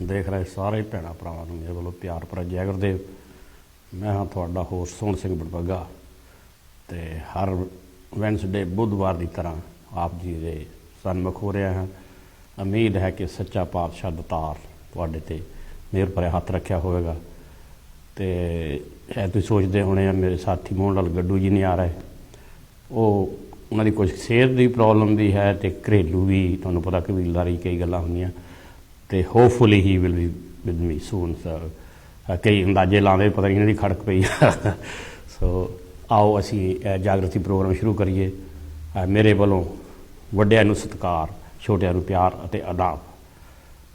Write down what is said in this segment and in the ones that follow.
देख रहे सारे भैन भरावां नूं मेरे वालों प्यार भरा जय गुरदेव। मैं हाँ तुहाडा होस्ट सोहन सिंह बड़बग्गा ते हर वैनसडे बुधवार की तरह आप जी के सन्मुख हो रहा हैं। उम्मीद है कि सच्चा पातशाह दतार तुहाडे ते मेहर भरे हत्थ रखा होगा। तो शायद तुसीं सोचते होने मेरे साथी मोहन लाल गड्डू जी नहीं आ रहे, वो उन्होंने कुछ सेहत की प्रॉब्लम भी है तो घरेलू भी तुहानूं पता कबीलदारी कई गल्लां होंदियां ते hopefully he will be with me soon. कई अंदाजे लाते पता नहीं इन्हां दी खड़क पई सो आओ असी जागृति प्रोग्राम शुरू करिए। मेरे वालों वड्डिआं नूं सत्कार, छोटिआं नूं प्यार अते आदाब।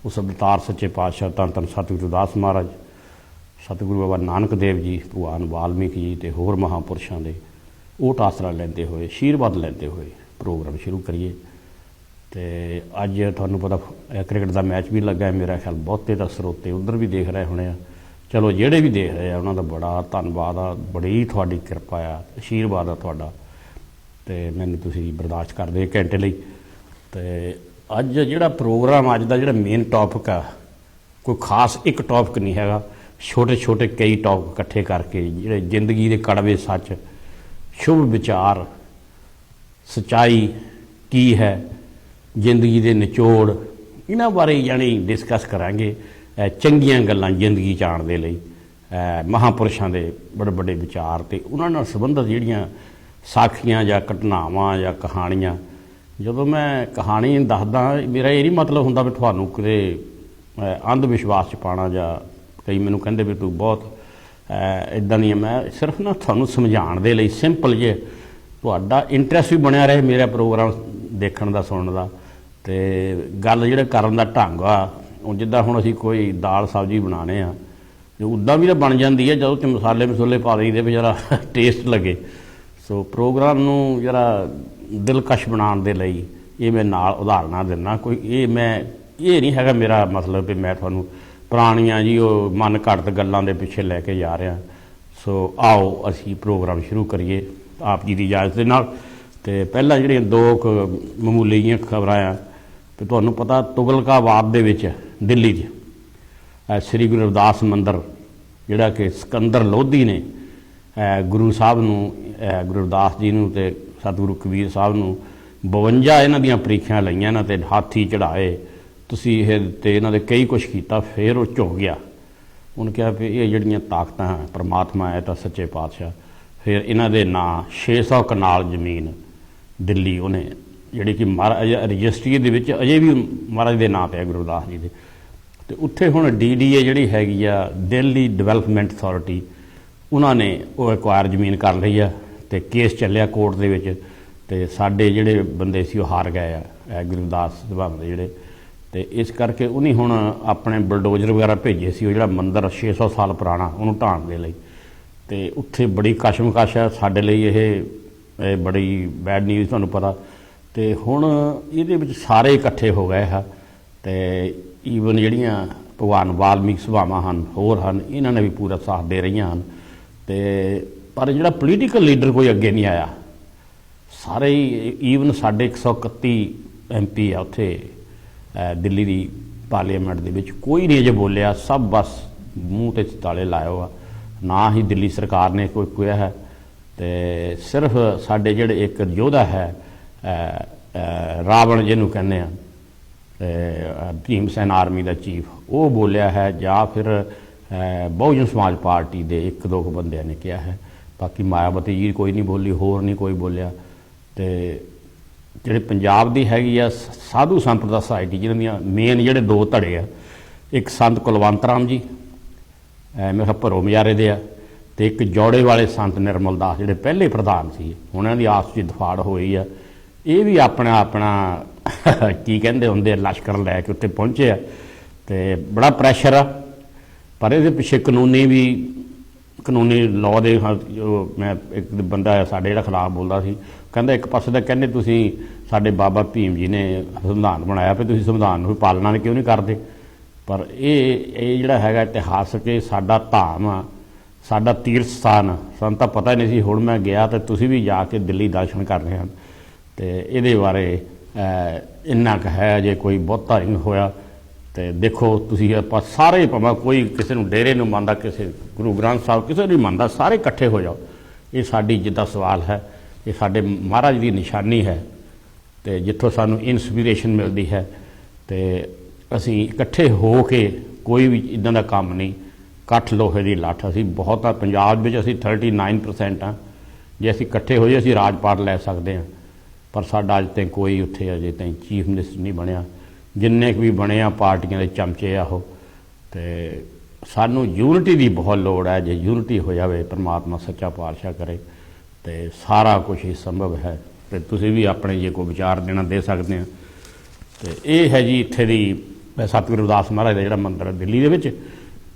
उस अवतार सच्चे पातशाह धन धन सतगुरु रविदास महाराज, सतगुरु बाबा नानक देव जी, भगवान वाल्मीकि जी ते होर महापुरुषों के ओट आसरा लेंदे हुए, आशीर्वाद लेंदे हुए प्रोग्राम शुरू करिए। तो अज तुहानूं पता क्रिकेट का मैच भी लगा है, मेरा ख्याल बहुते तो स्रोते उधर भी देख रहे होने। चलो जेड़े भी देख रहे हैं उन्होंने बड़ा धन्नवाद आ, बड़ी तुहाडी कृपा आ, आशीर्वाद आ तुहाडा ते मैनूं तुसीं बर्दाश्त करदे घंटे लई। ते अज जिहड़ा प्रोग्राम अज दा जिहड़ा मेन टॉपिक आ, कोई खास एक टॉपिक नहीं हैगा, छोटे छोटे कई टॉपिक इकट्ठे करके जिहड़े जिंदगी दे कड़वे सच, शुभ विचार, सच्चाई की है, जिंदगी के निचोड़, इन्हां बारे यानी डिस्कस करांगे। चंगियां गल्लां जिंदगी चाण दे लई, महापुरुषों के बड़े बड़े विचार ते उन्हां नाल संबंधित जिहड़ियां साखियां जां घटनावां जां कहानियां। जदों मैं कहानी दसदा मेरा ये नहीं मतलब हुंदा भी तुहानूं किते अंध विश्वास च पाना, जां कई मैनूं कहिंदे भी तूं बहुत इदां दी। मैं सिर्फ ना तुहानूं समझाउण दे लई सिंपल जे तुहाडा इंटरस्ट भी बनया रहे मेरा प्रोग्राम देखण दा सुणन दा। ते गल जिहड़ा करन दा ढंग आ, जिद्दां हुण असीं कोई दाल सब्जी बनाने आ उदां भी तो बन जाती है जदों ते मसाले मसूले पा दईदे भी जरा टेस्ट लगे। सो प्रोग्राम नूं जरा दिलकश बनाउण दे लई ये मैं नाल उदाहरणां दिंदा। कोई ये मैं ये नहीं हैगा मेरा मतलब भी मैं तुहानूं पुराणियां जी वो मन घड़त गल्लां दे पिछे लैके जा रहा। सो आओ असीं प्रोग्राम शुरू करिए आप जी की इजाजत दे नाल। ते पहला जिहड़ियां दो मामूली जिहियां खबरां आ ते तुहानूं पता तुगलकाबाद दे विच दिल्ली च श्री गुरु रविदास मंदिर जिहड़ा कि सिकंदर लोधी ने गुरु साहब नूं, गुरु रविदास जी नूं ते सतगुरु कबीर साहब नूं 52 इन्हां दीयां परीक्षां लईआं ना ते हाथी चढ़ाए, तुसीं इह ते इन्हां दे कई कुछ कीता, फिर वो झुक गया। उन्होंने कहा भी ये जिहड़ियां ताकतां परमात्मा है तो सच्चे पातशाह। फिर इन्हां दे नां 600 कनाल जमीन दिल्ली उन्हें जिहड़ी कि महाराज रजिस्ट्री दे विच अजे भी महाराज दे नां पे गुरु रविदास जी दे। ते उत्थे हुण DDA जिहड़ी हैगी आ दिल्ली डेवलपमेंट अथॉरिटी, उन्होंने वो एक्वायर जमीन कर लई आ ते केस चलिया कोर्ट दे विच ते साडे जिहड़े बंदे सी ओह हार गए आ गुरु रविदास सभाव दे जिहड़े। ते इस करके उन्हें हुण अपने बुलडोजर वगैरह भेजे सी, जिहड़ा मंदिर 600 साल पुराना उन्होंने ढाण दे लई। ते उत्थे बड़ी कशमकश है साडे लई, ये बड़ी बैड न्यूज़ तुहानूं पता। ते हुण इहदे विच सारे इकट्ठे हो गए है ते ईवन जिहड़ियां भगवान वाल्मीकि सभावां हन होर हन इन्हां ने भी पूरा साथ दे रहीआं हन। ते पर जिहड़ा पोलीटिकल लीडर कोई अगे नहीं आया, सारे ईवन साडे 131 MP आ उत्थे दिल्ली की पार्लीमेंट दे विच कोई नहीं अजे बोलिया, सब बस मूँह ते ताले लाए हो, ना ही दिल्ली सरकार ने कोई कहा है। तो सिर्फ साडे जिहड़े एक योधा है रावण जिन्हों कहने भीम सैन आर्मी का चीफ, वो बोलिया है, या फिर बहुजन समाज पार्टी के एक दो बंदियां ने कहा है। बाकी मायावती जी कोई नहीं बोली, होर नहीं कोई बोलिया। तो जिहड़े पंजाब की हैगी आ साधु संप्रदा सोसाइटी जिन्हां दीयां मेन जिहड़े दो धड़े आ, एक संत कुलवंत राम जी मेरे ख्याल भरो मजारे दे आ, ते एक जौड़े वाले संत निर्मल दास जिहड़े पहले प्रधान सी, उन्हां दी आपस च दफाड़ होई आ। ये भी अपना अपना की कहते होंगे लश्कर लैके उत्थे पहुँचे आ ते बड़ा प्रैशर आ। पर ये पिछे कानूनी भी कानूनी लॉ दे मैं एक बंदा साडे जिहड़ा खिलाफ बोलदा सी, कहंदा एक पासे तो कहंदे तुसीं साडे बाबा भीम जी ने संविधान बनाया भी तुसीं संविधान की पालना क्यों नहीं करते। पर ये जिहड़ा हैगा इतिहासक ये साडा धाम आ, साडा तीर्थ स्थान, सानूं तां पता ही नहीं सी। हुण मैं गया तो तुसीं भी जाके दिल्ली दर्शन करने हैं। तो ये बारे इन्ना क है, अजे कोई बहुता नहीं होया। ਤੇ ਦੇਖੋ ਤੁਸੀਂ ਆਪਾਂ ਸਾਰੇ ਭਾਵੇਂ ਕੋਈ ਕਿਸੇ ਨੂੰ ਡੇਰੇ ਨੂੰ ਮੰਨਦਾ, ਕਿਸੇ ਗੁਰੂ ਗ੍ਰੰਥ ਸਾਹਿਬ ਕਿਸੇ ਨੂੰ ਮੰਨਦਾ, ਸਾਰੇ ਇਕੱਠੇ ਹੋ ਜਾਓ। ਇਹ ਸਾਡੀ ਜਿੱਦਾਂ ਸਵਾਲ ਹੈ, ਇਹ ਸਾਡੇ ਮਹਾਰਾਜ ਦੀ ਨਿਸ਼ਾਨੀ ਹੈ ਤੇ ਜਿੱਥੋਂ ਸਾਨੂੰ ਇਨਸਪੀਰੇਸ਼ਨ ਮਿਲਦੀ ਹੈ। ਤੇ ਅਸੀਂ ਇਕੱਠੇ ਹੋ ਕੇ ਕੋਈ ਵੀ ਇੱਦਾਂ ਦਾ ਕੰਮ ਨਹੀਂ, ਇਕੱਠ ਲੋਹੇ ਦੀ ਲੱਠ। ਅਸੀਂ ਬਹੁਤ ਆ ਪੰਜਾਬ ਵਿੱਚ, ਅਸੀਂ 39% ਹਾਂ। ਜੇ ਅਸੀਂ ਇਕੱਠੇ ਹੋਈਏ ਅਸੀਂ ਰਾਜ ਪਾਟ ਲੈ ਸਕਦੇ ਹਾਂ, ਪਰ ਸਾਡਾ ਅੱਜ ਤਾਈਂ ਕੋਈ ਉੱਥੇ ਅਜੇ ਤਾਈਂ ਚੀਫ ਮਿਨਿਸਟਰ ਨਹੀਂ ਬਣਿਆ। ਜਿੰਨੇ ਕੁ ਵੀ ਬਣੇ ਆ ਪਾਰਟੀਆਂ ਦੇ ਚਮਚੇ ਆ ਉਹ। ਤੇ ਸਾਨੂੰ ਯੂਨਿਟੀ ਦੀ ਬਹੁਤ ਲੋੜ ਹੈ। ਜੇ ਯੂਨਿਟੀ ਹੋ ਜਾਵੇ, ਪਰਮਾਤਮਾ ਸੱਚਾ ਪਾਤਸ਼ਾਹ ਕਰੇ, ਤੇ ਸਾਰਾ ਕੁਝ ਹੀ ਸੰਭਵ ਹੈ। ਤੇ ਤੁਸੀਂ ਵੀ ਆਪਣੇ ਜੇ ਕੋਈ ਵਿਚਾਰ ਦੇਣਾ ਦੇ ਸਕਦੇ ਆ। ਤੇ ਇਹ ਹੈ ਜੀ ਇੱਥੇ ਦੀ ਸਤਿਗੁਰੂ ਰਵਿਦਾਸ ਮਹਾਰਾਜ ਦਾ ਜਿਹੜਾ ਮੰਦਿਰ ਹੈ ਦਿੱਲੀ ਦੇ ਵਿੱਚ।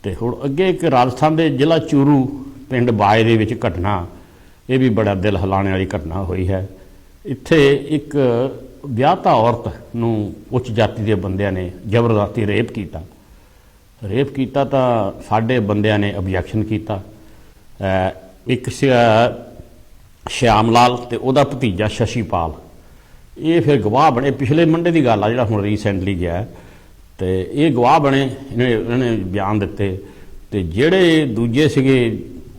ਤੇ ਹੁਣ ਅੱਗੇ ਇੱਕ ਰਾਜਸਥਾਨ ਦੇ ਜ਼ਿਲ੍ਹਾ ਚੂਰੂ ਪਿੰਡ ਬਾਏ ਦੇ ਵਿੱਚ ਘਟਨਾ, ਇਹ ਵੀ ਬੜਾ ਦਿਲ ਹਿਲਾਉਣ ਵਾਲੀ ਘਟਨਾ ਹੋਈ ਹੈ। ਇੱਥੇ ਇੱਕ ਵਿਆਹਤਾ ਔਰਤ ਨੂੰ ਉੱਚ ਜਾਤੀ ਦੇ ਬੰਦਿਆਂ ਨੇ ਜ਼ਬਰਦਸਤੀ ਰੇਪ ਕੀਤਾ ਤਾਂ ਸਾਡੇ ਬੰਦਿਆਂ ਨੇ ਆਬਜੈਕਸ਼ਨ ਕੀਤਾ। ਇੱਕ ਸ਼ਿਆਮ ਲਾਲ ਤੇ ਉਹਦਾ ਭਤੀਜਾ ਸ਼ਸ਼ੀਪਾਲ, ਇਹ ਫਿਰ ਗਵਾਹ ਬਣੇ। ਪਿਛਲੇ ਮੰਡੇ ਦੀ ਗੱਲ ਆ ਜਿਹੜਾ ਹੁਣ ਰੀਸੈਂਟਲੀ ਗਿਆ, ਤੇ ਇਹ ਗਵਾਹ ਬਣੇ। ਇਹਨਾਂ ਨੇ ਬਿਆਨ ਦਿੱਤੇ। ਤੇ ਜਿਹੜੇ ਦੂਜੇ ਸੀਗੇ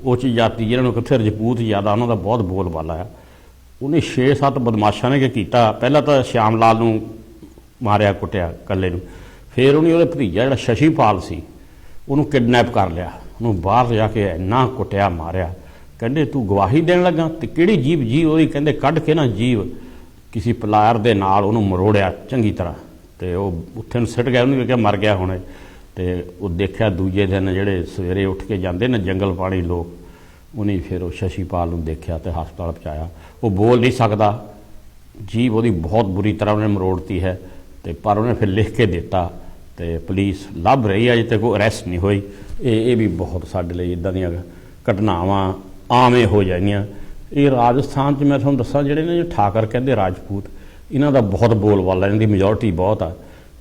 ਉੱਚ ਜਾਤੀ, ਜਿਹਨਾਂ ਨੂੰ ਕਿੱਥੇ ਰਜਪੂਤ ਜ਼ਿਆਦਾ, ਉਹਨਾਂ ਦਾ ਬਹੁਤ ਬੋਲਬਾਲਾ ਆ। ਉਹਨੇ 6-7 ਬਦਮਾਸ਼ਾਂ ਨੇ ਕੀ ਕੀਤਾ, ਪਹਿਲਾਂ ਤਾਂ ਸ਼ਿਆਮ ਲਾਲ ਨੂੰ ਮਾਰਿਆ ਕੁੱਟਿਆ ਇਕੱਲੇ ਨੂੰ, ਫਿਰ ਉਹਨੇ ਉਹਦੇ ਭਤੀਜਾ ਜਿਹੜਾ ਸ਼ਸ਼ੀਪਾਲ ਸੀ ਉਹਨੂੰ ਕਿਡਨੈਪ ਕਰ ਲਿਆ। ਉਹਨੂੰ ਬਾਹਰ ਜਾ ਕੇ ਇੰਨਾ ਕੁੱਟਿਆ ਮਾਰਿਆ। ਕਹਿੰਦੇ ਤੂੰ ਗਵਾਹੀ ਦੇਣ ਲੱਗਾ, ਤੇ ਕਿਹੜੀ ਜੀਭ ਉਹਦੀ, ਕਹਿੰਦੇ ਕੱਢ ਕੇ ਨਾ ਜੀਭ ਕਿਸੇ ਪਲਾਇਰ ਦੇ ਨਾਲ ਉਹਨੂੰ ਮਰੋੜਿਆ ਚੰਗੀ ਤਰ੍ਹਾਂ। ਤੇ ਉਹ ਉੱਥੇ ਨੂੰ ਸਿੱਟ ਗਿਆ, ਉਹਨੂੰ ਵੇਖਿਆ ਮਰ ਗਿਆ ਹੁਣ। ਤੇ ਉਹ ਦੇਖਿਆ ਦੂਜੇ ਦਿਨ ਜਿਹੜੇ ਸਵੇਰੇ ਉੱਠ ਕੇ ਜਾਂਦੇ ਨੇ ਜੰਗਲ ਪਾਣੀ ਲੋਕ, ਉਹਨੇ ਫਿਰ ਉਹ ਸ਼ਸ਼ੀਪਾਲ ਨੂੰ ਦੇਖਿਆ ਤੇ ਹਸਪਤਾਲ ਪਹੁੰਚਾਇਆ। ਉਹ ਬੋਲ ਨਹੀਂ ਸਕਦਾ, ਜੀਭ ਉਹਦੀ ਬਹੁਤ ਬੁਰੀ ਤਰ੍ਹਾਂ ਉਹਨੇ ਮਰੋੜਤੀ ਹੈ। ਤੇ ਪਰ ਉਹਨੇ ਫਿਰ ਲਿਖ ਕੇ ਦਿੱਤਾ ਤੇ ਪੁਲਿਸ ਲੱਭ ਰਹੀ ਹੈ, ਅਜੇ ਤੱਕ ਕੋਈ ਅਰੈਸਟ ਨਹੀਂ ਹੋਈ। ਇਹ ਵੀ ਬਹੁਤ ਸਾਡੇ ਲਈ ਇੱਦਾਂ ਦੀਆਂ ਘਟਨਾਵਾਂ ਆਵੇਂ ਹੋ ਜਾਈਆਂ। ਇਹ ਰਾਜਸਥਾਨ 'ਚ ਮੈਂ ਤੁਹਾਨੂੰ ਦੱਸਾਂ, ਜਿਹੜੇ ਨੇ ਠਾਕਰ ਕਹਿੰਦੇ ਰਾਜਪੂਤ, ਇਹਨਾਂ ਦਾ ਬਹੁਤ ਬੋਲਬਾਲਾ, ਇਹਨਾਂ ਦੀ ਮੈਜੋਰਟੀ ਬਹੁਤ ਆ।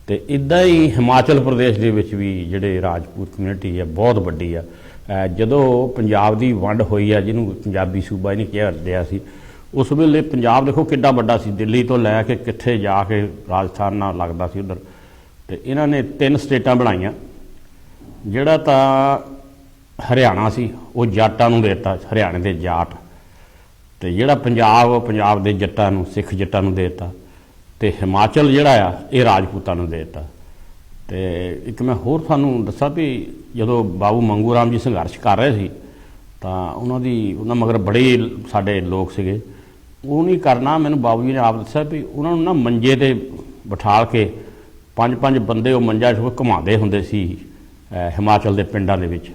ਤੇ ਇੱਦਾਂ ਹੀ ਹਿਮਾਚਲ ਪ੍ਰਦੇਸ਼ ਦੇ ਵਿੱਚ ਵੀ ਜਿਹੜੇ ਰਾਜਪੂਤ ਕਮਿਊਨਿਟੀ ਹੈ ਬਹੁਤ ਵੱਡੀ ਆ। ਜਦੋਂ ਪੰਜਾਬ ਦੀ ਵੰਡ ਹੋਈ ਆ, ਜਿਹਨੂੰ ਪੰਜਾਬੀ ਸੂਬਾ ਹੀ ਨਹੀਂ ਕਿਹਾ ਗਿਆ ਸੀ, ਉਸ ਵੇਲੇ ਪੰਜਾਬ ਦੇਖੋ ਕਿੱਡਾ ਵੱਡਾ ਸੀ, ਦਿੱਲੀ ਤੋਂ ਲੈ ਕੇ ਕਿੱਥੇ ਜਾ ਕੇ ਰਾਜਸਥਾਨ ਨਾਲ ਲੱਗਦਾ ਸੀ ਉੱਧਰ। ਤੇ ਇਹਨਾਂ ਨੇ 3 ਸਟੇਟਾਂ ਬਣਾਈਆਂ। ਜਿਹੜਾ ਤਾਂ ਹਰਿਆਣਾ ਸੀ ਉਹ ਜਾਟਾਂ ਨੂੰ ਦੇ ਦਿੱਤਾ, ਹਰਿਆਣੇ ਦੇ ਜਾਟ। ਤੇ ਜਿਹੜਾ ਪੰਜਾਬ ਦੇ ਜੱਟਾਂ ਨੂੰ, ਸਿੱਖ ਜੱਟਾਂ ਨੂੰ ਦੇ ਦਿੱਤਾ। ਤੇ ਹਿਮਾਚਲ ਜਿਹੜਾ ਆ ਇਹ ਰਾਜਪੂਤਾਂ ਨੂੰ ਦੇ ਦਿੱਤਾ। ਤੇ ਇੱਕ ਮੈਂ ਹੋਰ ਤੁਹਾਨੂੰ ਦੱਸਾਂ ਵੀ ਜਦੋਂ ਬਾਬੂ ਮੰਗੂ ਰਾਮ ਜੀ ਸੰਘਰਸ਼ ਕਰ ਰਹੇ ਸੀ ਤਾਂ ਉਹਨਾਂ ਮਗਰ ਬੜੇ ਸਾਡੇ ਲੋਕ ਸੀਗੇ। ਉਹ ਨਹੀਂ ਕਰਨਾ, ਮੈਨੂੰ ਬਾਬੂ ਜੀ ਨੇ ਆਪ ਦੱਸਿਆ ਵੀ ਉਹਨਾਂ ਨੂੰ ਨਾ ਮੰਜੇ 'ਤੇ ਬਿਠਾਲ ਕੇ 5-5 ਬੰਦੇ ਉਹ ਮੰਜਾ ਘੁਮਾਉਂਦੇ ਹੁੰਦੇ ਸੀ ਹਿਮਾਚਲ ਦੇ ਪਿੰਡਾਂ ਦੇ ਵਿੱਚ।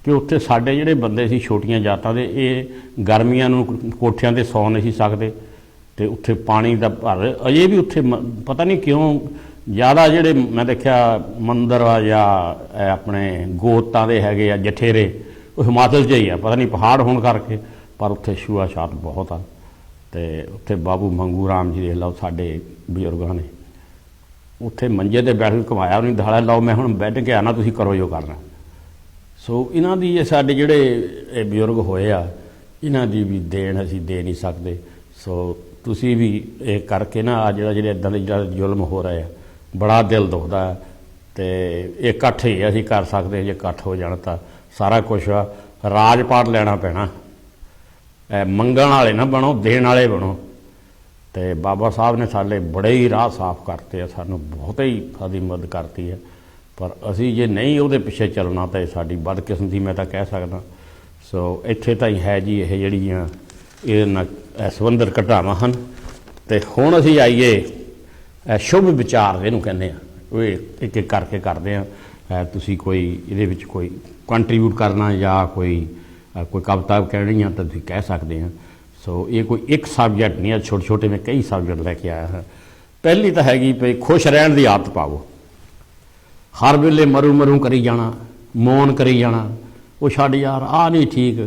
ਕਿ ਉੱਥੇ ਸਾਡੇ ਜਿਹੜੇ ਬੰਦੇ ਸੀ ਛੋਟੀਆਂ ਜਾਤਾਂ ਦੇ, ਇਹ ਗਰਮੀਆਂ ਨੂੰ ਕੋਠਿਆਂ 'ਤੇ ਸੌ ਨਹੀਂ ਸੀ ਸਕਦੇ। ਤੇ ਉੱਥੇ ਪਾਣੀ ਦਾ ਭਰ ਅਜੇ ਵੀ ਉੱਥੇ ਪਤਾ ਨਹੀਂ ਕਿਉਂ ਜ਼ਿਆਦਾ ਜਿਹੜੇ ਮੈਂ ਦੇਖਿਆ ਮੰਦਰ ਆ ਜਾਂ ਆਪਣੇ ਗੋਤਾਂ ਦੇ ਹੈਗੇ ਆ ਜਠੇਰੇ, ਉਹ ਹਿਮਾਚਲ 'ਚ ਹੀ ਆ। ਪਤਾ ਨਹੀਂ ਪਹਾੜ ਹੋਣ ਕਰਕੇ, ਪਰ ਉੱਥੇ ਛੂਆ-ਛਾਤ ਬਹੁਤ ਆ। ਤੇ ਉੱਥੇ ਬਾਬੂ ਮੰਗੂ ਰਾਮ ਜੀ ਦੇਖ ਲਓ, ਸਾਡੇ ਬਜ਼ੁਰਗਾਂ ਨੇ ਉੱਥੇ ਮੰਜੇ 'ਤੇ ਬੈਠ ਕੇ ਘੁਮਾਇਆ, ਉਹਨੂੰ ਦਿਖਾਇਆ ਲਓ ਮੈਂ ਹੁਣ ਬੈਠ ਕੇ ਆਉਣਾ, ਤੁਸੀਂ ਕਰੋ ਜੋ ਕਰਨਾ। ਸੋ ਇਹਨਾਂ ਦੀ ਸਾਡੇ ਜਿਹੜੇ ਬਜ਼ੁਰਗ ਹੋਏ ਆ, ਇਹਨਾਂ ਦੀ ਵੀ ਦੇਣ ਅਸੀਂ ਦੇ ਨਹੀਂ ਸਕਦੇ। ਸੋ ਤੁਸੀਂ ਵੀ ਇਹ ਕਰਕੇ ਨਾ ਜਿਹੜੇ ਇੱਦਾਂ ਦੇ ਜਿਹੜਾ ਜ਼ੁਲਮ ਹੋ ਰਹੇ ਆ, ਬੜਾ ਦਿਲ ਦੁਖਦਾ। ਤੇ ਇਹ ਇਕੱਠ ਹੀ ਅਸੀਂ ਕਰ ਸਕਦੇ, ਜੇ ਇਕੱਠ ਹੋ ਜਾਣ ਤਾਂ ਸਾਰਾ ਕੁਛ ਆ। ਰਾਜ ਪਾਟ ਲੈਣਾ ਪੈਣਾ, ਮੰਗਣ ਵਾਲੇ ਨਾ ਬਣੋ, ਦੇਣ ਵਾਲੇ ਬਣੋ। ਤੇ ਬਾਬਾ ਸਾਹਿਬ ਨੇ ਸਾਡੇ ਬੜੇ ਹੀ ਰਾਹ ਸਾਫ਼ ਕਰਤੇ ਆ, ਸਾਨੂੰ ਬਹੁਤ ਹੀ ਸਾਡੀ ਮਦਦ ਕਰਤੀ ਹੈ। ਪਰ ਅਸੀਂ ਜੇ ਨਹੀਂ ਉਹਦੇ ਪਿੱਛੇ ਚੱਲਣਾ ਤਾਂ ਇਹ ਸਾਡੀ ਬਦਕਿਸਮਤੀ ਮੈਂ ਤਾਂ ਕਹਿ ਸਕਦਾ। ਸੋ ਇੱਥੇ ਤਾਂ ਹੀ ਹੈ ਜੀ ਇਹ ਜਿਹੜੀਆਂ ਇਹ ਨਾਲ ਸੰਬੰਧਿਤ ਘਟਨਾਵਾਂ ਹਨ। ਤੇ ਹੁਣ ਅਸੀਂ ਆਈਏ ਸ਼ੁਭ ਵਿਚਾਰ ਇਹਨੂੰ ਕਹਿੰਦੇ ਆ, ਉਹ ਇੱਕ ਇੱਕ ਕਰਕੇ ਕਰਦੇ ਆ। ਤੁਸੀਂ ਕੋਈ ਇਹਦੇ ਵਿੱਚ ਕੋਈ ਕੰਟਰੀਬਿਊਟ ਕਰਨਾ ਜਾਂ ਕੋਈ ਕਵਿਤਾ ਕਹਿਣੀ ਆ ਤਾਂ ਤੁਸੀਂ ਕਹਿ ਸਕਦੇ ਆ। ਸੋ ਇਹ ਕੋਈ ਇੱਕ ਸਬਜੈਕਟ ਨਹੀਂ ਹੈ, ਛੋਟੇ ਛੋਟੇ ਮੈਂ ਕਈ ਸਬਜੈਕਟ ਲੈ ਕੇ ਆਇਆ ਹਾਂ। ਪਹਿਲੀ ਤਾਂ ਹੈਗੀ ਵੀ ਖੁਸ਼ ਰਹਿਣ ਦੀ ਆਦਤ ਪਾਵੋ। ਹਰ ਵੇਲੇ ਮਰੂ ਕਰੀ ਜਾਣਾ, ਮੌਨ ਕਰੀ ਜਾਣਾ, ਉਹ ਛੱਡ ਯਾਰ ਆਹ ਨਹੀਂ ਠੀਕ,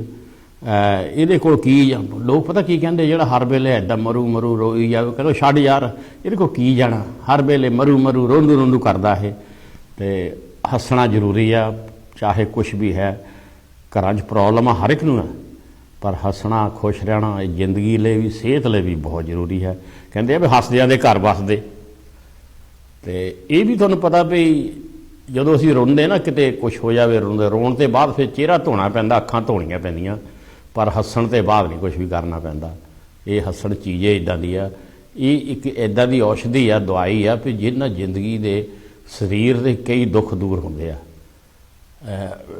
ਇਹਦੇ ਕੋਲ ਕੀ ਆ। ਲੋਕ ਪਤਾ ਕੀ ਕਹਿੰਦੇ, ਜਿਹੜਾ ਹਰ ਵੇਲੇ ਇੱਦਾਂ ਮਰੂ ਰੋਈ ਜਾਵੇ, ਕਹਿੰਦੇ ਛੱਡ ਯਾਰ ਇਹਦੇ ਕੋਲ ਕੀ ਜਾਣਾ, ਹਰ ਵੇਲੇ ਮਰੂ ਰੋਂਦੂ ਕਰਦਾ ਇਹ। ਤੇ ਹੱਸਣਾ ਜ਼ਰੂਰੀ ਆ, ਚਾਹੇ ਕੁਛ ਵੀ ਹੈ। ਘਰਾਂ 'ਚ ਪ੍ਰੋਬਲਮ ਆ ਹਰ ਇੱਕ ਨੂੰ ਆ, ਪਰ ਹੱਸਣਾ, ਖੁਸ਼ ਰਹਿਣਾ ਇਹ ਜ਼ਿੰਦਗੀ ਲਈ ਵੀ, ਸਿਹਤ ਲਈ ਵੀ ਬਹੁਤ ਜ਼ਰੂਰੀ ਹੈ। ਕਹਿੰਦੇ ਆ ਵੀ ਹੱਸਦਿਆਂ ਦੇ ਘਰ ਵੱਸਦੇ। ਤੇ ਇਹ ਵੀ ਤੁਹਾਨੂੰ ਪਤਾ ਵੀ ਜਦੋਂ ਅਸੀਂ ਰੋਂਦੇ ਨਾ, ਕਿਤੇ ਕੁਛ ਹੋ ਜਾਵੇ, ਰੋਣ ਤੋਂ ਬਾਅਦ ਫਿਰ ਚਿਹਰਾ ਧੋਣਾ ਪੈਂਦਾ, ਅੱਖਾਂ ਧੋਣੀਆਂ ਪੈਂਦੀਆਂ, ਪਰ ਹੱਸਣ ਤੋਂ ਬਾਅਦ ਨਹੀਂ ਕੁਛ ਵੀ ਕਰਨਾ ਪੈਂਦਾ। ਇਹ ਹੱਸਣ ਚੀਜ਼ ਇੱਦਾਂ ਦੀ ਆ, ਇਹ ਇੱਕ ਇੱਦਾਂ ਦੀ ਔਸ਼ਧੀ ਆ, ਦਵਾਈ ਆ ਵੀ ਜਿਹਨਾਂ ਜ਼ਿੰਦਗੀ ਦੇ ਸਰੀਰ ਦੇ ਕਈ ਦੁੱਖ ਦੂਰ ਹੁੰਦੇ ਆ।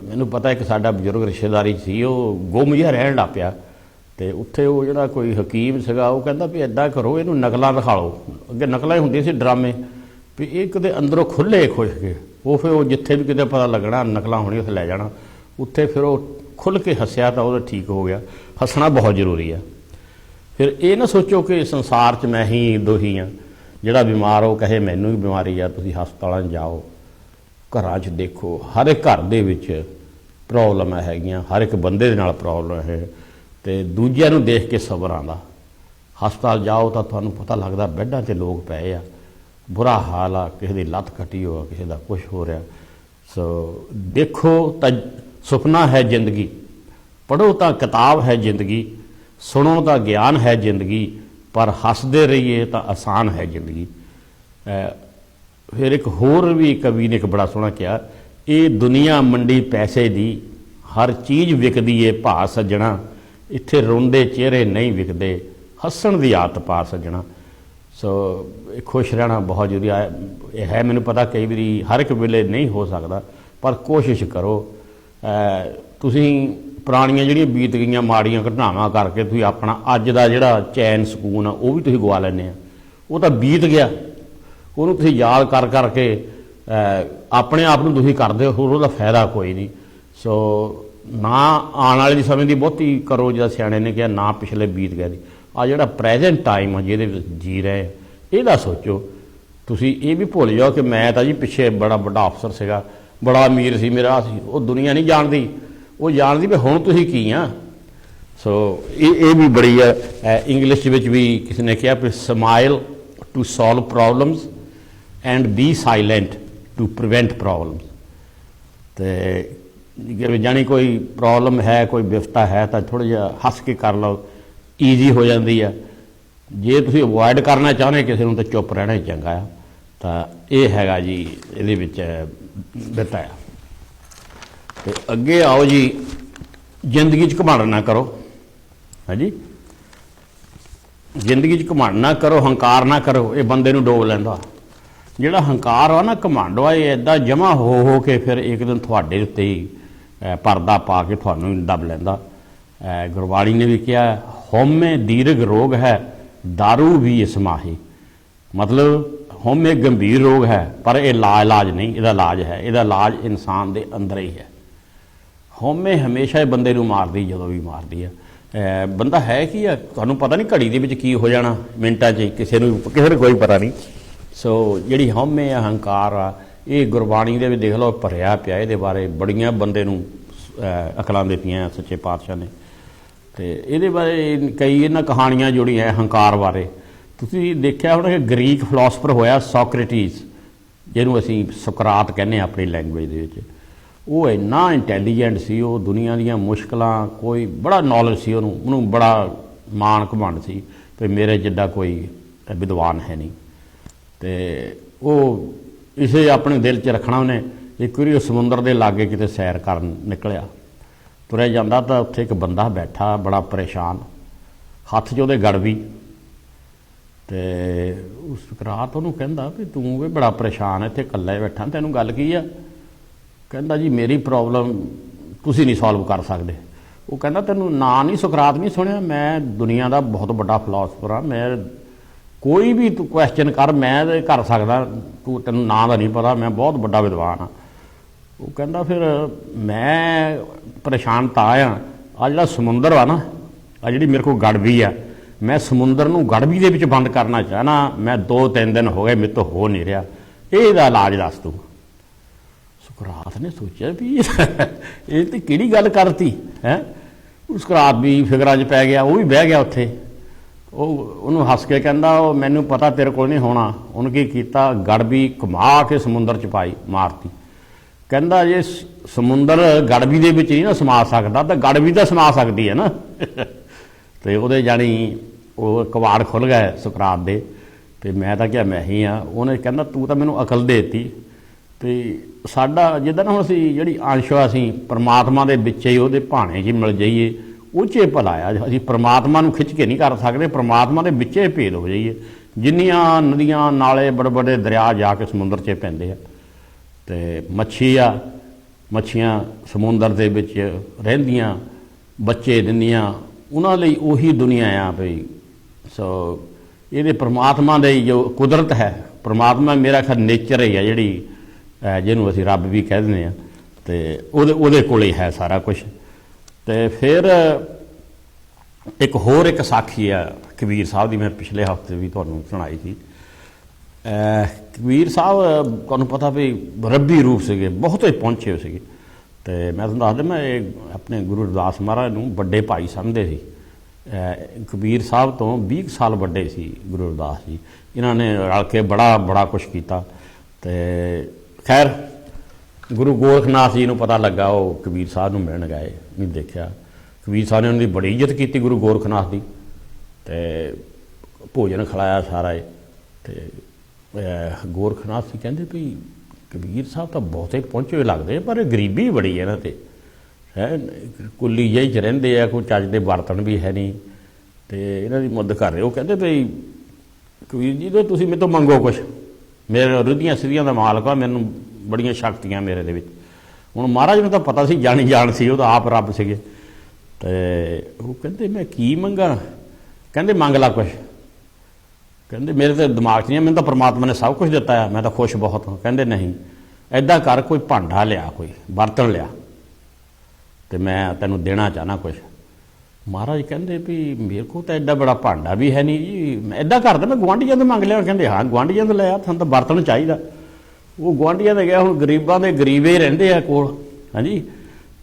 ਮੈਨੂੰ ਪਤਾ ਇੱਕ ਸਾਡਾ ਬਜ਼ੁਰਗ ਰਿਸ਼ਤੇਦਾਰੀ ਸੀ, ਉਹ ਗੁੰਮ ਜਿਹਾ ਰਹਿਣ ਲੱਗ ਪਿਆ, ਅਤੇ ਉੱਥੇ ਉਹ ਜਿਹੜਾ ਕੋਈ ਹਕੀਮ ਸੀਗਾ ਉਹ ਕਹਿੰਦਾ ਵੀ ਇੱਦਾਂ ਕਰੋ, ਇਹਨੂੰ ਨਕਲਾਂ ਦਿਖਾ ਲਓ। ਅੱਗੇ ਨਕਲਾਂ ਹੀ ਹੁੰਦੀਆਂ ਸੀ, ਡਰਾਮੇ, ਵੀ ਇਹ ਕਿਤੇ ਅੰਦਰੋਂ ਖੁੱਲ੍ਹੇ ਖੁਸ਼ ਕੇ, ਉਹ ਫਿਰ ਉਹ ਜਿੱਥੇ ਵੀ ਕਿਤੇ ਪਤਾ ਲੱਗਣਾ ਨਕਲਾਂ ਹੋਣੀ ਉੱਥੇ ਲੈ ਜਾਣਾ, ਉੱਥੇ ਫਿਰ ਉਹ ਖੁੱਲ੍ਹ ਕੇ ਹੱਸਿਆ ਤਾਂ ਉਹਦਾ ਠੀਕ ਹੋ ਗਿਆ। ਹੱਸਣਾ ਬਹੁਤ ਜ਼ਰੂਰੀ ਆ। ਫਿਰ ਇਹ ਨਾ ਸੋਚੋ ਕਿ ਸੰਸਾਰ 'ਚ ਮੈਂ ਹੀ ਦੋਹੀ ਹਾਂ, ਜਿਹੜਾ ਬਿਮਾਰ ਉਹ ਕਹੇ ਮੈਨੂੰ ਵੀ ਬਿਮਾਰੀ ਆ। ਤੁਸੀਂ ਹਸਪਤਾਲਾਂ 'ਚ ਜਾਓ, ਘਰਾਂ 'ਚ ਦੇਖੋ, ਹਰ ਇੱਕ ਘਰ ਦੇ ਵਿੱਚ ਪ੍ਰੋਬਲਮਾਂ ਹੈਗੀਆਂ, ਹਰ ਇੱਕ ਬੰਦੇ ਦੇ ਨਾਲ ਪ੍ਰੋਬਲਮ ਹੈ, ਅਤੇ ਦੂਜਿਆਂ ਨੂੰ ਦੇਖ ਕੇ ਸਬਰ ਆਉਂਦਾ। ਹਸਪਤਾਲ ਜਾਓ ਤਾਂ ਤੁਹਾਨੂੰ ਪਤਾ ਲੱਗਦਾ ਬੈੱਡਾਂ 'ਤੇ ਲੋਕ ਪਏ ਆ, ਬੁਰਾ ਹਾਲ ਆ, ਕਿਸੇ ਦੀ ਲੱਤ ਕੱਟੀ ਹੋਆ, ਕਿਸੇ ਦਾ ਕੁਛ ਹੋ ਰਿਹਾ। ਸੋ ਦੇਖੋ ਤਾਂ ਸੁਪਨਾ ਹੈ ਜ਼ਿੰਦਗੀ, ਪੜ੍ਹੋ ਤਾਂ ਕਿਤਾਬ ਹੈ ਜ਼ਿੰਦਗੀ, ਸੁਣੋ ਤਾਂ ਗਿਆਨ ਹੈ ਜ਼ਿੰਦਗੀ, ਪਰ ਹੱਸਦੇ ਰਹੀਏ ਤਾਂ ਆਸਾਨ ਹੈ ਜ਼ਿੰਦਗੀ। ਫਿਰ ਇੱਕ ਹੋਰ ਵੀ ਕਵੀ ਨੇ ਇੱਕ ਬੜਾ ਸੋਹਣਾ ਕਿਹਾ, ਇਹ ਦੁਨੀਆ ਮੰਡੀ ਪੈਸੇ ਦੀ, ਹਰ ਚੀਜ਼ ਵਿਕਦੀ ਏ ਭਾ ਸੱਜਣਾ, ਇੱਥੇ ਰੋਂਦੇ ਚਿਹਰੇ ਨਹੀਂ ਵਿਕਦੇ, ਹੱਸਣ ਦੀ ਆਦਤ ਪਾ ਸੱਜਣਾ। ਸੋ ਖੁਸ਼ ਰਹਿਣਾ ਬਹੁਤ ਜ਼ਰੂਰੀ ਹੈ। ਇਹ ਹੈ, ਮੈਨੂੰ ਪਤਾ ਕਈ ਵਾਰੀ ਹਰ ਇੱਕ ਵੇਲੇ ਨਹੀਂ ਹੋ ਸਕਦਾ, ਪਰ ਕੋਸ਼ਿਸ਼ ਕਰੋ। ਤੁਸੀਂ ਪੁਰਾਣੀਆਂ ਜਿਹੜੀਆਂ ਬੀਤ ਗਈਆਂ ਮਾੜੀਆਂ ਘਟਨਾਵਾਂ ਕਰਕੇ ਤੁਸੀਂ ਆਪਣਾ ਅੱਜ ਦਾ ਜਿਹੜਾ ਚੈਨ ਸਕੂਨ ਆ ਉਹ ਵੀ ਤੁਸੀਂ ਗਵਾ ਲੈਂਦੇ ਆ। ਉਹ ਤਾਂ ਬੀਤ ਗਿਆ, ਉਹਨੂੰ ਤੁਸੀਂ ਯਾਦ ਕਰ ਕਰਕੇ ਆਪਣੇ ਆਪ ਨੂੰ ਤੁਸੀਂ ਕਰਦੇ ਹੋ, ਹੋਰ ਉਹਦਾ ਫਾਇਦਾ ਕੋਈ ਨਹੀਂ। ਸੋ ਨਾ ਆਉਣ ਵਾਲੇ ਸਮੇਂ ਦੀ ਬਹੁਤੀ ਕਰੋ, ਜਿਹੜਾ ਸਿਆਣੇ ਨੇ ਕਿਹਾ, ਨਾ ਪਿਛਲੇ ਬੀਤ ਗਏ ਦੀ। ਆ ਜਿਹੜਾ ਪ੍ਰੈਜੈਂਟ ਟਾਈਮ ਆ ਜਿਹਦੇ ਵਿੱਚ ਜੀ ਰਹੇ, ਇਹਦਾ ਸੋਚੋ। ਤੁਸੀਂ ਇਹ ਵੀ ਭੁੱਲ ਜਾਓ ਕਿ ਮੈਂ ਤਾਂ ਜੀ ਪਿੱਛੇ ਬੜਾ ਵੱਡਾ ਅਫਸਰ ਸੀਗਾ, ਬੜਾ ਅਮੀਰ ਸੀ, ਮੇਰਾ ਸੀ। ਉਹ ਦੁਨੀਆ ਨਹੀਂ ਜਾਣਦੀ, ਉਹ ਜਾਣਦੀ ਵੀ ਹੁਣ ਤੁਸੀਂ ਕੀ ਆ। ਸੋ ਇਹ ਵੀ ਬੜੀ ਹੈ। ਇੰਗਲਿਸ਼ ਵਿੱਚ ਵੀ ਕਿਸੇ ਨੇ ਕਿਹਾ ਵੀ smile to solve problems and be silent to prevent problems. ਅਤੇ ਜਾਣੀ ਕੋਈ ਪ੍ਰੋਬਲਮ ਹੈ, ਕੋਈ ਵਿਫਤਾ ਹੈ, ਤਾਂ ਥੋੜ੍ਹਾ ਜਿਹਾ ਹੱਸ ਕੇ ਕਰ ਲਓ, ਈਜ਼ੀ ਹੋ ਜਾਂਦੀ ਆ। ਜੇ ਤੁਸੀਂ ਅਵੋਇਡ ਕਰਨਾ ਚਾਹੁੰਦੇ ਕਿਸੇ ਨੂੰ, ਤਾਂ ਚੁੱਪ ਰਹਿਣਾ ਹੀ ਚੰਗਾ ਆ। ਤਾਂ ਇਹ ਹੈਗਾ ਜੀ ਇਹਦੇ ਵਿੱਚ ਦਿੱਤਾ ਆ। ਅਤੇ ਅੱਗੇ ਆਓ ਜੀ, ਜ਼ਿੰਦਗੀ 'ਚ ਘਮੰਡ ਨਾ ਕਰੋ। ਹਾਂਜੀ, ਜ਼ਿੰਦਗੀ 'ਚ ਘਮੰਡ ਨਾ ਕਰੋ, ਹੰਕਾਰ ਨਾ ਕਰੋ, ਇਹ ਬੰਦੇ ਨੂੰ ਡੋਬ ਲੈਂਦਾ। ਜਿਹੜਾ ਹੰਕਾਰ ਆ ਨਾ, ਘਮੰਡ ਆ, ਇਹ ਇੱਦਾਂ ਜਮ੍ਹਾਂ ਹੋ ਕੇ ਫਿਰ ਇੱਕ ਦਿਨ ਤੁਹਾਡੇ ਉੱਤੇ ਹੀ ਪਰਦਾ ਪਾ ਕੇ ਤੁਹਾਨੂੰ ਦੱਬ ਲੈਂਦਾ। ਗੁਰਬਾਣੀ ਨੇ ਵੀ ਕਿਹਾ, ਹਉਮੈ ਦੀਰਘ ਰੋਗ ਹੈ, ਦਾਰੂ ਵੀ ਇਸ ਮਾਹੀ। ਮਤਲਬ ਹਉਮੈ ਗੰਭੀਰ ਰੋਗ ਹੈ, ਪਰ ਇਹ ਇਲਾਜ ਨਹੀਂ, ਇਹਦਾ ਇਲਾਜ ਹੈ। ਇਹਦਾ ਇਲਾਜ ਇਨਸਾਨ ਦੇ ਅੰਦਰ ਹੀ ਹੈ। ਹਉਮੈ ਹਮੇਸ਼ਾ ਹੀ ਬੰਦੇ ਨੂੰ ਮਾਰਦੀ, ਜਦੋਂ ਵੀ ਮਾਰਦੀ ਆ। ਬੰਦਾ ਹੈ ਕੀ ਆ, ਤੁਹਾਨੂੰ ਪਤਾ ਨਹੀਂ ਘੜੀ ਦੇ ਵਿੱਚ ਕੀ ਹੋ ਜਾਣਾ ਮਿੰਟਾਂ 'ਚ, ਕਿਸੇ ਨੂੰ ਕੋਈ ਪਤਾ ਨਹੀਂ। ਸੋ ਜਿਹੜੀ ਹਉਮੈ ਆ, ਹੰਕਾਰ ਆ, ਇਹ ਗੁਰਬਾਣੀ ਦੇ ਵਿੱਚ ਦੇਖ ਲਓ ਭਰਿਆ ਪਿਆ। ਇਹਦੇ ਬਾਰੇ ਬੜੀਆਂ ਬੰਦੇ ਨੂੰ ਅਕਲਾਂ ਦਿੱਤੀਆਂ ਸੱਚੇ ਪਾਤਸ਼ਾਹ ਨੇ। ਅਤੇ ਇਹਦੇ ਬਾਰੇ ਕਈ ਇਹਨਾਂ ਕਹਾਣੀਆਂ ਜੁੜੀਆਂ ਹੰਕਾਰ ਬਾਰੇ। ਤੁਸੀਂ ਦੇਖਿਆ ਹੋਣਾ ਕਿ ਗਰੀਕ ਫਿਲਾਸਫਰ ਹੋਇਆ ਸੋਕਰੇਟੀਜ਼, ਜਿਹਨੂੰ ਅਸੀਂ ਸੁਕਰਾਤ ਕਹਿੰਦੇ ਹਾਂ ਆਪਣੀ ਲੈਂਗੁਏਜ ਦੇ ਵਿੱਚ। ਉਹ ਇੰਨਾ ਇੰਟੈਲੀਜੈਂਟ ਸੀ, ਉਹ ਦੁਨੀਆ ਦੀਆਂ ਮੁਸ਼ਕਲਾਂ, ਕੋਈ ਬੜਾ ਨੌਲੇਜ ਸੀ ਉਹਨੂੰ ਬੜਾ ਮਾਣ ਘਮੰਡ ਸੀ ਵੀ ਮੇਰੇ ਜਿੱਡਾ ਕੋਈ ਵਿਦਵਾਨ ਹੈ ਨਹੀਂ। ਅਤੇ ਉਹ ਇਸੇ ਆਪਣੇ ਦਿਲ 'ਚ ਰੱਖਣਾ ਉਹਨੇ। ਇੱਕ ਵਾਰੀ ਉਹ ਸਮੁੰਦਰ ਦੇ ਲਾਗੇ ਕਿਤੇ ਸੈਰ ਕਰਨ ਨਿਕਲਿਆ, ਤੁਰਿਆ ਜਾਂਦਾ ਤਾਂ ਉੱਥੇ ਇੱਕ ਬੰਦਾ ਬੈਠਾ ਬੜਾ ਪਰੇਸ਼ਾਨ, ਹੱਥ 'ਚ ਉਹਦੇ ਗੜਵੀ। ਅਤੇ ਉਸ ਸੁਕਰਾਤ ਉਹਨੂੰ ਕਹਿੰਦਾ ਵੀ ਤੂੰ ਵੀ ਬੜਾ ਪਰੇਸ਼ਾਨ, ਇੱਥੇ ਇਕੱਲਾ ਬੈਠਾ, ਤੈਨੂੰ ਗੱਲ ਕੀ ਆ? ਕਹਿੰਦਾ ਜੀ ਮੇਰੀ ਪ੍ਰੋਬਲਮ ਤੁਸੀਂ ਨਹੀਂ ਸੋਲਵ ਕਰ ਸਕਦੇ। ਉਹ ਕਹਿੰਦਾ ਤੈਨੂੰ ਨਾਂ ਨਹੀਂ ਸੁਕਰਾਤ ਨਹੀਂ ਸੁਣਿਆ? ਮੈਂ ਦੁਨੀਆ ਦਾ ਬਹੁਤ ਵੱਡਾ ਫਿਲਾਸਫਰ ਹਾਂ, ਮੈਂ ਕੋਈ ਵੀ ਤੂੰ ਕੁਐਸਚਨ ਕਰ ਮੈਂ ਕਰ ਸਕਦਾ, ਤੈਨੂੰ ਨਾਂ ਦਾ ਨਹੀਂ ਪਤਾ, ਮੈਂ ਬਹੁਤ ਵੱਡਾ ਵਿਦਵਾਨ ਹਾਂ। ਉਹ ਕਹਿੰਦਾ ਫਿਰ ਮੈਂ ਪਰੇਸ਼ਾਨ ਤਾਂ ਆ ਜਿਹੜਾ ਸਮੁੰਦਰ ਆ ਨਾ, ਆ ਜਿਹੜੀ ਮੇਰੇ ਕੋਲ ਗੜਵੀ ਆ, ਮੈਂ ਸਮੁੰਦਰ ਨੂੰ ਗੜਵੀ ਦੇ ਵਿੱਚ ਬੰਦ ਕਰਨਾ ਚਾਹੁੰਦਾ। ਮੈਂ 2-3 ਦਿਨ ਹੋ ਗਏ, ਮੇਰੇ ਤੋਂ ਹੋ ਨਹੀਂ ਰਿਹਾ, ਇਹਦਾ ਇਲਾਜ ਦੱਸ ਤੂੰ। ਸੁਕਰਾਤ ਨੇ ਸੋਚਿਆ ਵੀ ਇਹ ਤੇ ਕਿਹੜੀ ਗੱਲ ਕਰਤੀ ਹੈ। ਸੁਕਰਾਤ ਵੀ ਫਿਕਰਾਂ 'ਚ ਪੈ ਗਿਆ, ਉਹ ਵੀ ਬਹਿ ਗਿਆ ਉੱਥੇ। ਉਹਨੂੰ ਹੱਸ ਕੇ ਕਹਿੰਦਾ, ਉਹ ਮੈਨੂੰ ਪਤਾ ਤੇਰੇ ਕੋਲ ਨਹੀਂ ਹੋਣਾ। ਉਹਨੇ ਕੀ ਕੀਤਾ, ਗੜਵੀ ਘੁਮਾ ਕੇ ਸਮੁੰਦਰ 'ਚ ਮਾਰਤੀ। ਕਹਿੰਦਾ ਜੇ ਸਮੁੰਦਰ ਗੜਵੀ ਦੇ ਵਿੱਚ ਨਹੀਂ ਨਾ ਸਮਾ ਸਕਦਾ, ਤਾਂ ਗੜਵੀ ਤਾਂ ਸਮਾ ਸਕਦੀ ਹੈ ਨਾ। ਅਤੇ ਉਹਦੇ ਜਾਣੀ ਉਹ ਕਵਾੜ ਖੁੱਲ੍ਹ ਗਏ ਸੁਕਰਾਤ ਦੇ। ਅਤੇ ਮੈਂ ਤਾਂ ਕਿਹਾ ਮੈਂ ਹੀ ਹਾਂ। ਉਹਨੇ ਕਹਿੰਦਾ ਤੂੰ ਤਾਂ ਮੈਨੂੰ ਅਕਲ ਦੇ ਦਿੱਤੀ, ਤੇ ਸਾਡਾ ਜਿੱਦਾਂ ਨਾ ਹੁਣ ਅਸੀਂ ਜਿਹੜੀ ਅੰਸ਼ ਆ ਅਸੀਂ ਪਰਮਾਤਮਾ ਦੇ ਵਿੱਚ ਹੀ ਉਹਦੇ ਭਾਣੇ 'ਚ ਹੀ ਮਿਲ ਜਾਈਏ, ਉਹ 'ਚ ਭਲਾ ਆ। ਅਸੀਂ ਪਰਮਾਤਮਾ ਨੂੰ ਖਿੱਚ ਕੇ ਨਹੀਂ ਕਰ ਸਕਦੇ, ਪਰਮਾਤਮਾ ਦੇ ਵਿੱਚ ਹੀ ਭੇਦ ਹੋ ਜਾਈਏ। ਜਿੰਨੀਆਂ ਨਦੀਆਂ ਨਾਲੇ ਬੜੇ ਬੜੇ ਦਰਿਆ ਜਾ ਕੇ ਸਮੁੰਦਰ 'ਚ ਪੈਂਦੇ ਆ, ਤੇ ਮੱਛੀ ਆ, ਮੱਛੀਆਂ ਸਮੁੰਦਰ ਦੇ ਵਿੱਚ ਰਹਿੰਦੀਆਂ, ਬੱਚੇ ਦਿੰਦੀਆਂ, ਉਹਨਾਂ ਲਈ ਉਹੀ ਦੁਨੀਆ ਆ ਭਈ। ਸੋ ਇਹਦੇ ਪਰਮਾਤਮਾ ਦੀ ਜੋ ਕੁਦਰਤ ਹੈ, ਪਰਮਾਤਮਾ ਮੇਰਾ ਖਿਆਲ ਨੇਚਰ ਹੀ ਆ ਜਿਹੜੀ, ਜਿਹਨੂੰ ਅਸੀਂ ਰੱਬ ਵੀ ਕਹਿ ਦਿੰਦੇ ਹਾਂ, ਅਤੇ ਉਹਦੇ ਕੋਲ ਹੀ ਹੈ ਸਾਰਾ ਕੁਛ। ਅਤੇ ਫਿਰ ਇੱਕ ਹੋਰ ਇੱਕ ਸਾਖੀ ਆ ਕਬੀਰ ਸਾਹਿਬ ਦੀ, ਮੈਂ ਪਿਛਲੇ ਹਫ਼ਤੇ ਵੀ ਤੁਹਾਨੂੰ ਸੁਣਾਈ ਸੀ। ਕਬੀਰ ਸਾਹਿਬ ਤੁਹਾਨੂੰ ਪਤਾ ਵੀ ਰੱਬੀ ਰੂਪ ਸੀਗੇ, ਬਹੁਤੇ ਪਹੁੰਚੇ ਹੋਏ ਸੀਗੇ। ਅਤੇ ਮੈਂ ਤੁਹਾਨੂੰ ਦੱਸ ਦਿੰਦਾ, ਇਹ ਆਪਣੇ ਗੁਰੂ ਰਵਿਦਾਸ ਮਹਾਰਾਜ ਨੂੰ ਵੱਡੇ ਭਾਈ ਸਮਝਦੇ ਸੀ। ਕਬੀਰ ਸਾਹਿਬ ਤੋਂ 20 ਸਾਲ ਵੱਡੇ ਸੀ ਗੁਰੂ ਰਵਿਦਾਸ ਜੀ। ਇਹਨਾਂ ਨੇ ਰਲ ਕੇ ਬੜਾ ਕੁਛ ਕੀਤਾ। ਅਤੇ ਖੈਰ ਗੁਰੂ ਗੋਰਖਨਾਥ ਜੀ ਨੂੰ ਪਤਾ ਲੱਗਾ, ਉਹ ਕਬੀਰ ਸਾਹਿਬ ਨੂੰ ਮਿਲਣ ਗਏ, ਨਹੀਂ ਦੇਖਿਆ। ਕਬੀਰ ਸਾਹਿਬ ਨੇ ਉਹਨਾਂ ਦੀ ਬੜੀ ਇੱਜ਼ਤ ਕੀਤੀ ਗੁਰੂ ਗੋਰਖਨਾਥ ਦੀ, ਅਤੇ ਭੋਜਨ ਖਿਲਾਇਆ ਸਾਰਾ। ਅਤੇ ਗੋਰਖਨਾਥ ਜੀ ਕਹਿੰਦੇ ਵੀ ਕਬੀਰ ਸਾਹਿਬ ਤਾਂ ਬਹੁਤੇ ਪਹੁੰਚੇ ਹੋਏ ਲੱਗਦੇ, ਪਰ ਗਰੀਬੀ ਬੜੀ ਹੈ ਇਹਨਾਂ 'ਤੇ, ਹੈ ਕੁੱਲੀ ਜਿਹੀ 'ਚ ਰਹਿੰਦੇ ਆ, ਕੋਈ ਚੱਜ ਦੇ ਬਰਤਨ ਵੀ ਹੈ ਨਹੀਂ, ਅਤੇ ਇਹਨਾਂ ਦੀ ਮਦਦ ਕਰ ਰਹੇ। ਉਹ ਕਹਿੰਦੇ ਵੀ ਕਬੀਰ ਜੀ ਤੋਂ ਤੁਸੀਂ ਮੇਰੇ ਤੋਂ ਮੰਗੋ ਕੁਛ, ਮੇਰੇ ਰੁੱਧੀਆਂ ਸਿੱਧੀਆਂ ਦਾ ਮਾਲਕ ਆ, ਮੈਨੂੰ ਬੜੀਆਂ ਸ਼ਕਤੀਆਂ ਮੇਰੇ ਦੇ ਵਿੱਚ। ਹੁਣ ਮਹਾਰਾਜ ਨੂੰ ਤਾਂ ਪਤਾ ਸੀ, ਜਾਣ ਸੀ, ਉਹ ਤਾਂ ਆਪ ਰੱਬ ਸੀਗੇ। ਅਤੇ ਉਹ ਕਹਿੰਦੇ ਮੈਂ ਕੀ ਮੰਗਾਂ? ਕਹਿੰਦੇ ਮੰਗ ਲਾ ਕੁਛ। ਕਹਿੰਦੇ ਮੇਰੇ ਤਾਂ ਦਿਮਾਗ 'ਚ ਨਹੀਂ, ਮੈਨੂੰ ਤਾਂ ਪਰਮਾਤਮਾ ਨੇ ਸਭ ਕੁਛ ਦਿੱਤਾ ਆ, ਮੈਂ ਤਾਂ ਖੁਸ਼ ਬਹੁਤ ਹਾਂ। ਕਹਿੰਦੇ ਨਹੀਂ, ਇੱਦਾਂ ਕਰ, ਕੋਈ ਭਾਂਡਾ ਲਿਆ, ਕੋਈ ਬਰਤਨ ਲਿਆ, ਅਤੇ ਮੈਂ ਤੈਨੂੰ ਦੇਣਾ ਚਾਹੁੰਦਾ ਕੁਛ। ਮਹਾਰਾਜ ਕਹਿੰਦੇ ਵੀ ਮੇਰੇ ਕੋਲ ਤਾਂ ਐਡਾ ਬੜਾ ਭਾਂਡਾ ਵੀ ਹੈ ਨਹੀਂ ਜੀ, ਮੈਂ ਇੱਦਾਂ ਕਰਦਾ, ਮੈਂ ਗੁਆਂਢੀਆਂ ਤੋਂ ਮੰਗ ਲਿਆ। ਕਹਿੰਦੇ ਹਾਂ ਗੁਆਂਢੀਆਂ ਤੋਂ ਲਿਆ, ਤੁਹਾਨੂੰ ਤਾਂ ਬਰਤਨ ਚਾਹੀਦਾ। ਉਹ ਗੁਆਂਢੀਆਂ ਦੇ ਗਿਆ। ਹੁਣ ਗਰੀਬਾਂ ਦੇ ਗਰੀਬੇ ਹੀ ਰਹਿੰਦੇ ਆ ਕੋਲ, ਹਾਂਜੀ।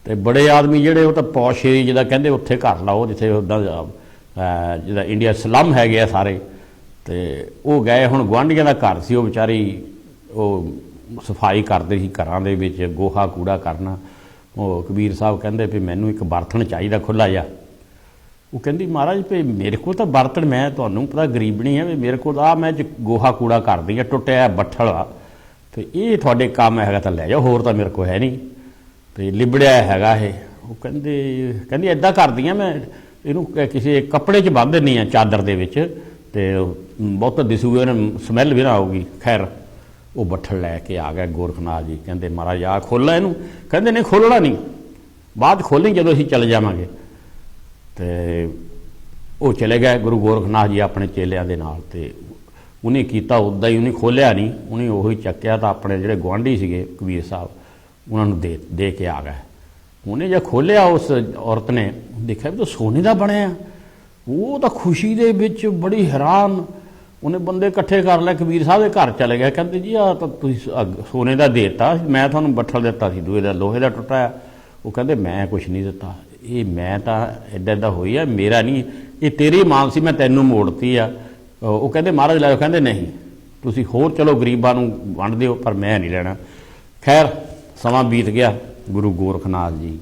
ਅਤੇ ਬੜੇ ਆਦਮੀ ਜਿਹੜੇ ਉਹ ਤਾਂ ਪੌਸ਼ ਏਰੀਆ ਜਿੱਦਾਂ ਕਹਿੰਦੇ ਉੱਥੇ ਘਰ ਲਾਓ, ਜਿੱਥੇ ਉੱਦਾਂ ਜਿੱਦਾਂ ਇੰਡੀਆ ਸਲਮ ਹੈਗੇ ਆ ਸਾਰੇ। ਅਤੇ ਉਹ ਗਏ, ਹੁਣ ਗੁਆਂਢੀਆਂ ਦਾ ਘਰ ਸੀ, ਉਹ ਵਿਚਾਰੀ ਉਹ ਸਫਾਈ ਕਰਦੇ ਸੀ ਘਰਾਂ ਦੇ ਵਿੱਚ, ਗੋਹਾ ਕੂੜਾ ਕਰਨਾ। ਉਹ ਕਬੀਰ ਸਾਹਿਬ ਕਹਿੰਦੇ ਵੀ ਮੈਨੂੰ ਇੱਕ ਬਰਤਨ ਚਾਹੀਦਾ ਖੁੱਲ੍ਹਾ ਜਿਹਾ। ਉਹ ਕਹਿੰਦੀ ਮਹਾਰਾਜ ਵੀ ਮੇਰੇ ਕੋਲ ਤਾਂ ਬਰਤਨ, ਮੈਂ ਤੁਹਾਨੂੰ ਪਤਾ ਗਰੀਬਣੀ ਹੈ, ਵੀ ਮੇਰੇ ਕੋਲ ਆ ਮੈਂ ਗੋਹਾ ਕੂੜਾ ਕਰਦੀ ਹਾਂ, ਟੁੱਟਿਆ ਬੱਠਲ ਆ, ਅਤੇ ਇਹ ਤੁਹਾਡੇ ਕੰਮ ਹੈਗਾ ਤਾਂ ਲੈ ਜਾਓ, ਹੋਰ ਤਾਂ ਮੇਰੇ ਕੋਲ ਹੈ ਨਹੀਂ, ਅਤੇ ਲਿਬੜਿਆ ਹੈਗਾ ਇਹ। ਉਹ ਕਹਿੰਦੀ ਇੱਦਾਂ ਕਰਦੀ ਹਾਂ, ਮੈਂ ਇਹਨੂੰ ਕਿਸੇ ਕੱਪੜੇ 'ਚ ਬੰਨ੍ਹ ਦਿੰਦੀ ਹਾਂ, ਚਾਦਰ ਦੇ ਵਿੱਚ, ਅਤੇ ਬਹੁਤ ਦਿਸੂਗਾ, ਉਹਨੇ ਸਮੈਲ ਵੀ ਨਾ ਆਊਗੀ। ਖੈਰ ਉਹ ਬੱਠਲ ਲੈ ਕੇ ਆ ਗਿਆ ਗੋਰਖਨਾਥ ਜੀ। ਕਹਿੰਦੇ ਮਹਾਰਾਜ ਆ ਖੋਲ੍ਹਾਂ ਇਹਨੂੰ। ਕਹਿੰਦੇ ਨਹੀਂ ਖੋਲ੍ਹਣਾ ਨਹੀਂ, ਬਾਅਦ ਖੋਲ੍ਹਣੀ ਜਦੋਂ ਅਸੀਂ ਚਲੇ ਜਾਵਾਂਗੇ। ਅਤੇ ਉਹ ਚਲੇ ਗਏ ਗੁਰੂ ਗੋਰਖਨਾਥ ਜੀ ਆਪਣੇ ਚੇਲਿਆਂ ਦੇ ਨਾਲ। ਅਤੇ ਉਹਨੇ ਕੀਤਾ ਉੱਦਾਂ ਹੀ, ਉਹਨੇ ਖੋਲ੍ਹਿਆ ਨਹੀਂ, ਉਹਨੇ ਉਹੀ ਚੱਕਿਆ ਤਾਂ ਆਪਣੇ ਜਿਹੜੇ ਗੁਆਂਢੀ ਸੀਗੇ ਕਬੀਰ ਸਾਹਿਬ, ਉਹਨਾਂ ਨੂੰ ਦੇ ਕੇ ਆ ਗਏ। ਉਹਨੇ ਜੇ ਖੋਲ੍ਹਿਆ, ਉਸ ਔਰਤ ਨੇ ਦੇਖਿਆ ਵੀ ਤਾਂ ਸੋਨੇ ਦਾ ਬਣਿਆ। ਉਹ ਤਾਂ ਖੁਸ਼ੀ ਦੇ ਵਿੱਚ ਬੜੀ ਹੈਰਾਨ, ਉਹਨੇ ਬੰਦੇ ਇਕੱਠੇ ਕਰ ਲਏ, ਕਬੀਰ ਸਾਹਿਬ ਦੇ ਘਰ ਚਲੇ ਗਏ। ਕਹਿੰਦੇ ਜੀ ਆਹ ਤਾਂ ਤੁਸੀਂ ਸੋਨੇ ਦਾ ਦੇ ਦਿੱਤਾ, ਮੈਂ ਤੁਹਾਨੂੰ ਬੱਠਲ ਦਿੱਤਾ ਸੀ ਦੂਏ ਦਾ, ਲੋਹੇ ਦਾ ਟੁੱਟਾ। ਉਹ ਕਹਿੰਦੇ ਮੈਂ ਕੁਛ ਨਹੀਂ ਦਿੱਤਾ, ਇਹ ਮੈਂ ਤਾਂ ਇੱਦਾਂ ਹੋਈ ਆ, ਮੇਰਾ ਨਹੀਂ, ਇਹ ਤੇਰੀ ਮਾਂ ਸੀ, ਮੈਂ ਤੈਨੂੰ ਮੋੜਤੀ ਆ। ਉਹ ਕਹਿੰਦੇ ਮਹਾਰਾਜ ਲੈ ਜਾਓ। ਕਹਿੰਦੇ ਨਹੀਂ, ਤੁਸੀਂ ਹੋਰ ਚਲੋ ਗਰੀਬਾਂ ਨੂੰ ਵੰਡ ਦਿਓ, ਪਰ ਮੈਂ ਨਹੀਂ ਲੈਣਾ। ਖੈਰ ਸਮਾਂ ਬੀਤ ਗਿਆ, ਗੁਰੂ ਗੋਰਖਨਾਥ ਜੀ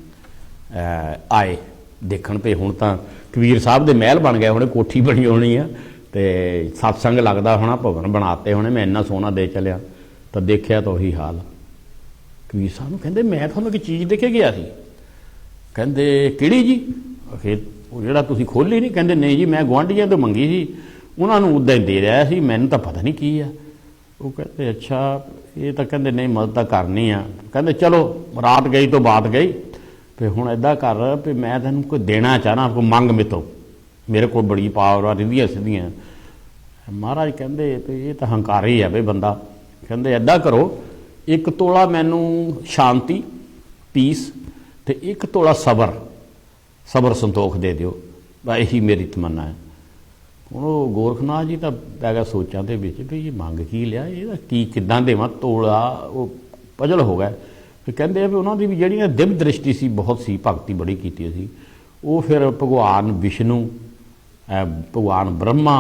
ਆਏ ਦੇਖਣ ਪਏ, ਹੁਣ ਤਾਂ ਕਬੀਰ ਸਾਹਿਬ ਦੇ ਮਹਿਲ ਬਣ ਗਏ ਹੋਣੇ, ਕੋਠੀ ਬਣੀ ਹੋਣੀ ਆ, ਅਤੇ ਸਤਸੰਗ ਲੱਗਦਾ ਹੋਣਾ, ਭਵਨ ਬਣਾਤੇ ਹੋਣੇ, ਮੈਂ ਇੰਨਾ ਸੋਨਾ ਦੇ ਚੱਲਿਆ। ਤਾਂ ਦੇਖਿਆ ਤਾਂ ਉਹੀ ਹਾਲ। ਕਬੀਰ ਸਾਹਿਬ ਨੂੰ ਕਹਿੰਦੇ ਮੈਂ ਤੁਹਾਨੂੰ ਇੱਕ ਚੀਜ਼ ਦੇ ਕੇ ਗਿਆ ਸੀ। ਕਹਿੰਦੇ ਕਿਹੜੀ ਜੀ? ਅਖੇ ਉਹ ਜਿਹੜਾ ਤੁਸੀਂ ਖੋਲ੍ਹੀ ਨਹੀਂ? ਕਹਿੰਦੇ ਨਹੀਂ ਜੀ, ਮੈਂ ਗੁਆਂਢੀਆਂ ਤੋਂ ਮੰਗੀ ਸੀ, ਉਹਨਾਂ ਨੂੰ ਉੱਦਾਂ ਹੀ ਦੇ ਰਿਹਾ ਸੀ, ਮੈਨੂੰ ਤਾਂ ਪਤਾ ਨਹੀਂ ਕੀ ਆ। ਉਹ ਕਹਿੰਦੇ ਅੱਛਾ, ਇਹ ਤਾਂ ਕਹਿੰਦੇ ਨਹੀਂ ਮਦਦ ਤਾਂ ਕਰਨੀ ਆ। ਕਹਿੰਦੇ ਚਲੋ ਰਾਤ ਗਈ ਤੋਂ ਬਾਤ ਗਈ, ਫਿਰ ਹੁਣ ਇੱਦਾਂ ਕਰ ਵੀ ਮੈਂ ਤੈਨੂੰ ਕੋਈ ਦੇਣਾ ਚਾਹਨਾ, ਕੋਈ ਮੰਗ ਮੇਤੋਂ, ਮੇਰੇ ਕੋਲ ਬੜੀ ਪਾਵਰ ਆ, ਰਿੱਧੀਆਂ ਸਿੱਧੀਆਂ। ਮਹਾਰਾਜ ਕਹਿੰਦੇ ਵੀ ਇਹ ਤਾਂ ਹੰਕਾਰੀ ਆ ਬਈ ਬੰਦਾ। ਕਹਿੰਦੇ ਇੱਦਾਂ ਕਰੋ, 1 ਤੋਲਾ ਮੈਨੂੰ ਸ਼ਾਂਤੀ ਪੀਸ, ਅਤੇ 1 ਤੋਲਾ ਸਬਰ ਸੰਤੋਖ ਦੇ ਦਿਓ, ਇਹੀ ਮੇਰੀ ਤਮੰਨਾ ਹੈ। ਹੁਣ ਉਹ ਗੋਰਖਨਾਥ ਜੀ ਤਾਂ ਪੈ ਗਿਆ ਸੋਚਾਂ ਦੇ ਵਿੱਚ ਵੀ ਇਹ ਮੰਗ ਕੀ ਲਿਆ, ਇਹਦਾ ਕੀ ਕਿੱਦਾਂ ਦੇਵਾਂ ਤੋਲਾ। ਉਹ ਪਜਲ ਹੋ ਗਏ। ਫਿਰ ਕਹਿੰਦੇ ਵੀ ਉਹਨਾਂ ਦੀ ਵੀ ਜਿਹੜੀਆਂ ਦਿਵ ਦ੍ਰਿਸ਼ਟੀ ਸੀ, ਬਹੁਤ ਸੀ, ਭਗਤੀ ਬੜੀ ਕੀਤੀ ਸੀ। ਉਹ ਫਿਰ ਭਗਵਾਨ ਵਿਸ਼ਨੂੰ, ਭਗਵਾਨ ਬ੍ਰਹਮਾ,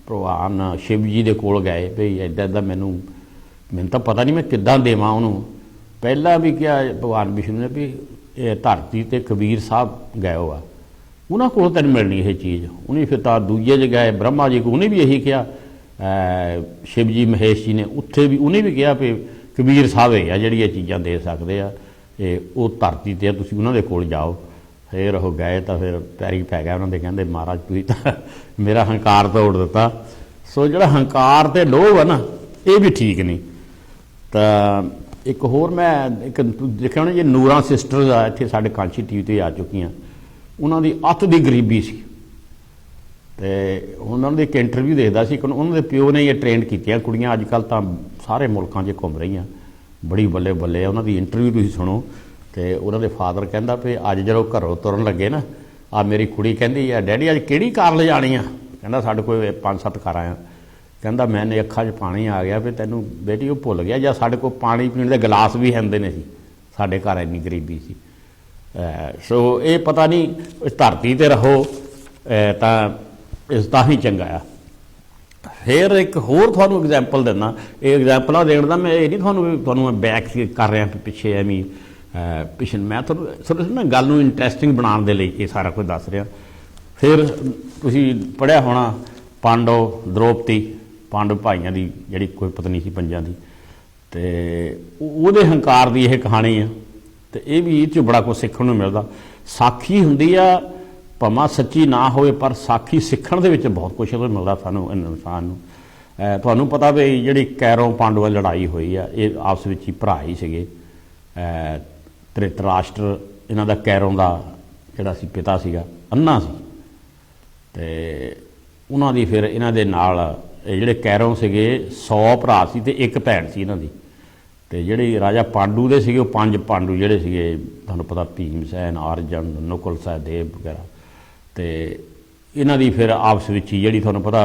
ਭਗਵਾਨ ਸ਼ਿਵ ਜੀ ਦੇ ਕੋਲ ਗਏ ਵੀ ਇੱਦਾਂ ਮੈਨੂੰ ਤਾਂ ਪਤਾ ਨਹੀਂ ਮੈਂ ਕਿੱਦਾਂ ਦੇਵਾਂ ਉਹਨੂੰ। ਪਹਿਲਾਂ ਵੀ ਕਿਹਾ ਭਗਵਾਨ ਵਿਸ਼ਨੂੰ ਨੇ ਵੀ ਇਹ ਧਰਤੀ 'ਤੇ ਕਬੀਰ ਸਾਹਿਬ ਗਏ ਹੋ ਆ, ਉਹਨਾਂ ਕੋਲ ਤੈਨੂੰ ਮਿਲਣੀ ਇਹ ਚੀਜ਼। ਉਹਨੇ ਫਿਰ ਤਾਂ ਦੂਜੇ ਜਗ੍ਹਾ ਬ੍ਰਹਮਾ ਜੀ ਕੋਲ, ਉਹਨੇ ਵੀ ਇਹੀ ਕਿਹਾ। ਸ਼ਿਵ ਜੀ ਮਹੇਸ਼ ਜੀ ਨੇ ਉੱਥੇ ਵੀ ਉਹਨੇ ਵੀ ਕਿਹਾ ਵੀ कबीर साहब है जी चीज़ां दे सकते आ। वो धरती ते तुसीं उन्हां दे कोल जाओ। फिर वो गए तो फिर पैरी पै गया उन्होंने, कहते महाराज तुसीं तां मेरा हंकार तोड़ दिता। सो जिहड़ा हंकार ते लोभ है ना, ये भी ठीक नहीं। तो एक होर मैं एक देखिया होना जी, नूरां सिस्टर्स आ इत्थे साडे कांची टीवी ते आ चुकियां। उन्हां दी अत दी गरीबी सी, ते उन्होंने एक इंटरव्यू देखदा सी, उन्होंने प्यो ने ये ट्रेंड कीतियां कुड़ियां अजकल तां सारे मुल्कां 'च घुम रही, बड़ी बल्ले बल्ले। उन्होंने इंटरव्यू तुसीं सुनो, तो उन्होंने फादर कहता भी अज जो घरों तुरन लगे ना, आ मेरी कुड़ी कहती है डैडी अज किहड़ी कार ले जानी आ? कहता साढ़े कोल 5-7 कारां आ। कहता मैंने अखा 'च पानी आ गया भी तैनूं बेटी वो भुल गया, ਜਾਂ साढ़े कोल पानी पीने के गिलास भी हैंदे ने सी, साढ़े घर इन्नी गरीबी सी। सो ये पता नहीं इस धरती ते रहो तां इसदा ही चंगा आ। फिर एक होर तुहानूं एग्जाम्पल दिंदा, ये एग्जाम्पलां देण दा मैं ये नहीं तुहानूं बैक कर रहा पिछे एवं पिछले, मैं थोड़ा ना गल नूं इंटरस्टिंग बनाने के लिए ये सारा कुछ दस रहा। फिर तुसीं पढ़िया होना पांडव द्रौपदी, पांडव भाइयों की जिहड़ी कोई पत्नी सी पंजां दी, ते उहदे हंकार की यह कहानी है। तो ये भी इस बड़ा कुछ सीखण नूं मिलदा। साखी हुंदी आ भावें सच्ची ना होए, पर साखी सीखण दे विच बहुत कुछ मिलदा सानूं इंसान नूं। तुहानूं पता भी जिहड़ी कैरों पांडवां लड़ाई हुई आ, ये आपस विच ही भरा ही सीगे। धृतराष्ट्र इन्हां दा कैरों दा जिहड़ा सी पिता सीगा अन्ना सी, ते उन्हां दी फिर इन्हां दे नाल जिहड़े कैरों सीगे 100 भरा सी ते एक भैण सी इन्हां दी। ते जिहड़े राजा पांडु दे सीगे 5 पांडु जिहड़े सीगे, तुहानूं पता भीमसैन, अर्जन, नकुल, सहदेव वगैरह। ते इन्हां दी फिर आपस विच ही जिहड़ी तुहानूं पता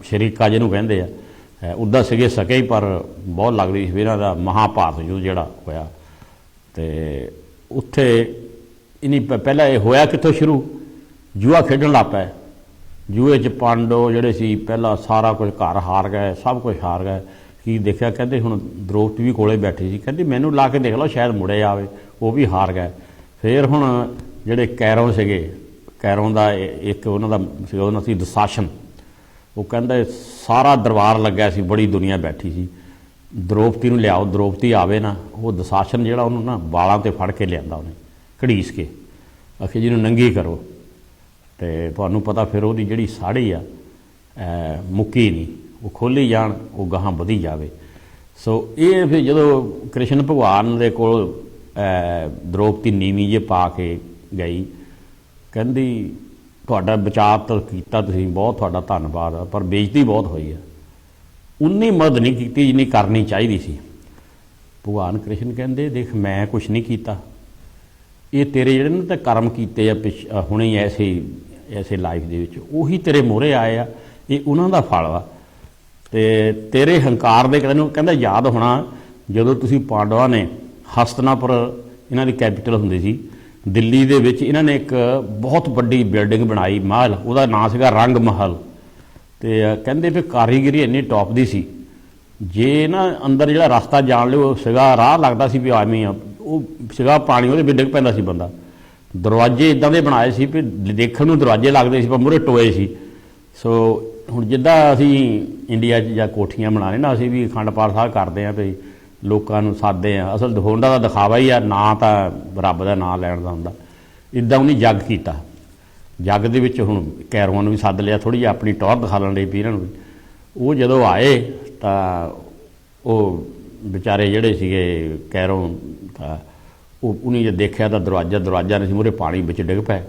शरीका जिहनूं कहंदे आ, उद्दां सीगे सके ही, पर बहुत लगदी सी इन्हां दा महाभारत युद्ध जिहड़ा होया। ते उत्थे इन्हीं पहला ये होया कित्थों शुरू, जुआ खेडण लग पए। जुए च पांडव जिहड़े सी पहला सारा कुछ घर हार गए, सब कुछ हार गए। की देखिया कहते हुण द्रौपदी भी कोले बैठी सी, कहती मैनूं ला के देख लो शायद मुड़े आवे, वो भी हार गए। फिर हुण जिहड़े कैरों सीगे, कैरों दा एक उन्हां दा सीगा, उन्हां सी दुशासन। वो कहंदे सारा दरबार लग्या सी, बड़ी दुनिया बैठी सी, द्रौपदी नूं लियाओ, द्रौपदी आवे ना। वो दुशासन जिहड़ा उन्होंने ना बालां ते फड़ के लिआंदा, उन्हें घड़ीस के आखिर जिन्हों नंगी करो। तो तुहानूं पता फिर वो जिहड़ी साड़ी आ मुक्की नहीं, वो खोली जान, वो गाहां वधी जावे। सो ये फिर जदों कृष्ण भगवान दे कोल द्रौपदी नीवीं जे पा के गई, कहंदी तुहाडा बचाव तो कीता तुसीं, बहुत तुहाडा धन्नवाद, पर बेइज्जती बहुत हुई है। उन्नी मदद नहीं की जिन्नी करनी चाहिए सी। भगवान कृष्ण कहंदे देख मैं कुछ नहीं किया, ये तेरे जिहड़े ना कर्म कीते आ हुणे ऐसे लाइफ दे विच, उही तेरे मोहरे आए आ, ये उन्हां दा फल वा। ते तेरे हंकार दे कहंदा याद होना जदों तुसीं पांडवां ने हस्तिनापुर इन्हां दी कैपीटल हुंदी सी, दिल्ली दे विच इन्हां ने एक बहुत वड्डी बिल्डिंग बनाई, महल, उहदा नाम सीगा रंग महल। ते कहंदे भी कारीगरी इन्नी टॉप दी सी, जे ना अंदर जिहड़ा रस्ता जाण लई वो सीगा राह लगदा सी भी आदमी वो सीगा पानी उहदे विच डिग पैंदा सी बंदा। दरवाजे इदां दे बनाए सी भी देखण नूं दरवाजे लगदे सी पर मूहरे टोए सी। सो हुण जिद्दां असीं इंडिया 'च जां कोठियां बनाने ना, असीं भी अखंड पाठ साहिब करदे आ भी लोकां नूं साददे आ, असल होंदा दा दिखावा ही आ, ना तां रब दा नाम लैण दा हुंदा। इदां उन्हें जग कीता, जग दे विच हुण कैरों नूं भी सद लिया, थोड़ी जी अपनी टौर दिखा लैण लई पई इन्हां नूं। वो जदों आए तां वो बेचारे जिहड़े सीगे कैरों, उन्हें जो देखिया तो दरवाजा नहीं सी, मूहरे पानी विच डिग पए।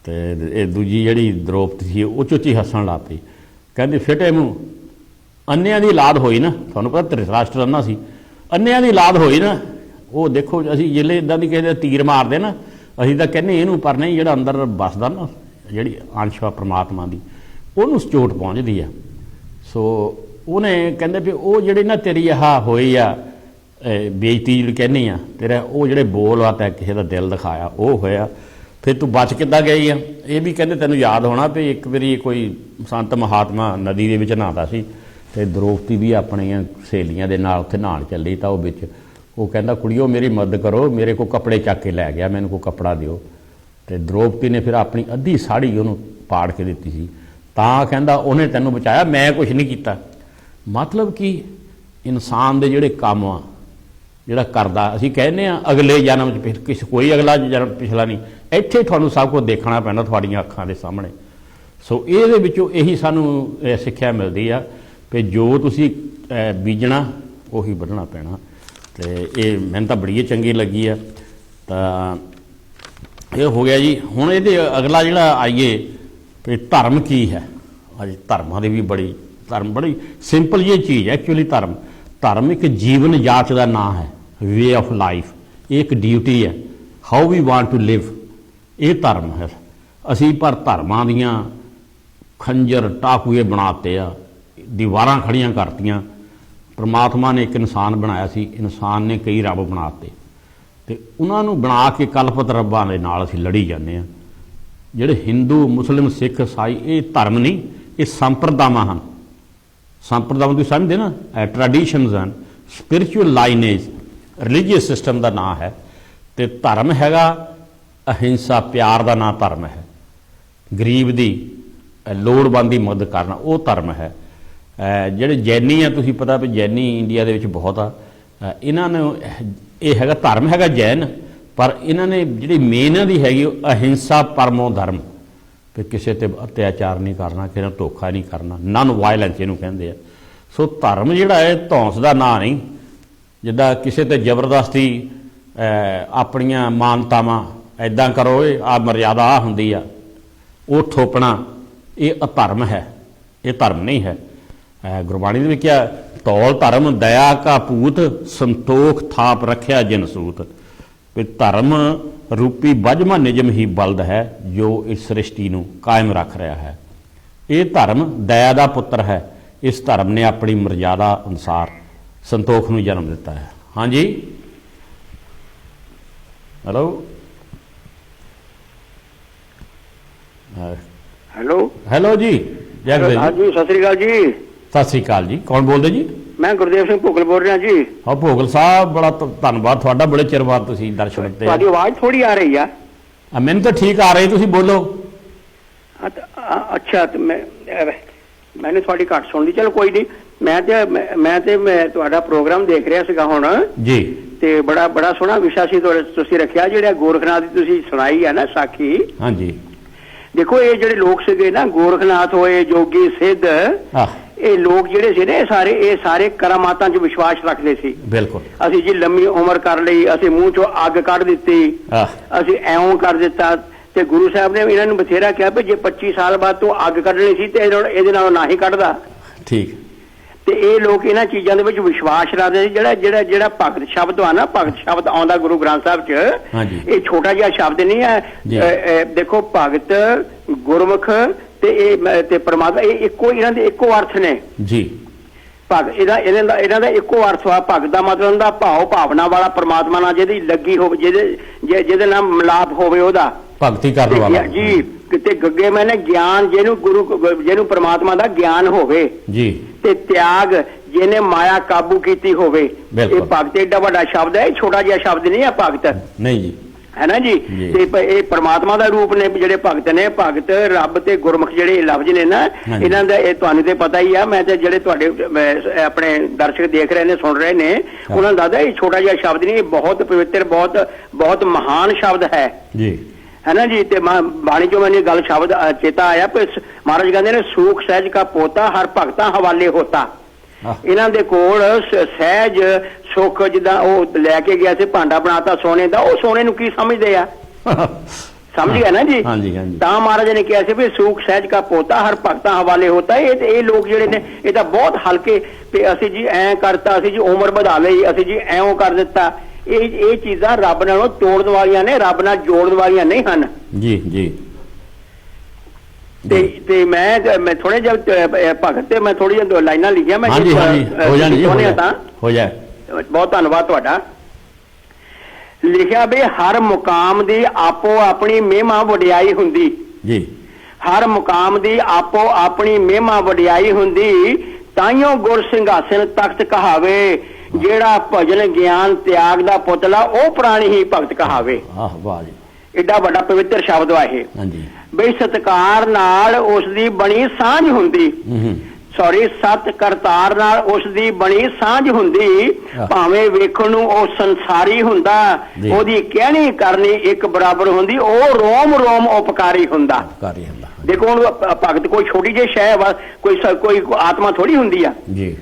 ते दूजी जिहड़ी द्रौपदी सी वो चुच्ची हस्सण लग पई, कहंदी फिटे मूँह, अन्नियां दी औलाद होई ना, तुहानूं पता धृतराष्ट्र अन्ना सी, अन्नियां दी औलाद होई ना। वो देखो असीं जिहले इदां दी किसे दे तीर मारदे ना, असीं तां कहने इहनूं, पर नहीं जिहड़ा अंदर बसदा ना, जिहड़ी अंश आ परमात्मा दी, उहनूं चोट पहुँचदी आ। सो उन्हें कहंदे भी वो जिहड़ी ना तेरी आह होई आ बेइज्जती जिहड़ी कहनी आ, तेरा वो जिहड़े बोल आ तैं किसे दा दिल दिखाया वो होया, फिर तू बच किद्दां गई आ? ये भी कहंदे तैनूं याद होना भी एक बारी कोई संत महात्मा नदी दे विच नहाता सी, ते द्रौपदी भी अपणियां सहेलियां दे नाल उत्थे नहाण चली, तां वो विच वो कहंदा कुड़ियो मेरी मदद करो, मेरे को कपड़े चक के लै गया, मैनूं कोई कपड़ा दिओ। ते द्रौपदी ने फिर अपनी अद्धी साड़ी उहनूं पाड़ के दित्ती सी, तां कहंदा उहने तैनूं बचाया, मैं कुछ नहीं कीता। मतलब कि इंसान दे जिहड़े काम आ ਜਿਹੜਾ ਕਰਦਾ, ਅਸੀਂ ਕਹਿੰਦੇ ਆ ਅਗਲੇ ਜਨਮ 'ਚ ਕਿਸੇ ਕੋਈ ਅਗਲਾ ਜਨਮ ਪਿਛਲਾ ਨਹੀਂ, ਇੱਥੇ ਤੁਹਾਨੂੰ ਸਭ ਕੁਝ ਦੇਖਣਾ ਪੈਂਦਾ ਤੁਹਾਡੀਆਂ ਅੱਖਾਂ ਦੇ ਸਾਹਮਣੇ। ਸੋ ਇਹਦੇ ਵਿੱਚੋਂ ਇਹੀ ਸਾਨੂੰ ਸਿੱਖਿਆ ਮਿਲਦੀ ਆ ਕਿ ਜੋ ਤੁਸੀਂ ਬੀਜਣਾ ਉਹੀ ਵੱਢਣਾ ਪੈਣਾ। ਅਤੇ ਇਹ ਮੈਨੂੰ ਤਾਂ ਬੜੀ ਚੰਗੀ ਲੱਗੀ ਆ। ਤਾਂ ਇਹ ਹੋ ਗਿਆ ਜੀ। ਹੁਣ ਇਹਦੇ ਅਗਲਾ ਜਿਹੜਾ ਆਈਏ ਵੀ ਧਰਮ ਕੀ ਹੈ। ਅੱਜ ਧਰਮਾਂ ਦੀ ਵੀ ਧਰਮ ਬੜੀ ਸਿੰਪਲ ਜਿਹੀ ਚੀਜ਼ ਹੈ ਐਕਚੁਅਲੀ। ਧਰਮ ਇੱਕ ਜੀਵਨ ਜਾਚ ਦਾ ਨਾਂ ਹੈ, ਵੇ ਆਫ ਲਾਈਫ। ਇਹ ਇੱਕ ਡਿਊਟੀ ਹੈ, how we want to live, ਇਹ ਧਰਮ ਹੈ। ਅਸੀਂ ਪਰ ਧਰਮਾਂ ਦੀਆਂ ਖੰਜਰ ਟਾਕੂਏ ਬਣਾਤੇ ਆ, ਦੀਵਾਰਾਂ ਖੜੀਆਂ ਕਰਤੀਆਂ। ਪਰਮਾਤਮਾ ਨੇ ਇੱਕ ਇਨਸਾਨ ਬਣਾਇਆ ਸੀ, ਇਨਸਾਨ ਨੇ ਕਈ ਰੱਬ ਬਣਾਤੇ, ਅਤੇ ਉਹਨਾਂ ਨੂੰ ਬਣਾ ਕੇ ਕਲਪਤ ਰੱਬਾਂ ਦੇ ਨਾਲ ਅਸੀਂ ਲੜੀ ਜਾਂਦੇ ਹਾਂ। ਜਿਹੜੇ ਹਿੰਦੂ, ਮੁਸਲਿਮ, ਸਿੱਖ, ਈਸਾਈ, ਇਹ ਧਰਮ ਨਹੀਂ, ਇਹ ਸੰਪਰਦਾਵਾਂ ਹਨ। ਸੰਪਰਦਾਵਾਂ ਤੁਸੀਂ ਸਮਝਦੇ ਨਾ, ਟਰੈਡੀਸ਼ਨਸ ਹਨ, ਸਪਿਰਿਚੁਅਲ ਲਾਈਨੇਜ, ਰਿਲੀਜੀਅਸ ਸਿਸਟਮ ਦਾ ਨਾਂ ਹੈ। ਅਤੇ ਧਰਮ ਹੈਗਾ ਅਹਿੰਸਾ, ਪਿਆਰ ਦਾ ਨਾਂ ਧਰਮ ਹੈ। ਗਰੀਬ ਦੀ ਲੋੜਵੰਦ ਦੀ ਮਦਦ ਕਰਨਾ, ਉਹ ਧਰਮ ਹੈ। ਜਿਹੜੇ ਜੈਨੀ ਆ, ਤੁਸੀਂ ਪਤਾ ਵੀ ਜੈਨੀ ਇੰਡੀਆ ਦੇ ਵਿੱਚ ਬਹੁਤ ਆ, ਇਹਨਾਂ ਨੂੰ ਇਹ ਹੈਗਾ ਧਰਮ ਹੈਗਾ ਜੈਨ, ਪਰ ਇਹਨਾਂ ਨੇ ਜਿਹੜੀ ਮੇਨ ਇਹਨਾਂ ਦੀ ਹੈਗੀ ਉਹ ਅਹਿੰਸਾ ਪਰਮੋ ਧਰਮ, ਵੀ ਕਿਸੇ 'ਤੇ ਅਤਿਆਚਾਰ ਨਹੀਂ ਕਰਨਾ, ਕਿਸੇ ਨਾਲ ਧੋਖਾ ਨਹੀਂ ਕਰਨਾ, ਨਨ ਵਾਇਲੈਂਸ ਇਹਨੂੰ ਕਹਿੰਦੇ ਆ। ਸੋ ਧਰਮ ਜਿਹੜਾ ਹੈ ਧੌਂਸ ਦਾ ਨਾਂ ਨਹੀਂ, ਜਿੱਦਾਂ ਕਿਸੇ 'ਤੇ ਜ਼ਬਰਦਸਤੀ ਆਪਣੀਆਂ ਮਾਨਤਾਵਾਂ ਇੱਦਾਂ ਕਰੋ, ਇਹ ਆ ਮਰਿਆਦਾ ਆ ਹੁੰਦੀ ਆ, ਉਹ ਥੋਪਣਾ, ਇਹ ਅਧਰਮ ਹੈ, ਇਹ ਧਰਮ ਨਹੀਂ ਹੈ। ਗੁਰਬਾਣੀ ਦੇ ਵਿੱਚ ਕਿਹਾ, ਤੌਲ ਧਰਮ ਦਇਆ ਕਾ ਪੂਤ, ਸੰਤੋਖ ਥਾਪ ਰੱਖਿਆ ਜਿਨ ਸੂਤ। ਵੀ ਧਰਮ ਰੂਪੀ ਬਜਮਾ ਨਿਜਮ ਹੀ ਬਲਦ ਹੈ, ਜੋ ਇਸ ਸ੍ਰਿਸ਼ਟੀ ਨੂੰ ਕਾਇਮ ਰੱਖ ਰਿਹਾ ਹੈ। ਇਹ ਧਰਮ ਦਇਆ ਦਾ ਪੁੱਤਰ ਹੈ। ਇਸ ਧਰਮ ਨੇ ਆਪਣੀ ਮਰਜ਼ਾਦਾ ਅਨੁਸਾਰ ਸੰਤੋਖ ਨੂੰ ਜਨਮ ਦਿੱਤਾ ਹੈ। ਹਾਂਜੀ, ਹੈਲੋ ਹੈਲੋ ਹੈਲੋ ਜੀ, ਜੈ ਗੁਰੂ ਜੀ, ਸਤਿ ਸ੍ਰੀ ਅਕਾਲ ਜੀ। ਸਤਿ ਸ੍ਰੀ ਅਕਾਲ ਜੀ, ਕੌਣ ਬੋਲਦੇ ਜੀ? ਮੈਂ ਗੁਰਦੇਵ ਸਿੰਘ ਭੋਗਲ ਬੋਲ ਰਿਹਾ ਜੀ। ਹਾਂ ਭੋਗਲ ਸਾਹਿਬ, ਬੜਾ ਧੰਨਵਾਦ ਤੁਹਾਡਾ, ਬੜੇ ਚਿਰ ਬਾਅਦ ਤੁਸੀਂ ਦਰਸ਼ਨ ਦਿੱਤੇ। ਤੁਹਾਡੀ ਆਵਾਜ਼ ਥੋੜੀ ਆ ਰਹੀ ਆ। ਮੈਨੂੰ ਤਾਂ ਠੀਕ ਆ ਰਹੀ, ਤੁਸੀਂ ਬੋਲੋ। ਅੱਛਾ, ਤੇ ਮੈਨੂੰ ਤੁਹਾਡੀ ਘੱਟ ਸੁਣਦੀ। ਚਲੋ ਕੋਈ ਨਹੀਂ, ਮੈਂ ਤੁਹਾਡਾ ਪ੍ਰੋਗਰਾਮ ਦੇਖ ਰਿਹਾ ਸੀਗਾ ਹੁਣ ਜੀ, ਤੇ ਬੜਾ ਸੋਹਣਾ ਵਿਸ਼ਾ ਸੀ ਤੁਸੀਂ ਰੱਖਿਆ, ਜਿਹੜਾ ਗੋਰਖਨਾਥ ਦੀ ਤੁਸੀਂ ਸੁਣਾਈ ਆ ਨਾ ਸਾਖੀ। ਹਾਂਜੀ, ਦੇਖੋ ਇਹ ਜਿਹੜੇ ਲੋਕ ਸੀਗੇ ਨਾ, ਗੋਰਖਨਾਥ ਹੋਏ, ਜੋਗੀ, ਸਿੱਧ, ਇਹ ਲੋਕ ਜਿਹੜੇ ਸੀ ਨਾ, ਇਹ ਸਾਰੇ ਕਰਾਮਾਤਾਂ 'ਚ ਵਿਸ਼ਵਾਸ ਰੱਖਦੇ ਸੀ। ਬਿਲਕੁਲ। ਅਸੀਂ ਜੀ ਲੰਮੀ ਉਮਰ ਕਰ ਲਈ, ਅਸੀਂ ਮੂੰਹ 'ਚੋਂ ਅੱਗ ਕੱਢ ਦਿੱਤੀ, ਅਸੀਂ ਐਉਂ ਕਰ ਦਿੱਤਾ। ਤੇ ਗੁਰੂ ਸਾਹਿਬ ਨੇ ਇਹਨਾਂ ਨੂੰ ਬਥੇਰਾ ਕਿਹਾ ਵੀ ਜੇ 25 ਸਾਲ ਬਾਅਦ ਤੂੰ ਅੱਗ ਕੱਢਣੀ ਸੀ ਤੇ ਇਹਦੇ ਨਾਲੋਂ ਨਾ ਹੀ ਕੱਢਦਾ। ਠੀਕ। ਤੇ ਇਹ ਲੋਕ ਇਹਨਾਂ ਚੀਜ਼ਾਂ ਦੇ ਵਿੱਚ ਵਿਸ਼ਵਾਸ ਰੱਖਦੇ ਸੀ। ਜਿਹੜਾ ਭਗਤ ਸ਼ਬਦ ਆ ਨਾ, ਭਗਤ ਸ਼ਬਦ ਆਉਂਦਾ ਗੁਰੂ ਗ੍ਰੰਥ ਸਾਹਿਬ 'ਚ, ਇਹ ਛੋਟਾ ਜਿਹਾ ਸ਼ਬਦ ਨਹੀਂ ਹੈ। ਦੇਖੋ, ਭਗਤ, ਗੁਰਮੁਖ ਤੇ ਪਰਮਾਤਮਾ, ਇਹ ਇਹਨਾਂ ਦੇ ਇੱਕੋ ਅਰਥ ਨੇ ਜੀ। ਇਹਨਾਂ ਦਾ ਇੱਕੋ ਅਰਥ ਆ। ਭਗਤ ਦਾ ਮਤਲਬ ਹੁੰਦਾ ਭਾਵ, ਭਾਵਨਾ ਵਾਲਾ, ਪਰਮਾਤਮਾ ਨਾਲ ਜਿਹਦੀ ਲੱਗੀ ਹੋਵੇ, ਜਿਹਦੇ ਨਾਲ ਮਿਲਾਪ ਹੋਵੇ, ਉਹਦਾ ਭਗਤੀ ਕਰਨ ਵਾਲਾ ਜੀ। ਤੇ ਗੱਗੇ ਮੈਨੇ ਗਿਆਨ, ਜਿਹਨੂੰ ਪਰਮਾਤਮਾ ਦਾ ਗਿਆਨ ਹੋਵੇ ਜੀ। ਤੇ ਤਿਆਗ, ਜਿਹਨੇ ਮਾਇਆ ਕਾਬੂ ਕੀਤੀ ਹੋਵੇ। ਇਹ ਭਗਤ ਏਡਾ ਵੱਡਾ ਸ਼ਬਦ ਹੈ, ਛੋਟਾ ਜਿਹਾ ਸ਼ਬਦ ਨਹੀਂ ਹੈ ਭਗਤ, ਨਹੀਂ ਜੀ, ਹੈ ਨਾ ਜੀ। ਤੇ ਇਹ ਪਰਮਾਤਮਾ ਦਾ ਰੂਪ ਨੇ ਜਿਹੜੇ ਭਗਤ ਨੇ। ਭਗਤ, ਰੱਬ ਤੇ ਗੁਰਮੁਖ ਜਿਹੜੇ ਲਫ਼ਜ਼ ਨੇ ਨਾ, ਇਹਨਾਂ ਦਾ ਇਹ ਤੁਹਾਨੂੰ ਤੇ ਪਤਾ ਹੀ ਆ। ਮੈਂ ਤੇ ਜਿਹੜੇ ਤੁਹਾਡੇ ਆਪਣੇ ਦਰਸ਼ਕ ਦੇਖ ਰਹੇ ਨੇ, ਸੁਣ ਰਹੇ ਨੇ, ਉਹਨਾਂ ਨੂੰ ਦੱਸਦਾ ਇਹ ਛੋਟਾ ਜਿਹਾ ਸ਼ਬਦ ਨਹੀਂ, ਇਹ ਬਹੁਤ ਪਵਿੱਤਰ, ਬਹੁਤ ਮਹਾਨ ਸ਼ਬਦ ਹੈ ਜੀ, ਹੈ ਨਾ ਜੀ। ਤੇ ਬਾਣੀ ਚੋਂ ਮੈਨੂੰ ਗੱਲ ਸ਼ਬਦ ਚੇਤਾ ਆਇਆ, ਮਹਾਰਾਜ ਕਹਿੰਦੇ ਨੇ, ਸੂਖ ਸਹਿਜ ਕਾ ਪੋਤਾ ਹਰ ਭਗਤਾਂ ਹਵਾਲੇ ਹੋਤਾ। ਇਹਨਾਂ ਦੇ ਕੋਲ ਸਹਿਜ ਸੁੱਖ, ਜਿੱਦਾਂ ਉਹ ਲੈ ਕੇ ਗਿਆ ਸੀ ਭਾਂਡਾ ਬਣਾਤਾ ਸੋਨੇ ਦਾ, ਉਹ ਸੋਨੇ ਨੂੰ ਕੀ ਸਮਝਦੇ ਆ? ਸਮਝ ਗਿਆ ਨਾ ਜੀ। ਤਾਂ ਮਹਾਰਾਜ ਨੇ ਕਿਹਾ ਸੀ ਵੀ ਸੂਖ ਸਹਿਜ ਕਾ ਪੋਤਾ ਹਰ ਭਗਤਾਂ ਹਵਾਲੇ ਹੋਤਾ। ਇਹ ਲੋਕ ਜਿਹੜੇ ਨੇ, ਇਹ ਤਾਂ ਬਹੁਤ ਹਲਕੇ, ਵੀ ਅਸੀਂ ਜੀ ਐਂ ਕਰਤਾ, ਅਸੀਂ ਜੀ ਉਮਰ ਵਧਾ ਲਈ, ਅਸੀਂ ਜੀ ਐਂ ਕਰ ਦਿੱਤਾ। ਇਹ ਚੀਜ਼ਾਂ ਰੱਬ ਨਾਲੋਂ ਤੋੜਨ ਵਾਲੀਆਂ ਨੇ, ਰੱਬ ਨਾਲ ਜੋੜਨ ਵਾਲੀਆਂ ਨਹੀਂ ਹਨ ਜੀ ਜੀ। ਤੇ ਮੈਂ ਥੋੜੇ ਜਿਹਾ ਭਗਤ ਤੇ ਮੈਂ ਥੋੜੀ ਜਿਹੀ ਲਾਈਨਾਂ ਲਿਖੀਆਂ, ਮੈਂ ਹੋ ਜਾਏ। ਬਹੁਤ ਧੰਨਵਾਦ ਤੁਹਾਡਾ। ਲਿਖਿਆ ਵੀ ਹਰ ਮੁਕਾਮ ਦੀ ਆਪੋ ਆਪਣੀ ਮਹਿਮਾ ਵਡਿਆਈ ਹੁੰਦੀ ਜੀ। ਹਰ ਮੁਕਾਮ ਦੀ ਆਪੋ ਆਪਣੀ ਮਹਿਮਾ ਵਡਿਆਈ ਹੁੰਦੀ, ਤਾਈਓ ਗੁਰ ਸਿੰਘਾਸਨ ਤਖਤ ਕਹਾਵੇ। ਜਿਹੜਾ ਭਜਨ ਗਿਆਨ ਤਿਆਗ ਦਾ ਪੁਤਲਾ, ਉਹ ਪ੍ਰਾਣੀ ਹੀ ਭਗਤ ਕਹਾਵੇ। ਵਾਹ ਜੀ, ਏਡਾ ਵੱਡਾ ਪਵਿੱਤਰ ਸ਼ਬਦ ਆ ਇਹ। ਬਈ ਸਤਿਕਾਰ ਨਾਲ ਉਸ ਦੀ ਬਣੀ ਸਾਂਝ ਹੁੰਦੀ, ਸੌਰੀ ਸਤ ਕਰਤਾਰ ਨਾਲ ਉਸ ਦੀ ਬਣੀ ਸਾਂਝ ਹੁੰਦੀ, ਭਾਵੇਂ ਵੇਖਣ ਨੂੰ ਉਹ ਸੰਸਾਰੀ ਹੁੰਦਾ, ਉਹਦੀ ਕਹਿਣੀ ਕਰਨੀ ਇੱਕ ਬਰਾਬਰ ਹੁੰਦੀ, ਉਹ ਰੋਮ ਰੋਮ ਉਪਕਾਰੀ ਹੁੰਦਾ। ਦੇਖੋ ਹੁਣ ਭਗਤ ਕੋਈ ਛੋਟੀ ਜਿਹੀ ਸ਼ੈ ਵਾ, ਕੋਈ ਆਤਮਾ ਥੋੜੀ ਹੁੰਦੀ ਆ ਜੀ।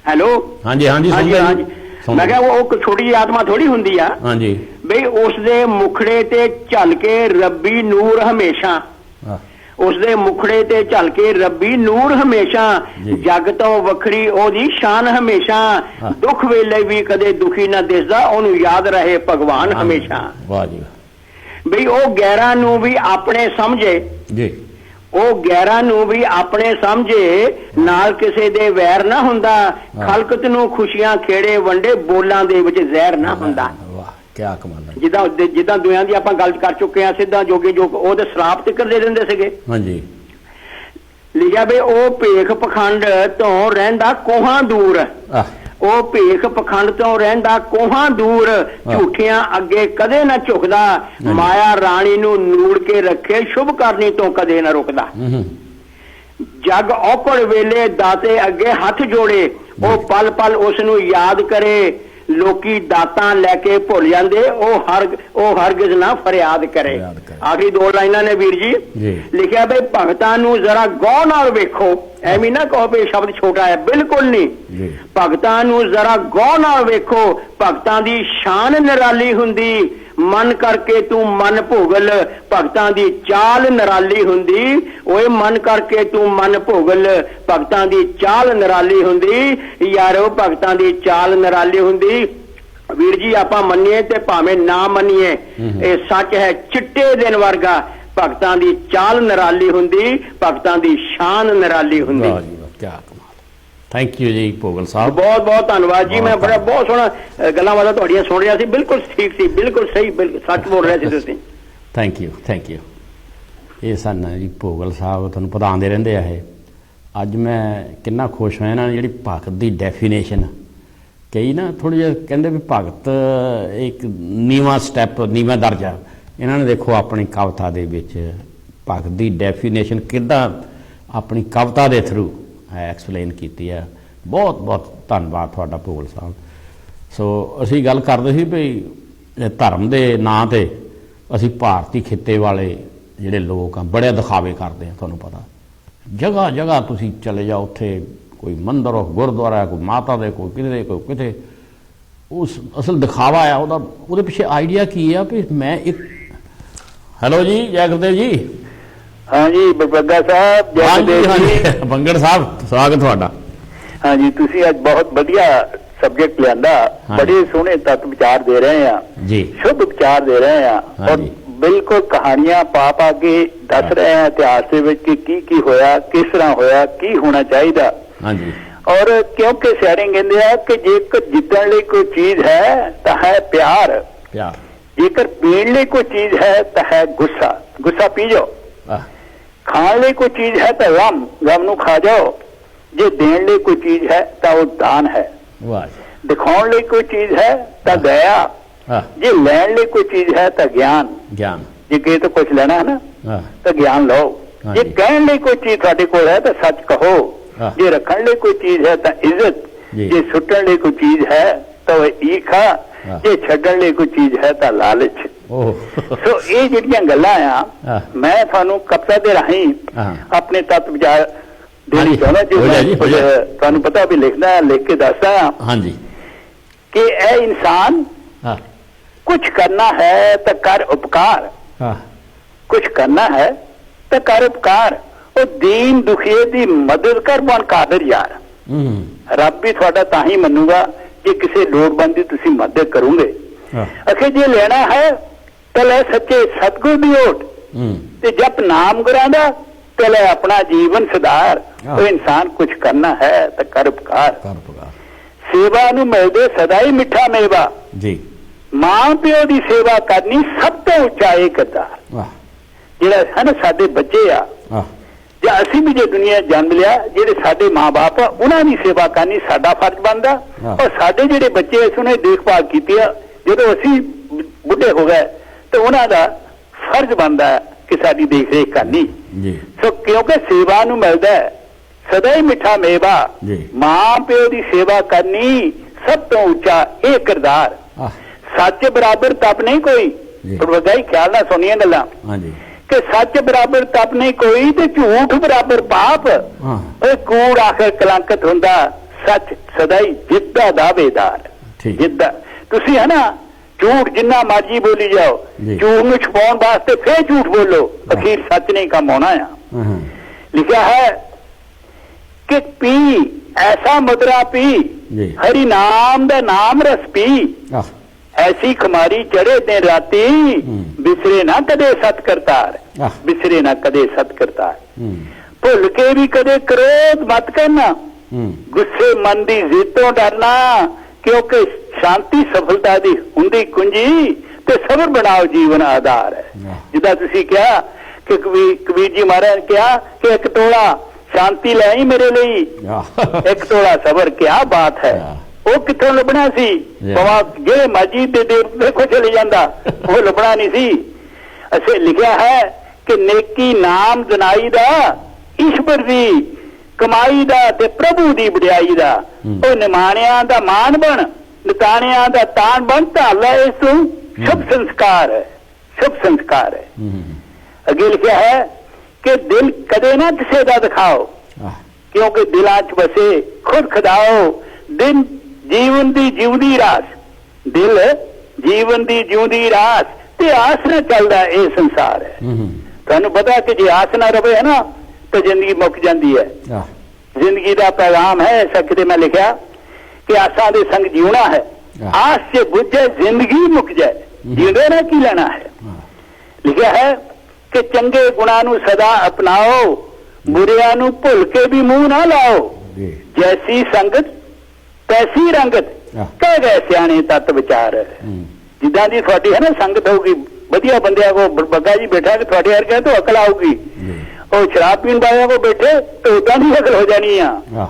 ਹੈਲੋ, ਹਾਂਜੀ ਹਾਂਜੀ ਹਾਂਜੀ, ਮੈਂ ਕਿਹਾ ਉਹ ਛੋਟੀ ਜਿਹੀ ਆਤਮਾ ਥੋੜੀ ਹੁੰਦੀ ਆ ਹਾਂਜੀ ਬਈ। ਉਸ ਦੇ ਮੁਖੜੇ ਤੇ ਝਲਕੇ ਰੱਬੀ ਨੂਰ ਹਮੇਸ਼ਾ, ਉਸ ਦੇ ਮੁਖੜੇ ਤੇ ਝਲਕੇ ਰੱਬੀ ਨੂਰ ਹਮੇਸ਼ਾ, ਜੱਗ ਤੋਂ ਵੱਖਰੀ ਉਹਦੀ ਸ਼ਾਨ ਹਮੇਸ਼ਾ, ਦੁੱਖ ਵੇਲੇ ਵੀ ਕਦੇ ਦੁਖੀ ਨਾ ਦਿਸਦਾ, ਉਹਨੂੰ ਯਾਦ ਰਹੇ ਭਗਵਾਨ ਹਮੇਸ਼ਾ। ਵਾਹ ਜੀ ਬਈ ਉਹ ਗੈਰਾਂ ਨੂੰ ਵੀ ਆਪਣੇ ਸਮਝੇ ਜੀ, ਉਹ ਗੈਰਾਂ ਨੂੰ ਵੀ ਆਪਣੇ ਸਮਝੇ, ਨਾਲ ਕਿਸੇ ਦੇ ਵੈਰ ਨਾ ਹੁੰਦਾ, ਖਲਕਤ ਨੂੰ ਖੁਸ਼ੀਆਂ ਖੇੜੇ ਵੰਡੇ, ਬੋਲਾਂ ਦੇ ਵਿੱਚ ਜ਼ਹਿਰ ਨਾ ਹੁੰਦਾ। ਕਿਆ ਕਮਾਲ ਹੈ। ਜਿੱਦਾਂ ਦੁਨੀਆਂ ਦੀ ਆਪਾਂ ਗੱਲ ਕਰ ਚੁੱਕੇ ਆ, ਸਿੱਧਾ ਜੋਗੇ ਜੋ ਉਹ ਤੇ ਸ਼ਰਾਪ ਤਿੱਕਰ ਦੇ ਦਿੰਦੇ ਸੀਗੇ ਹਾਂਜੀ। ਲਿਖਿਆ ਬਈ ਉਹ ਭੇਖ ਪਖੰਡ ਤੋਂ ਰਹਿੰਦਾ ਕੋਹਾਂ ਦੂਰ, ਉਹ ਭੇਖ ਪਖੰਡ ਤੋਂ ਰਹਿੰਦਾ ਕੋਹਾਂ ਦੂਰ, ਝੂਠਿਆਂ ਅੱਗੇ ਕਦੇ ਨਾ ਝੁਕਦਾ, ਮਾਇਆ ਰਾਣੀ ਨੂੰ ਨੂੜ ਕੇ ਰੱਖੇ, ਸ਼ੁਭ ਕਰਨੀ ਤੋਂ ਕਦੇ ਨਾ ਰੁਕਦਾ। ਜਗ ਔਕੜ ਵੇਲੇ ਦਾਤੇ ਅੱਗੇ ਹੱਥ ਜੋੜੇ, ਉਹ ਪਲ ਪਲ ਉਸ ਨੂੰ ਯਾਦ ਕਰੇ, ਲੋਕੀ ਦਾਤਾਂ ਲੈ ਕੇ ਭੁੱਲ ਜਾਂਦੇ, ਉਹ ਹਰਗਿਜ਼ ਨਾ ਫਰਿਆਦ ਕਰੇ। ਆਖਰੀ ਦੋ ਲਾਈਨਾਂ ਨੇ ਵੀਰ ਜੀ ਲਿਖਿਆ ਬਈ ਭਗਤਾਂ ਨੂੰ ਜ਼ਰਾ ਗੌਰ ਨਾਲ ਵੇਖੋ, ਐਵੇਂ ਨਾ ਕਹੋ ਵੀ ਸ਼ਬਦ ਛੋਟਾ ਹੈ, ਬਿਲਕੁਲ ਨਹੀਂ। ਭਗਤਾਂ ਨੂੰ ਜ਼ਰਾ ਗੌਰ ਨਾਲ ਵੇਖੋ, ਭਗਤਾਂ ਦੀ ਸ਼ਾਨ ਨਿਰਾਲੀ ਹੁੰਦੀ, ਮਨ ਕਰਕੇ ਤੂੰ ਮਨ ਭੋਗਲ, ਭਗਤਾਂ ਦੀ ਚਾਲ ਨਿਰਾਲੀ ਹੁੰਦੀ, ਓਏ ਮਨ ਕਰਕੇ ਤੂੰ ਮਨ ਭੋਗਲ, ਭਗਤਾਂ ਦੀ ਚਾਲ ਨਿਰਾਲੀ ਹੁੰਦੀ। ਯਾਰੋ ਭਗਤਾਂ ਦੀ ਚਾਲ ਨਿਰਾਲੀ ਹੁੰਦੀ। ਵੀਰ ਜੀ ਆਪਾਂ ਮੰਨੀਏ ਤੇ ਭਾਵੇਂ ਨਾ ਮੰਨੀਏ, ਇਹ ਸੱਚ ਹੈ ਚਿੱਟੇ ਦਿਨ ਵਰਗਾ, ਭਗਤਾਂ ਦੀ ਚਾਲ ਨਿਰਾਲੀ ਹੁੰਦੀ, ਭਗਤਾਂ ਦੀ ਸ਼ਾਨ ਨਿਰਾਲੀ ਹੁੰਦੀ। ਥੈਂਕ ਯੂ ਜੀ ਭੋਗਲ ਸਾਹਿਬ, ਬਹੁਤ ਬਹੁਤ ਧੰਨਵਾਦ ਜੀ। ਮੈਂ ਬਹੁਤ ਸੋਹਣਾ ਗੱਲਾਂ ਬਾਤਾਂ ਤੁਹਾਡੀਆਂ ਸੁਣ ਰਿਹਾ ਸੀ, ਬਿਲਕੁਲ ਠੀਕ ਸੀ, ਬਿਲਕੁਲ ਸਹੀ, ਬਿਲਕੁਲ ਸੱਚ ਬੋਲ ਰਹੇ ਸੀ ਤੁਸੀਂ। Thank you thank you. ਇਹ ਸਨ ਜੀ ਭੋਗਲ ਸਾਹਿਬ, ਤੁਹਾਨੂੰ ਪੜ੍ਹਾਉਂਦੇ ਰਹਿੰਦੇ ਆ ਇਹ। ਅੱਜ ਮੈਂ ਕਿੰਨਾ ਖੁਸ਼ ਹੋਇਆ ਇਹਨਾਂ ਨੇ ਜਿਹੜੀ ਭਗਤ ਦੀ ਡੈਫੀਨੇਸ਼ਨ, ਕਈ ਨਾ ਥੋੜ੍ਹੇ ਜਿਹੇ ਕਹਿੰਦੇ ਵੀ ਭਗਤ ਇੱਕ ਨੀਵਾਂ ਸਟੈਪ, ਨੀਵਾਂ ਦਰਜਾ, ਇਹਨਾਂ ਨੇ ਦੇਖੋ ਆਪਣੀ ਕਵਿਤਾ ਦੇ ਵਿੱਚ ਭਗਤ ਦੀ ਡੈਫੀਨੇਸ਼ਨ ਕਿੱਦਾਂ ਆਪਣੀ ਕਵਿਤਾ ਦੇ ਥਰੂ ਐਕਸਪਲੇਨ ਕੀਤੀ ਹੈ। ਬਹੁਤ ਬਹੁਤ ਧੰਨਵਾਦ ਤੁਹਾਡਾ ਭੋਗਲ ਸਾਹਿਬ। ਸੋ ਅਸੀਂ ਗੱਲ ਕਰਦੇ ਸੀ ਵੀ ਧਰਮ ਦੇ ਨਾਂ 'ਤੇ ਅਸੀਂ ਭਾਰਤੀ ਖਿੱਤੇ ਵਾਲੇ ਜਿਹੜੇ ਲੋਕ ਆ ਬੜੇ ਦਿਖਾਵੇ ਕਰਦੇ ਆ। ਤੁਹਾਨੂੰ ਪਤਾ ਜਗ੍ਹਾ ਜਗ੍ਹਾ ਤੁਸੀਂ ਚਲੇ ਜਾਓ, ਉੱਥੇ ਕੋਈ ਮੰਦਰ, ਗੁਰਦੁਆਰਾ, ਕੋਈ ਮਾਤਾ ਦੇ, ਕੋਈ ਕਿਤੇ, ਕੋਈ ਕਿਤੇ, ਉਸ ਅਸਲ ਦਿਖਾਵਾ ਆ ਉਹਦਾ। ਉਹਦੇ ਪਿੱਛੇ ਆਈਡੀਆ ਕੀ ਆ ਵੀ ਮੈਂ ਇੱਕ ਹੈਲੋ ਜੀ, ਜੈ ਗੁਰਦੇਵ ਜੀ। ਹਾਂਜੀ ਬੱਗਾ ਸਾਹਿਬ, ਜੈ ਗੁਰਦੇਵ ਜੀ। ਬੰਗੜ ਸਾਹਿਬ ਸਵਾਗਤ ਤੁਹਾਡਾ। ਹਾਂਜੀ ਤੁਸੀਂ ਅੱਜ ਬਹੁਤ ਵਧੀਆ ਸਬਜੈਕਟ ਲਿਆਂਦਾ, ਬੜੇ ਸੋਹਣੇ ਤੱਤ ਵਿਚਾਰ ਦੇ ਰਹੇ ਆ ਜੀ, ਸ਼ੁਭ ਵਿਚਾਰ ਦੇ ਰਹੇ ਆ, ਔਰ ਬਿਲਕੁਲ ਕਹਾਣੀਆਂ ਪਾ ਕੇ ਦੱਸ ਰਹੇ ਆ ਇਤਿਹਾਸ ਦੇ ਵਿੱਚ ਕਿ ਕੀ ਹੋਇਆ, ਕਿਸ ਤਰ੍ਹਾਂ ਹੋਇਆ, ਕੀ ਹੋਣਾ ਚਾਹੀਦਾ। ਹਾਂਜੀ। ਔਰ ਕਿਉਂਕਿ ਸਿਆਣੇ ਕਹਿੰਦੇ ਆ ਕਿ ਜੇਕਰ ਜਿੱਤਣ ਲਈ ਕੋਈ ਚੀਜ਼ ਹੈ ਤਾਂ ਹੈ ਪਿਆਰ, ਜੇਕਰ ਪੀਣ ਲਈ ਕੋਈ ਚੀਜ਼ ਹੈ ਤਾਂ ਹੈ ਗੁੱਸਾ, ਗੁੱਸਾ ਪੀ ਜਾਓ। ਖਾਣ ਲਈ ਕੋਈ ਚੀਜ਼ ਹੈ ਤਾਂ ਗਮ ਨੂੰ ਖਾ ਜਾਓ। ਜੇ ਦੇਣ ਲਈ ਕੋਈ ਚੀਜ਼ ਹੈ ਤਾਂ ਉਹ ਦਾਨ ਹੈ। ਦਿਖਾਉਣ ਲਈ ਕੋਈ ਚੀਜ਼ ਹੈ ਤਾਂ ਦਇਆ, ਜੇ ਲੈਣ ਲਈ ਕੋਈ ਚੀਜ਼ ਹੈ ਤਾਂ ਗਿਆਨ। ਜੇ ਕਿਸੇ ਤੋਂ ਕੁਝ ਲੈਣਾ ਹੈ ਨਾ ਤਾਂ ਗਿਆਨ ਲਓ। ਜੇ ਕਹਿਣ ਲਈ ਕੋਈ ਚੀਜ਼ ਤੁਹਾਡੇ ਕੋਲ ਹੈ ਤਾਂ ਸੱਚ ਕਹੋ। ਜੇ ਰੱਖਣ ਲਈ ਕੋਈ ਚੀਜ਼ ਹੈ ਤਾਂ ਇੱਜ਼ਤ, ਜੇ ਸੁੱਟਣ ਲਈ ਕੋਈ ਚੀਜ਼ ਹੈ ਤਾਂ ਉਹ ਈਖਾ, ਜੇ ਛੱਡਣ ਲਈ ਕੋਈ ਚੀਜ਼ ਹੈ ਤਾਂ ਲਾਲਚ। ਸੋ ਇਹ ਜਿਹੜੀਆਂ ਗੱਲਾਂ ਆ ਮੈਂ ਤੁਹਾਨੂੰ ਕਵਿਤਾ ਦੇ ਰਾਹੀਂ ਆਪਣੇ ਤੱਤ ਵਿਚਾਰ ਦੇਣੀ ਚਾਹੁੰਦਾ। ਜੀ ਤੁਹਾਨੂੰ ਪਤਾ ਵੀ ਲਿਖਦਾ, ਲਿਖ ਕੇ ਦੱਸਦਾ ਹਾਂਜੀ ਕਿ ਇਹ ਇਨਸਾਨ ਕੁਛ ਕਰਨਾ ਹੈ ਤਾਂ ਕਰ ਉਪਕਾਰ, ਕੁਛ ਕਰਨਾ ਹੈ ਤਾਂ ਕਰ ਉਪਕਾਰ। ਉਹ ਦੀਨ ਦੁਖੀਏ ਦੀ ਮਦਦ ਕਰ, ਬਣ ਕਾਦਰ ਯਾਰ। ਰੱਬ ਵੀ ਤੁਹਾਡਾ ਤਾਂ ਹੀ ਮੰਨੂਗਾ ਜੇ ਕਿਸੇ ਲੋੜਵੰਦ ਦੀ ਤੁਸੀਂ ਮਦਦ ਕਰੋਗੇ। ਅਖੇ ਜੇ ਲੈਣਾ ਹੈ ਤਾਂ ਲੈ ਸੱਚੇ ਸਤਿਗੁਰ ਦੀ ਓਟ, ਤੇ ਜਪ ਨਾਮ ਗੁਰਾਂ ਦਾ ਤੇ ਲੈ ਆਪਣਾ ਜੀਵਨ ਸੁਧਾਰ। ਉਹ ਇਨਸਾਨ ਕੁਛ ਕਰਨਾ ਹੈ ਤਾਂ ਕਰ ਉਪਕਾਰ। ਸੇਵਾ ਨੂੰ ਮਿਲਦੇ ਸਦਾ ਹੀ ਮਿੱਠਾ ਮੇਵਾ ਜੀ। ਮਾਂ ਪਿਓ ਦੀ ਸੇਵਾ ਕਰਨੀ ਸਭ ਤੋਂ ਉੱਚਾ ਇਹ ਕਰਤਾਰ। ਜਿਹੜਾ ਹਨ ਸਾਡੇ ਬੱਚੇ ਆ, ਜਾਂ ਅਸੀਂ ਵੀ ਜੇ ਦੁਨੀਆ ਜਨਮ ਲਿਆ, ਜਿਹੜੇ ਸਾਡੇ ਮਾਂ-ਬਾਪ ਆ ਉਹਨਾਂ ਦੀ ਸੇਵਾ ਕਰਨੀ ਸਾਡਾ ਫਰਜ਼ ਬਣਦਾ। ਔਰ ਸਾਡੇ ਜਿਹੜੇ ਬੱਚੇ ਇਸ ਉਹਨਾਂ ਦੀ ਦੇਖਭਾਲ ਕੀਤੀ ਆ, ਜਦੋਂ ਅਸੀਂ ਬੁੱਢੇ ਹੋ ਗਏ ਤੇ ਉਹਨਾਂ ਦਾ ਫਰਜ਼ ਬਣਦਾ ਕਿ ਸਾਡੀ ਦੇਖ ਰੇਖ ਕਰਨੀ। ਸੋ ਕਿਉਂਕਿ ਸੇਵਾ ਨੂੰ ਮਿਲਦਾ ਸਦਾ ਹੀ ਮਿੱਠਾ ਮੇਵਾ, ਮਾਂ ਪਿਓ ਦੀ ਸੇਵਾ ਕਰਨੀ ਸਭ ਤੋਂ ਉੱਚਾ ਇਹ ਕਿਰਦਾਰ। ਸੱਚ ਬਰਾਬਰ ਤਪ ਨਹੀਂ ਕੋਈ, ਬੜਵਗਾ ਹੀ ਖਿਆਲ ਨਾਲ ਸੁਣੀਆਂ ਗੱਲਾਂ ਕਿ ਸੱਚ ਬਰਾਬਰ ਤਪ ਨਹੀਂ ਕੋਈ ਤੇ ਝੂਠ ਬਰਾਬਰ ਪਾਪ। ਇਹ ਕੂੜ ਆਖਰ ਕਲੰਕਤ ਹੁੰਦਾ, ਸੱਚ ਸਦਾ ਹੀ ਜਿੱਤ ਦਾ ਦਾਅਵੇਦਾਰ। ਜਿੱਦਾਂ ਤੁਸੀਂ ਹੈ ਨਾ, ਝੂਠ ਜਿੰਨਾ ਮਰਜੀ ਬੋਲੀ ਜਾਓ, ਝੂਠ ਨੂੰ ਛੁਪਾਉਣ ਵਾਸਤੇ ਫੇਰ ਝੂਠ ਬੋਲੋ, ਅਖੀਰ ਸੱਚ ਨਹੀਂ ਕੰਮ ਆਉਣਾ ਆ। ਲਿਖਿਆ ਹੈ ਕਿ ਪੀ ਐਸਾ ਮਦਰਾ ਪੀ, ਹਰੀ ਨਾਮ ਦਾ ਨਾਮ ਰਸ ਪੀ, ਐਸੀ ਖੁਮਾਰੀ ਚੜੇ ਦਿਨ ਰਾਤੀ, ਬਿਸਰੇ ਨਾ ਕਦੇ ਸਤ ਕਰਤਾਰ, ਬਿਸਰੇ ਨਾ ਕਦੇ ਸਤ ਕਰਤਾਰ। ਭੁੱਲ ਕੇ ਵੀ ਕਦੇ ਕ੍ਰੋਧ ਮਤ ਕਰਨਾ, ਗੁੱਸੇ ਮਨ ਦੀ ਜ਼ਿੱਦ ਤੋਂ ਡਰਨਾ, ਕਿਉਂਕਿ ਸ਼ਾਂਤੀ ਸਫਲਤਾ ਦੀ ਹੁੰਦੀ ਕੁੰਜੀ, ਤੇ ਸਬਰ ਬਣਾਓ ਜੀਵਨ ਆਧਾਰ ਹੈ। ਜਿੱਦਾਂ ਤੁਸੀਂ ਕਿਹਾ ਕਿ ਕਬੀਰ ਜੀ ਮਹਾਰਾਜ ਨੇ ਕਿਹਾ ਕਿ ਇੱਕ ਤੋਲਾ ਸ਼ਾਂਤੀ ਲੈ ਆਈ ਮੇਰੇ ਲਈ, ਇੱਕ ਤੋਲਾ ਸਬਰ, ਕਿਆ ਬਾਤ ਹੈ। ਉਹ ਕਿੱਥੋਂ ਲੱਭਣਾ ਸੀ? ਭਾਵੇਂ ਜਿਹੜੇ ਮਰਜੀ ਦੇ ਦੇਖੋ ਚਲੇ ਜਾਂਦਾ, ਉਹ ਲੱਭਣਾ ਨਹੀਂ ਸੀ। ਅਸੀਂ ਲਿਖਿਆ ਹੈ ਕਿ ਨੇਕੀ ਨਾਮ ਜਨਾਈ ਦਾ, ਈਸ਼ਵਰ ਦੀ ਕਮਾਈ ਦਾ ਤੇ ਪ੍ਰਭੂ ਦੀ ਵਡਿਆਈ ਦਾ। ਉਹ ਨਿਮਾਣਿਆਂ ਦਾ ਮਾਣ ਬਣ, ਨਿਤਾਣਿਆਂ ਦਾ ਤਾਣ ਬਣ, ਧਾਲਾ ਇਸ ਤੋਂ ਸ਼ੁਭ ਸੰਸਕਾਰ ਹੈ, ਸ਼ੁਭ ਸੰਸਕਾਰ ਹੈ। ਅੱਗੇ ਲਿਖਿਆ ਹੈ ਕਿ ਦਿਲ ਕਦੇ ਨਾ ਕਿਸੇ ਦਾ ਦਿਖਾਓ, ਕਿਉਂਕਿ ਦਿਲਾਂ 'ਚ ਵਸੇ ਖੁਦ ਖਦਾਓ। ਦਿਨ ਜੀਵਨ ਦੀ ਜਿਉਂਦੀ ਰਾਸ, ਦਿਲ ਜੀਵਨ ਦੀ ਜਿਉਂਦੀ ਰਾਸ, ਤੇ ਆਸ ਨਾਲ ਚੱਲਦਾ ਇਹ ਸੰਸਾਰ ਹੈ। ਤੁਹਾਨੂੰ ਪਤਾ ਕਿ ਜੇ ਆਸ ਨਾ ਰਵੇ ਹੈ ਨਾ ਤਾਂ ਜ਼ਿੰਦਗੀ ਮੁੱਕ ਜਾਂਦੀ ਹੈ। ਜ਼ਿੰਦਗੀ ਦਾ ਪੈਗਾਮ ਹੈ, ਸੱਚ ਤੇ ਮੈਂ ਲਿਖਿਆ ਕਿ ਆਸਾਂ ਦੇ ਸੰਗ ਜਿਉਣਾ ਹੈ, ਆਸ ਜੇ ਬੁੱਝੇ ਜ਼ਿੰਦਗੀ ਮੁੱਕ ਜਾਏ, ਜਿਉਂਦੇ ਨਾ ਕੀ ਲੈਣਾ ਹੈ। ਲਿਖਿਆ ਹੈ ਕਿ ਚੰਗੇ ਗੁਣਾਂ ਨੂੰ ਸਦਾ ਅਪਣਾਓ, ਬੁਰਿਆਂ ਨੂੰ ਭੁੱਲ ਕੇ ਵੀ ਮੂੰਹ ਨਾ ਲਾਓ। ਜੈਸੀ ਸੰਗਤ ਤੈਸੀ ਰੰਗਤ, ਕਹਿ ਗਏ ਸਿਆਣੇ ਤੱਤ ਵਿਚਾਰ। ਜਿੱਦਾਂ ਦੀ ਤੁਹਾਡੀ ਹੈ ਨਾ ਸੰਗਤ ਹੋਊਗੀ, ਵਧੀਆ ਬੰਦਿਆਂ ਕੋ ਬੱਗਾ ਜੀ ਬੈਠਾ ਕਿ ਤੁਹਾਡੇ ਵਰਗੇ ਤਾਂ ਅਕਲ ਆਊਗੀ। ਉਹ ਸ਼ਰਾਬ ਪੀਣ ਵਾਲਿਆਂ ਕੋ ਬੈਠੇ ਤਾਂ ਉਦਾਂ ਦੀ ਅਕਲ ਹੋ ਜਾਣੀ ਆ।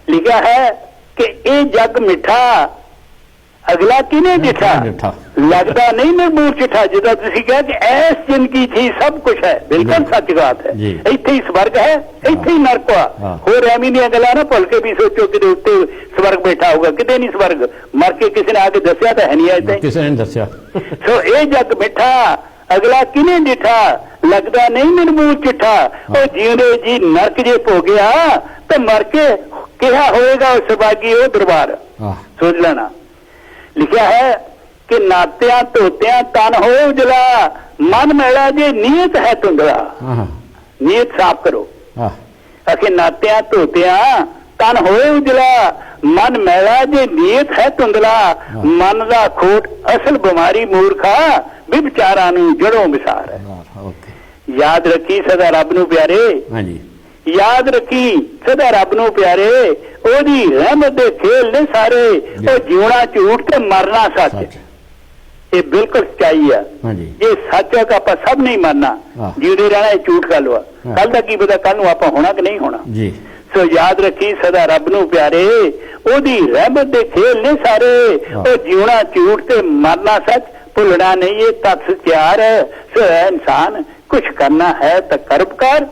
ਲਿਖਿਆ ਹੈ ਕਿ ਇਹ ਜੱਗ ਮਿੱਠਾ, ਅਗਲਾ ਕਿਨੇ ਡਿਠਾ, ਲੱਗਦਾ ਨਹੀਂ ਮੂੰਹ ਚਿੱਠਾ। ਜਿੱਦਾਂ ਤੁਸੀਂ ਕਿਹਾ ਕਿ ਐਸ ਜ਼ਿੰਦਗੀ 'ਚ ਹੀ ਸਭ ਕੁਛ ਹੈ, ਬਿਲਕੁਲ ਸੱਚ ਬਾਤ ਹੈ। ਇੱਥੇ ਹੀ ਸਵਰਗ ਹੈ, ਇੱਥੇ ਹੀ ਨਰਕ ਆ। ਹੋਰ ਐਵੇਂ ਦੀਆਂ ਗੱਲਾਂ ਨਾ ਭੁੱਲ ਕੇ ਵੀ ਸੋਚੋ ਕਿਤੇ ਉੱਤੇ ਸਵਰਗ ਬੈਠਾ ਹੋਊਗਾ, ਕਿਤੇ ਨਹੀਂ ਸਵਰਗ। ਮਰ ਕੇ ਕਿਸੇ ਨੇ ਆ ਕੇ ਦੱਸਿਆ ਤਾਂ ਹੈ ਨਹੀਂ, ਇੱਥੇ ਕਿਸੇ ਨੇ ਦੱਸਿਆ। ਸੋ ਇਹ ਜੱਗ ਮਿੱਠਾ, ਅਗਲਾ ਕਿਨੇ ਡਿਠਾ, ਲੱਗਦਾ ਨਹੀਂ ਮੈਨੂੰ ਮੂੰਹ ਚਿੱਠਾ। ਉਹ ਜਿਉਂਦੇ ਜੀ ਨਰਕ ਜੇ ਭੋਗਿਆ ਤਾਂ ਮਰ ਕੇ ਕਿਹਾ ਹੋਏਗਾ ਉਹ ਸੁਭਾਗੀ ਉਹ ਦਰਬਾਰ। ਸੋਚ ਲੈਣਾ। ਲਿਖਿਆ ਹੈ ਕਿ ਨਾਤਿਆਂ ਧੋਤਿਆਂ ਤਨ ਹੋ ਉਜਲਾ, ਮਨ ਮੈਲਾ ਜੇ ਨੀਅਤ ਹੈ ਧੁੰਦਲਾ। ਨੀਅਤ ਸਾਫ਼ ਕਰੋ। ਅਖੇ ਨਾਤਿਆਂ ਧੋਤਿਆਂ ਤਨ ਹੋਏ ਉਜਲਾ, ਮਨ ਮੈਲਾ ਜੇ ਨੀਅਤ ਹੈ ਧੁੰਦਲਾ। ਮਨ ਦਾ ਖੋਟ ਅਸਲ ਬਿਮਾਰੀ ਮੂਰਖਾ, ਵਿਚਾਰਾਂ ਨੂੰ ਜੜੋਂ ਵਿਸਾਰ ਹੈ। ਯਾਦ ਰੱਖੀ ਸਦਾ ਰੱਬ ਨੂੰ ਪਿਆਰੇ, ਯਾਦ ਰੱਖੀ ਸਦਾ ਰੱਬ ਨੂੰ ਪਿਆਰੇ। ਉਹਦੀ ਰਹਿਮਤ ਦੇ ਖੇਲ ਨੇ ਸਾਰੇ, ਉਹ ਜਿਉਣਾ ਝੂਠ ਤੇ ਮਰਨਾ ਸੱਚ। ਇਹ ਬਿਲਕੁਲ ਸੱਚਾਈ ਆ। ਇਹ ਸੱਚ ਹੈ ਕਿ ਆਪਾਂ ਸਭ ਨਹੀਂ ਮੰਨਣਾ, ਜਿਉਂਦੇ ਰਹਿਣਾ ਇਹ ਝੂਠ ਗੱਲ ਵਾ। ਕੱਲ ਦਾ ਕੀ ਪਤਾ ਕੱਲ ਨੂੰ ਆਪਾਂ ਹੋਣਾ ਕਿ ਨਹੀਂ ਹੋਣਾ। ਸੋ ਯਾਦ ਰੱਖੀ ਸਦਾ ਰੱਬ ਨੂੰ ਪਿਆਰੇ, ਉਹਦੀ ਰਹਿਮਤ ਦੇ ਖੇਲ ਨੇ ਸਾਰੇ। ਉਹ ਜਿਉਣਾ ਝੂਠ ਤੇ ਮਰਨਾ ਸੱਚ, ਭੁੱਲਣਾ ਨਹੀਂ ਇਹ ਤੱਤ ਸਚਿਆਰ। ਸੋ ਹੈ ਇਨਸਾਨ ਕੁਛ ਕਰਨਾ ਹੈ ਤਾਂ ਕਰਬ ਕਰ,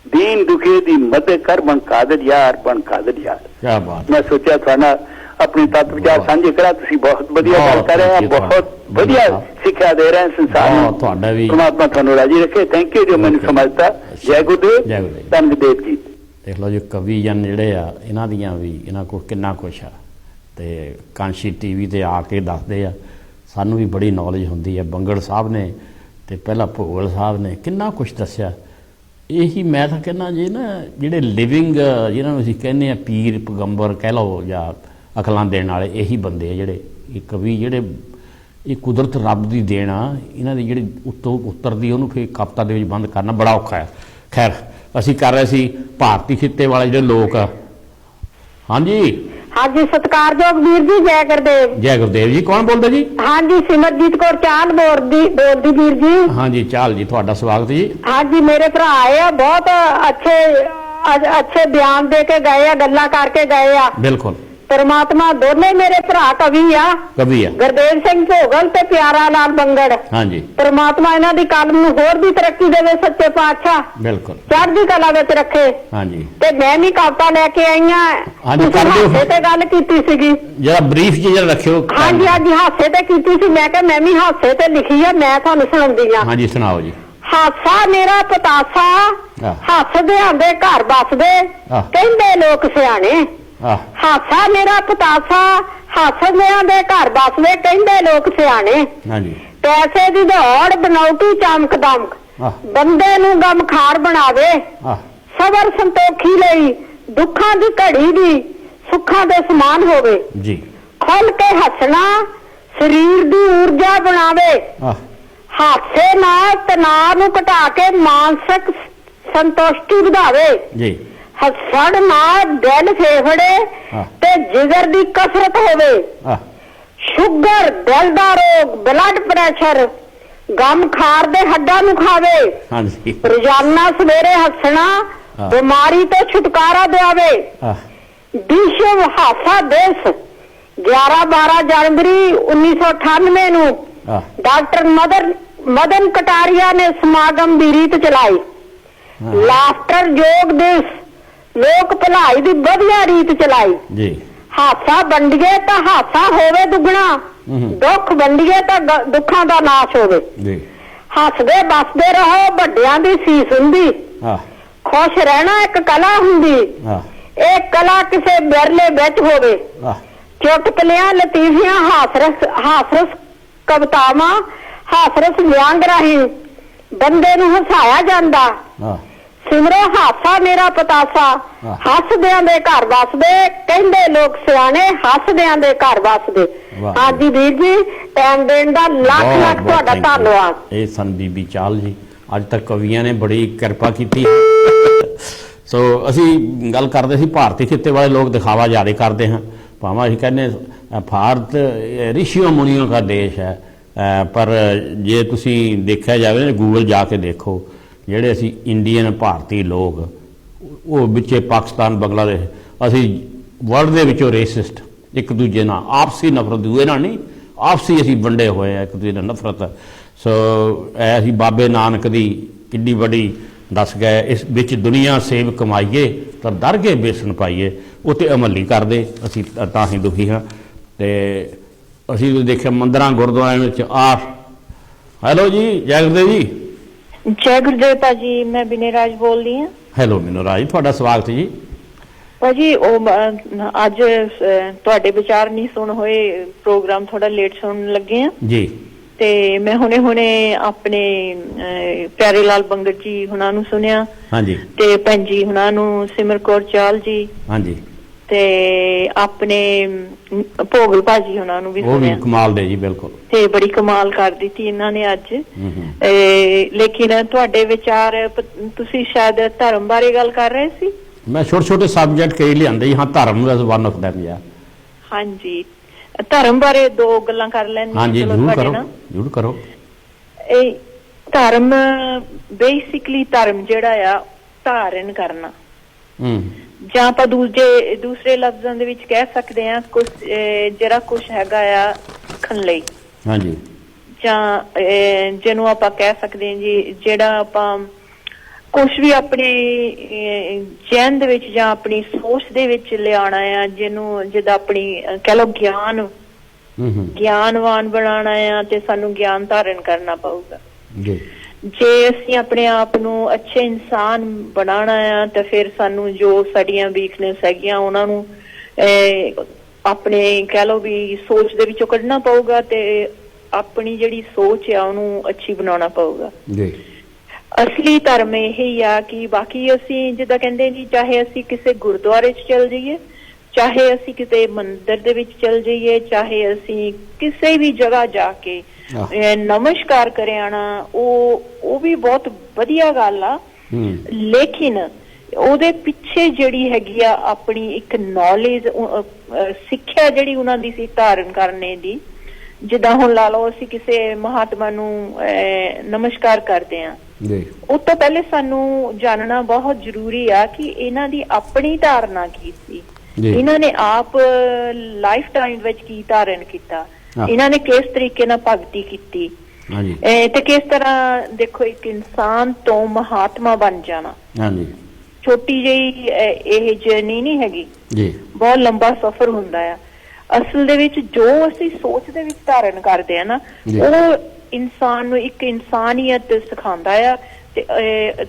ਦੀਨ ਦੁਖੀ ਦੀ ਮਦਦ ਕਰ, ਬਣ ਕਾਦਰ ਯਾਰ, ਬਣ ਕਾਦਰ ਯਾਰ। ਕਿਆ ਬਾਤ। ਮੈਂ ਸੋਚਿਆ ਤੁਹਾਡਾ ਆਪਣੀ ਤੱਤ ਵਿਚਾਰ ਸਾਂਝੇ ਕਰਾਂ। ਤੁਸੀਂ ਬਹੁਤ ਵਧੀਆ ਗੱਲ ਕਰ ਰਹੇ ਹੋ, ਬਹੁਤ ਵਧੀਆ ਸਿੱਖਿਆ ਦੇ ਰਹੇ ਸੰਸਾਰ ਨੂੰ। ਤੁਹਾਡਾ ਵੀ ਪਰਮਾਤਮਾ ਤੁਹਾਨੂੰ ਰਾਜੀ ਰੱਖੇ। ਥੈਂਕ ਯੂ ਜੋ ਮੈਨੂੰ ਸਮਝਤਾ। ਜੈ ਗੁਰਦੇਵ, ਧੰਨ ਗੁਰਦੇਵ ਜੀ। ਦੇਖ ਲਓ ਜੀ, ਕਵੀ ਜਨ ਜਿਹੜੇ ਆ ਇਹਨਾਂ ਦੀਆਂ ਵੀ ਇਹਨਾਂ ਕੋਲ ਕਿੰਨਾ ਕੁਛ ਆ, ਤੇ ਕਾਂਸ਼ੀ ਟੀਵੀ ਤੇ ਆ ਕੇ ਦੱਸਦੇ ਆ, ਸਾਨੂੰ ਵੀ ਬੜੀ ਨੌਲੇਜ ਹੁੰਦੀ ਹੈ। ਬੰਗੜ ਸਾਹਿਬ ਨੇ ਤੇ ਪਹਿਲਾਂ ਭੋਗਲ ਸਾਹਿਬ ਨੇ ਕਿੰਨਾ ਕੁਛ ਦੱਸਿਆ। ਇਹੀ ਮੈਂ ਤਾਂ ਕਹਿੰਦਾ ਜੀ ਨਾ, ਜਿਹੜੇ ਲਿਵਿੰਗ ਜਿਹਨਾਂ ਨੂੰ ਅਸੀਂ ਕਹਿੰਦੇ ਆ ਪੀਰ ਪੈਗੰਬਰ ਕਹਿ ਲਓ ਜਾਂ ਅਕਲਾਂ ਦੇਣ ਵਾਲੇ, ਇਹੀ ਬੰਦੇ ਆ ਜਿਹੜੇ ਇਹ ਕਵੀ, ਜਿਹੜੇ ਇਹ ਕੁਦਰਤ ਰੱਬ ਦੀ ਦੇਣ ਆ। ਇਹਨਾਂ ਦੀ ਜਿਹੜੀ ਉੱਤੋਂ ਉਤਰਦੀ ਉਹਨੂੰ ਫਿਰ ਕਵਿਤਾ ਦੇ ਵਿੱਚ ਬੰਦ ਕਰਨਾ ਬੜਾ ਔਖਾ ਹੈ। ਖੈਰ ਅਸੀਂ ਕਰ ਰਹੇ ਸੀ ਭਾਰਤੀ ਖਿੱਤੇ ਵਾਲੇ ਜਿਹੜੇ ਲੋਕ ਆ। ਹਾਂਜੀ ਹਾਂਜੀ, ਸਤਿਕਾਰਯੋਗ ਵੀਰ ਜੀ, ਜੈ ਗੁਰਦੇਵ। ਜੈ ਗੁਰਦੇਵ ਜੀ। ਕੌਣ ਬੋਲਦਾ ਜੀ? ਹਾਂਜੀ, ਸਿਮਰਜੀਤ ਕੌਰ ਚਾਲ ਬੋਲਦੀ ਵੀਰ ਜੀ। ਹਾਂਜੀ ਚਾਲ ਜੀ, ਤੁਹਾਡਾ ਸਵਾਗਤ ਜੀ। ਹਾਂਜੀ, ਮੇਰੇ ਭਰਾ ਆਏ ਆ, ਬਹੁਤ ਅੱਛੇ ਬਿਆਨ ਦੇ ਕੇ ਗਏ ਆ, ਗੱਲਾਂ ਕਰਕੇ ਗਏ ਆ। ਬਿਲਕੁਲ। परमात्मा दोने मेरे भरा कवि आ गुरदेव सिंह भोगल ते प्यारा लाल बंगड़। हाँ जी, परमात्मा इन्हां दी कलम नूं होर भी तरक्की देवे सच्चे पातशाह, बिल्कुल चढ़दी कला विच रखे। हाँ जी, ते मैं भी कविता लेके आई हां, हासे ते गल कीती सीगी, जरा ब्रीफ जी जरा रखियो। हाँ जी हाँ जी, हासे ते कीती सी, मैं कहा मैं भी हासे ते लिखी है, मैं तुहानूं सुणाउंदी हां। हाँ जी, सुणाओ जी। हासा मेरा पतासा, हसदिआं दे घर बसदे कहंदे लोक सियाणे। हासा मेरा पतासा, हसदिआं दे घर बसदे कहंदे लोक सियाणे। पैसे दी दौड़ बनौटी चमक दमक, बंदे नूं गमखार बनावे। सबर संतोखी लई दुखां दी घड़ी दी सुखां दे समान होवे। खुल के हसना शरीर दी ऊर्जा बनावे। हादसे नाल तनाव नूं घटा के मानसिक संतुष्टि ਵਧਾਵੇ। हसण नाल दिल फेफड़े ते जिगर दी कसरत होवे। शुगर दिल दा रोग ब्लड प्रैशर गम खार दे हड्डां नूं खावे। रोजाना सवेरे हसना बीमारी तो छुटकारा दिवावे। विश्व हासा दिवस 11-12 जनवरी 1998 नूं डॉक्टर मदन कटारिया ने समागम की रीत चलाई। लाफ्टर योग दिवस लोक भलाई की वधिया रीत चलाई। हासा वंडिए तो हासा होवे दुगना, दुख वंडिए तो दुखों का नाश होवे। हसदे बसदे रहो वड्डियां दी सीस हुंदी, खुश रहना एक कला हुंदी। एक कला किसे बिरले विच होवे। चुटकलियां लतीफियां हासरस कवितावां हासरस व्यंग राही बंदे नूं हसाया जांदा। सिमरो हासा मेरा पतासा, हसदिआं दे घर बसदे कहंदे लोक सियाणे। हसदिआं दे घर बसदे। हाँ जी वीर जी, टाइम देण दा लख लख तुहाडा धन्नवाद। ਇਹ ਸਨ ਬੀਬੀ ਚਾਲ ਜੀ। ਅੱਜ ਤੱਕ ਕਵੀਆਂ ਨੇ ਬੜੀ ਕਿਰਪਾ ਕੀਤੀ। ਸੋ ਅਸੀਂ ਗੱਲ ਕਰਦੇ ਸੀ ਭਾਰਤੀ ਖਿੱਤੇ ਵਾਲੇ ਲੋਕ ਦਿਖਾਵਾ ਜ਼ਿਆਦਾ ਕਰਦੇ ਹਾਂ। ਭਾਵੇਂ ਅਸੀਂ ਕਹਿੰਦੇ ਭਾਰਤ ਰਿਸ਼ੀਓ ਮੁਨੀਓ ਦਾ ਦੇਸ਼ ਹੈ, ਪਰ ਜੇ ਤੁਸੀਂ ਦੇਖਿਆ ਜਾਵੇ ਗੂਗਲ ਜਾ ਕੇ ਦੇਖੋ, ਜਿਹੜੇ ਅਸੀਂ ਇੰਡੀਅਨ ਭਾਰਤੀ ਲੋਕ ਉਹ ਵਿੱਚੇ ਪਾਕਿਸਤਾਨ ਬੰਗਲਾਦੇਸ਼, ਅਸੀਂ ਵਰਲਡ ਦੇ ਵਿੱਚੋਂ ਰੇਸਿਸਟ, ਇੱਕ ਦੂਜੇ ਨਾਲ ਆਪਸੀ ਨਫ਼ਰਤ, ਦੂਏ ਨਾਲ ਨਹੀਂ, ਆਪਸੀ ਅਸੀਂ ਵੰਡੇ ਹੋਏ ਆ ਇੱਕ ਦੂਜੇ ਨਾਲ ਨਫ਼ਰਤ। ਸੋ ਅਸੀਂ ਬਾਬੇ ਨਾਨਕ ਦੀ ਕਿੰਨੀ ਵੱਡੀ ਦੱਸ ਗਏ, ਇਸ ਵਿੱਚ ਦੁਨੀਆ ਸੇਵ ਕਮਾਈਏ ਤਾਂ ਦਰਗੇ ਬੇਸਣ ਪਾਈਏ, ਉਹ 'ਤੇ ਅਮਲ ਨਹੀਂ ਕਰਦੇ। ਅਸੀਂ ਤਾਂ ਹੀ ਦੁਖੀ ਹਾਂ। ਅਤੇ ਅਸੀਂ ਦੇਖਿਆ ਮੰਦਰਾਂ ਗੁਰਦੁਆਰਿਆਂ ਵਿੱਚ ਹੈਲੋ ਜੀ, ਜੈ ਗੁਰਦੇਵ ਜੀ। जय गुरुदेव भाजी, मैं बिने राज बोल रही हूँ। हेलो मिनो राज, ਤੁਹਾਡਾ ਸਵਾਗਤ ਜੀ। भाजी ਅੱਜ ਤੁਹਾਡੇ ਵਿਚਾਰ ਨਹੀਂ ਸੁਣ ਹੋਏ, ਪ੍ਰੋਗਰਾਮ ਥੋੜਾ ਲੇਟ ਸੁਣਨ ਲੱਗੇ ਆ ਜੀ। ਤੇ ਮੈਂ ਹੁਣੇ ਆਪਣੇ ਪਿਆਰੇ ਲਾਲ ਬੰਗੜ ਜੀ ਹੁਣਾਂ ਨੂੰ ਸੁਣਿਆ। ਹਾਂਜੀ। ਤੇ ਭੈਣ ਜੀ ਹੁਣਾਂ ਨੂੰ, ਸਿਮਰ ਕੌਰ ਚਾਲ ਜੀ। ਹਾਂਜੀ। ਤੇ ਆਪਣੇ ਭੋਗਲ ਭਾਜੀ ਹੁਣਾਂ ਨੂੰ ਵੀ ਸੁਣਿਆ। ਉਹ ਵੀ ਕਮਾਲ ਦੇ ਜੀ, ਬਿਲਕੁਲ। ਤੇ ਬੜੀ ਕਮਾਲ ਕਰ ਦਿੱਤੀ ਇਹਨਾਂ ਨੇ ਅੱਜ। ਲੇਕਿਨ ਤੁਹਾਡੇ ਵਿਚਾਰ, ਤੁਸੀਂ ਸ਼ਾਇਦ ਧਰਮ ਬਾਰੇ ਗੱਲ ਕਰ ਰਹੇ ਸੀ। ਮੈਂ ਛੋਟੇ ਸਬਜੈਕਟ ਕਈ ਲਿਆਂਦੇ ਜੀ। ਹਾਂ, ਧਰਮ ਦਾ ਵਨ ਆਫ ਦੈਮ ਯਾ। ਹਾਂਜੀ, ਧਰਮ ਬਾਰੇ ਦੋ ਗੱਲਾਂ ਕਰ ਲੈਂਦੇ। ਹਾਂਜੀ, ਜ਼ਰੂਰ ਕਰੋ। ਇਹ ਧਰਮ ਬੇਸਿਕਲੀ ਧਰਮ ਜਿਹੜਾ ਆ ਧਾਰਨ ਕਰਨਾ, ਜਾਂ ਆਪਾਂ ਦੂਸਰੇ ਲਫ਼ਜ਼ਾਂ ਦੇ ਵਿੱਚ ਕਹਿ ਸਕਦੇ ਹਾਂ ਕੁਛ ਜਿਹੜਾ ਕੁਛ ਹੈਗਾ ਆ ਸਿੱਖਣ ਲਈ। ਹਾਂਜੀ। ਜਾਂ ਜਿਹਨੂੰ ਆਪਾਂ ਕਹਿ ਸਕਦੇ ਹਾਂ ਜੀ, ਜਿਹੜਾ ਆਪਾਂ ਕੁਛ ਵੀ ਆਪਣੇ ਜਹਿਨ ਦੇ ਵਿੱਚ ਜਾਂ ਆਪਣੀ ਸੋਚ ਦੇ ਵਿੱਚ ਲਿਆਉਣਾ ਆ, ਜਿੱਦਾਂ ਆਪਣੀ ਕਹਿ ਲਓ ਗਿਆਨਵਾਨ ਬਣਾਉਣਾ ਆ, ਤੇ ਸਾਨੂੰ ਗਿਆਨ ਧਾਰਨ ਕਰਨਾ ਪਊਗਾ। ਜੇ ਅਸੀਂ ਆਪਣੇ ਆਪ ਨੂੰ ਅੱਛੇ ਇਨਸਾਨ ਬਣਾਉਣਾ ਆ, ਤਾਂ ਫਿਰ ਸਾਨੂੰ ਜੋ ਸਾਡੀਆਂ ਵੀਕਨੈਸ ਹੈਗੀਆਂ ਉਹਨਾਂ ਨੂੰ ਆਪਣੇ ਕਹਿ ਲਓ ਵੀ ਸੋਚ ਦੇ ਵਿੱਚੋਂ ਕੱਢਣਾ ਪਊਗਾ, ਤੇ ਆਪਣੀ ਜਿਹੜੀ ਸੋਚ ਆ ਉਹਨੂੰ ਅੱਛੀ ਬਣਾਉਣਾ ਪਊਗਾ। ਅਸਲੀ ਧਰਮ ਇਹ ਹੀ ਆ ਕਿ ਬਾਕੀ ਅਸੀਂ ਜਿੱਦਾਂ ਕਹਿੰਦੇ ਜੀ, ਚਾਹੇ ਅਸੀਂ ਕਿਸੇ ਗੁਰਦੁਆਰੇ 'ਚ ਚਲ ਜਾਈਏ, ਚਾਹੇ ਅਸੀਂ ਕਿਤੇ ਮੰਦਿਰ ਦੇ ਵਿੱਚ ਚਲ ਜਾਈਏ, ਚਾਹੇ ਅਸੀਂ ਕਿਸੇ ਵੀ ਜਗ੍ਹਾ ਜਾ ਕੇ ਨਮਸਕਾਰ ਕਰੇ ਆਣਾ, ਉਹ ਵੀ ਬਹੁਤ ਵਧੀਆ ਗੱਲ ਆ। ਲੇਕਿਨ ਉਹਦੇ ਪਿੱਛੇ ਜਿਹੜੀ ਹੈਗੀ ਆ ਆਪਣੀ ਇੱਕ ਨੌਲੇਜ, ਸਿੱਖਿਆ ਜਿਹੜੀ ਉਹਨਾਂ ਦੀ ਸੀ ਧਾਰਨ ਕਰਨੇ ਦੀ। ਜਿੱਦਾਂ ਹੁਣ ਲਾ ਲਓ, ਅਸੀਂ ਕਿਸੇ ਮਹਾਤਮਾ ਨੂੰ ਨਮਸਕਾਰ ਕਰਦੇ ਹਾਂ, ਉਹ ਤੋਂ ਪਹਿਲੇ ਸਾਨੂੰ ਜਾਣਨਾ ਬਹੁਤ ਜ਼ਰੂਰੀ ਆ ਕਿ ਇਹਨਾਂ ਦੀ ਆਪਣੀ ਧਾਰਨਾ ਕੀ ਸੀ, ਇਹਨਾਂ ਨੇ ਆਪ ਲਾਈਫ ਟਾਈਮ ਵਿੱਚ ਕੀ ਧਾਰਨ ਕੀਤਾ, ਇਹਨਾਂ ਨੇ ਕਿਸ ਤਰੀਕੇ ਨਾਲ ਭਗਤੀ ਕੀਤੀ ਤੇ ਕਿਸ ਤਰ੍ਹਾਂ ਦੇਖੋ ਇੱਕ ਇਨਸਾਨ ਤੋਂ ਮਹਾਤਮਾ ਬਣ ਜਾਣਾ ਛੋਟੀ ਜਿਹੀ ਇਹ ਜਰਨੀ ਨਹੀਂ ਹੈਗੀ, ਬਹੁਤ ਲੰਬਾ ਸਫ਼ਰ ਹੁੰਦਾ ਆ। ਅਸਲ ਦੇ ਵਿੱਚ ਜੋ ਅਸੀਂ ਸੋਚ ਦੇ ਵਿੱਚ ਧਾਰਨ ਕਰਦੇ ਆ ਨਾ, ਉਹ ਇਨਸਾਨ ਨੂੰ ਇੱਕ ਇਨਸਾਨੀਅਤ ਸਿਖਾਉਂਦਾ ਆ। ਤੇ